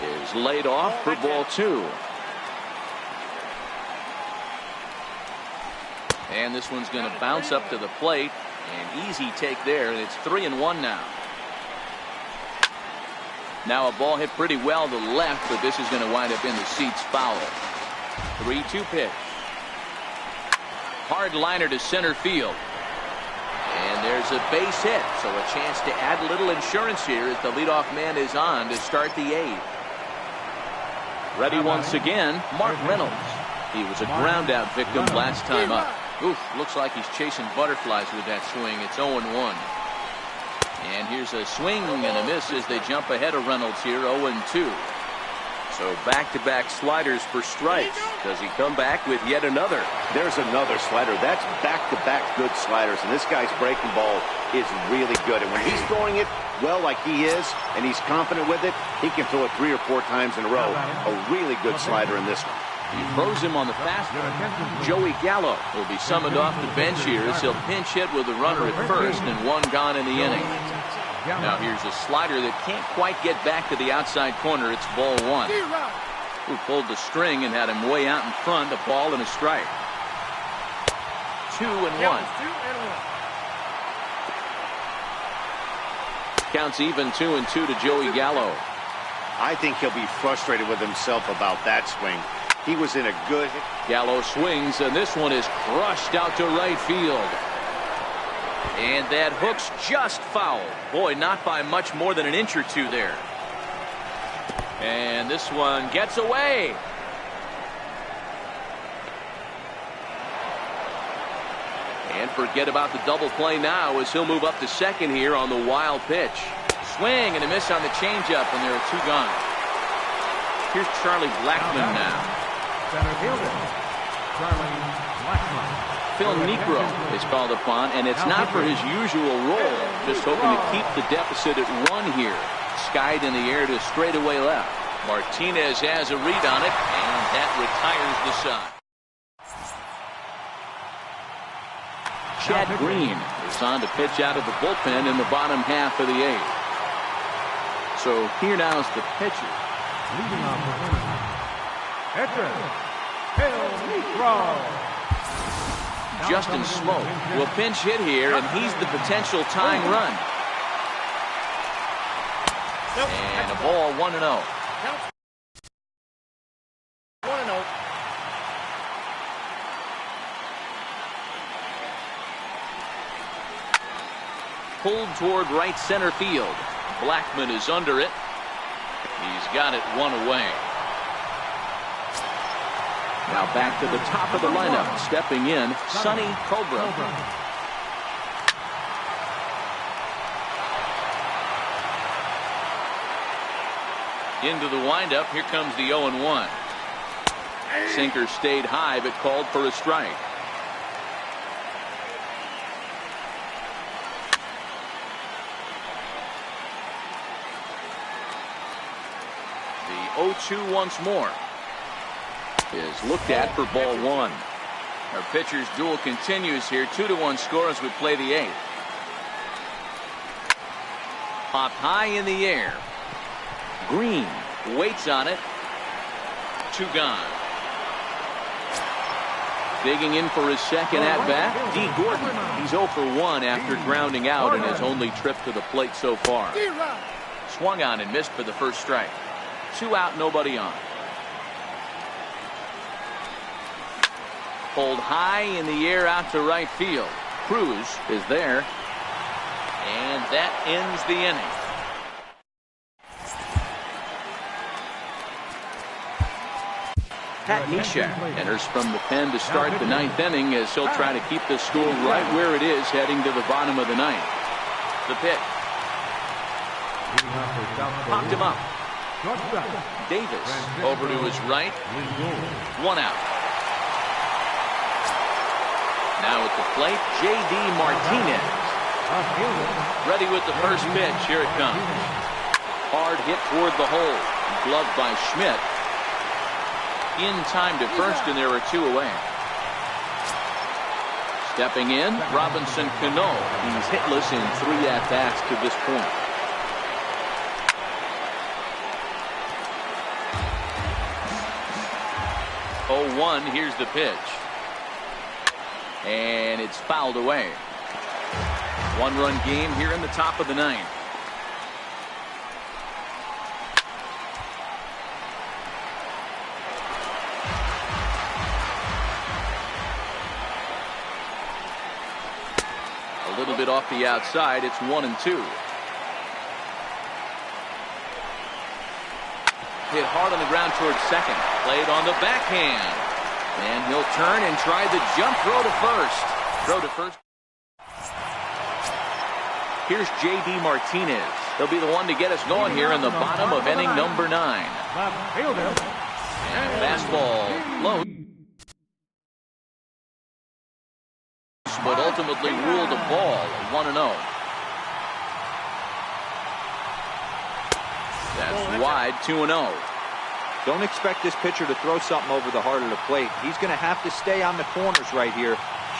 is laid off for ball 2. And this one's going to bounce up to the plate. An easy take there, and it's 3-1 now. Now a ball hit pretty well to the left, but this is going to wind up in the seats foul. 3-2 pitch. Hard liner to center field. And there's a base hit, so a chance to add a little insurance here as the leadoff man is on to start the 8th. Ready once again, Mark Reynolds. He was a ground out victim last time up. Oof, looks like he's chasing butterflies with that swing. It's 0-1. And here's a swing and a miss as they jump ahead of Reynolds here, 0-2. So back-to-back sliders for strikes. Does he come back with yet another? There's another slider. That's back-to-back good sliders, and this guy's breaking ball is really good. And when he's throwing it well like he is, and he's confident with it, he can throw it 3 or 4 times in a row. A really good slider in this one. He throws him on the fastball. Joey Gallo will be summoned off the bench here as he'll pinch hit with a runner at first and 1 gone in the inning. Now here's a slider that can't quite get back to the outside corner. It's ball 1. Who pulled the string and had him way out in front. A ball and a strike. 2-1. Counts even 2-2 to Joey Gallo. I think he'll be frustrated with himself about that swing. He was in a good... Gallo swings, and this one is crushed out to right field. And that hook's just foul. Boy, not by much more than an inch or 2 there. And this one gets away. And forget about the double play now as he'll move up to second here on the wild pitch. Swing and a miss on the changeup, and there are 2 gone. Here's Charlie Blackmon now. Center fielder, Charlie Blackmon. Phil Niekro is called upon, and it's not for his usual role. Just hoping to keep the deficit at 1 here. Skied in the air to straightaway left. Martinez has a read on it, and that retires the side. Chad Green is on to pitch out of the bullpen in the bottom half of the 8th. So here now is the pitcher. Leading off the inning, Phil Niekro. Justin Smoke will pinch hit here, and he's the potential tying run. And a ball, 1-0. 1-0. Pulled toward right center field. Blackmon is under it. He's got it 1 away. Now back to the top of the lineup. Stepping in, Sonny Cobra. Into the windup. Here comes the 0-1. Sinker stayed high, but called for a strike. The 0-2 once more is looked at for ball 1. Our pitcher's duel continues here. 2-1 score as we play the 8th. Popped high in the air. Green waits on it. 2 gone. Digging in for his second at bat, D. Gordon. He's 0 for 1 after grounding out in his only trip to the plate so far. Swung on and missed for the first strike. 2 out, nobody on. Pulled high in the air out to right field. Cruz is there. And that ends the inning. Pat Neshek enters from the pen to start the ninth inning as he'll try to keep the score right where it is heading to the bottom of the ninth. The pitch. Popped him up. Davis over to his right. 1 out. Now at the plate, J.D. Martinez. Ready with the first pitch. Here it comes. Hard hit toward the hole. Gloved by Schmidt. In time to first, and there are 2 away. Stepping in, Robinson Cano. He's hitless in 3 at-bats to this point. Oh, 1, here's the pitch. And it's fouled away. 1-run game here in the top of the ninth. A little bit off the outside. It's 1-2. Hit hard on the ground towards second. Played on the backhand. And he'll turn and try the jump throw to first. Throw to first. Here's J.D. Martinez. He'll be the one to get us going here in the bottom of inning number 9. And fastball low. But ultimately ruled a ball. 1-0. That's wide. 2-0. Don't expect this pitcher to throw something over the heart of the plate. He's going to have to stay on the corners right here.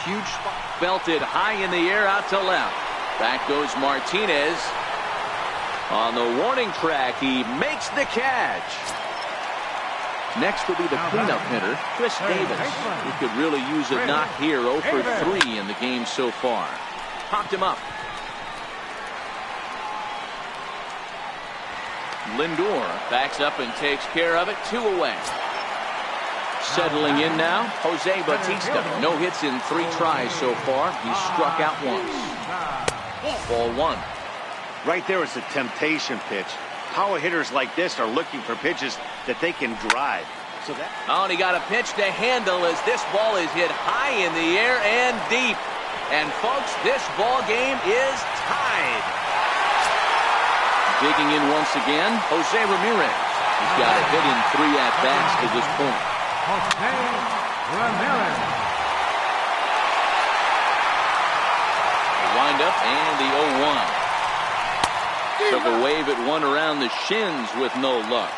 Huge spot. Belted high in the air out to left. Back goes Martinez. On the warning track, he makes the catch. Next will be the cleanup hitter, Chris Davis. He could really use a knock here. 0 for 3 in the game so far. Popped him up. Lindor backs up and takes care of it. 2 away. Settling in now, Jose Bautista. No hits in 3 tries so far. He's struck out once. Ball 1. Right there is a temptation pitch. Power hitters like this are looking for pitches that they can drive. And he got a pitch to handle as this ball is hit high in the air and deep. And folks, this ball game is tied. Digging in once again, Jose Ramirez. He's got a hit in 3 at-bats to this point. Jose Ramirez. The windup and the 0-1. Took a wave at one around the shins with no luck.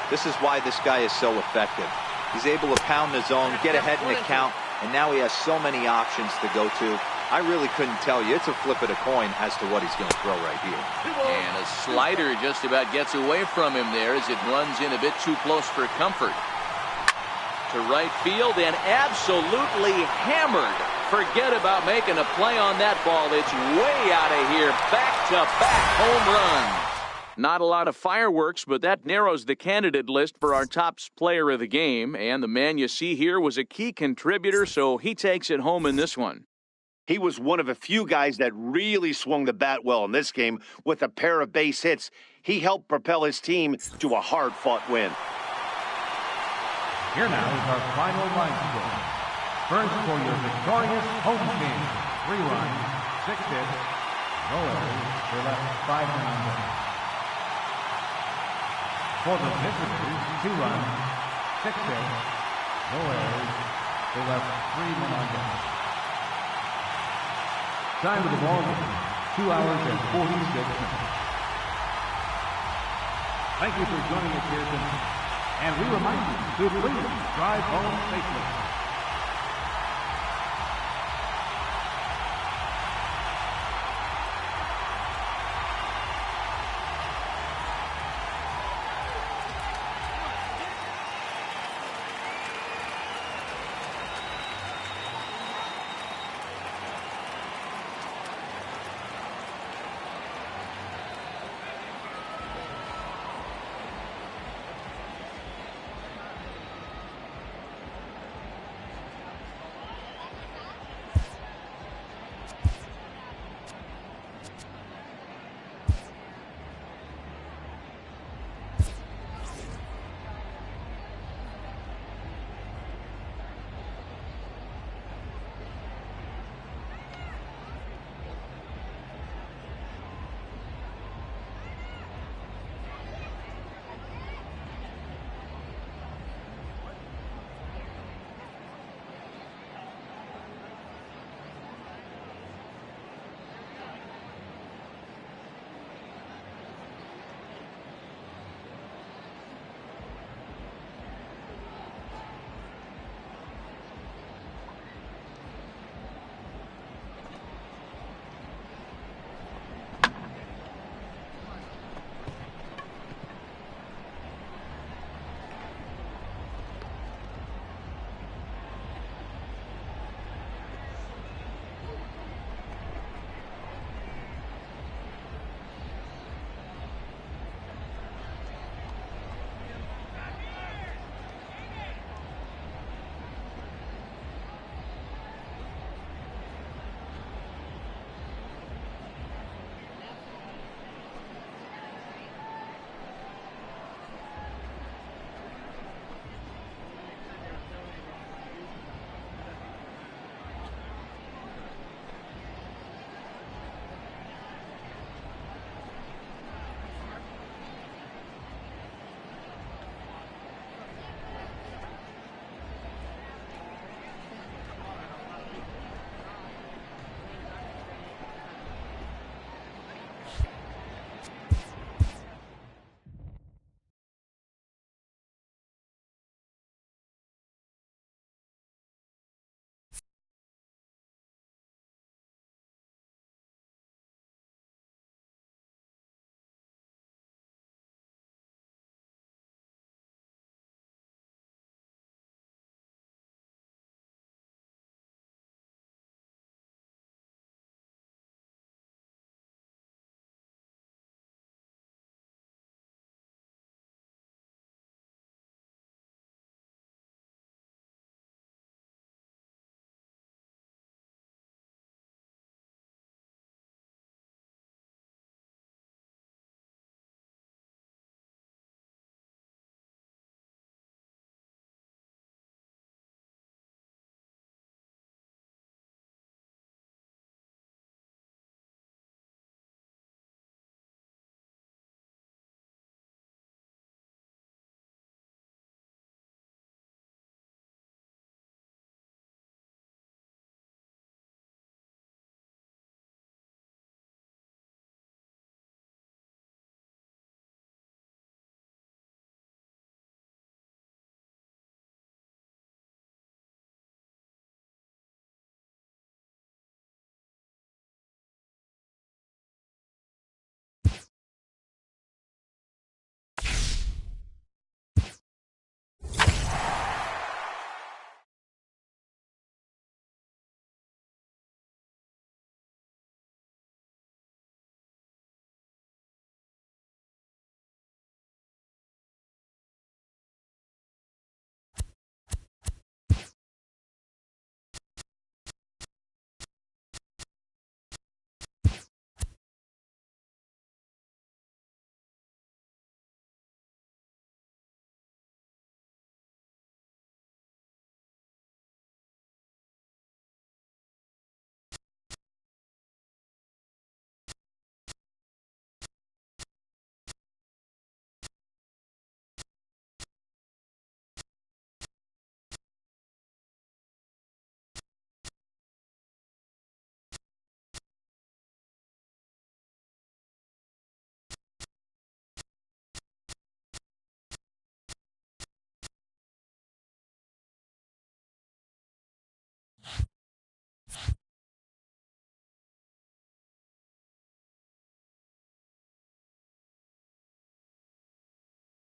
This is why this guy is so effective. He's able to pound the zone, get ahead in the count, and now he has so many options to go to. I really couldn't tell you. It's a flip of the coin as to what he's going to throw right here. And a slider just about gets away from him there as it runs in a bit too close for comfort. To right field and absolutely hammered. Forget about making a play on that ball. It's way out of here. Back-to-back home runs. Not a lot of fireworks, but that narrows the candidate list for our top player of the game. And the man you see here was a key contributor, so he takes it home in this one. He was one of a few guys that really swung the bat well in this game with a pair of base hits. He helped propel his team to a hard-fought win. Here now is our final line score. First for your victorious home team. 3 runs, 6 hits, no errors. They left 5 men on base. For the visitors, 2 runs, 6 hits, no errors. They left 3 men on base. Time of the ball game, 2 hours and 46 minutes. Thank you for joining us here tonight. And we remind you to please drive home safely.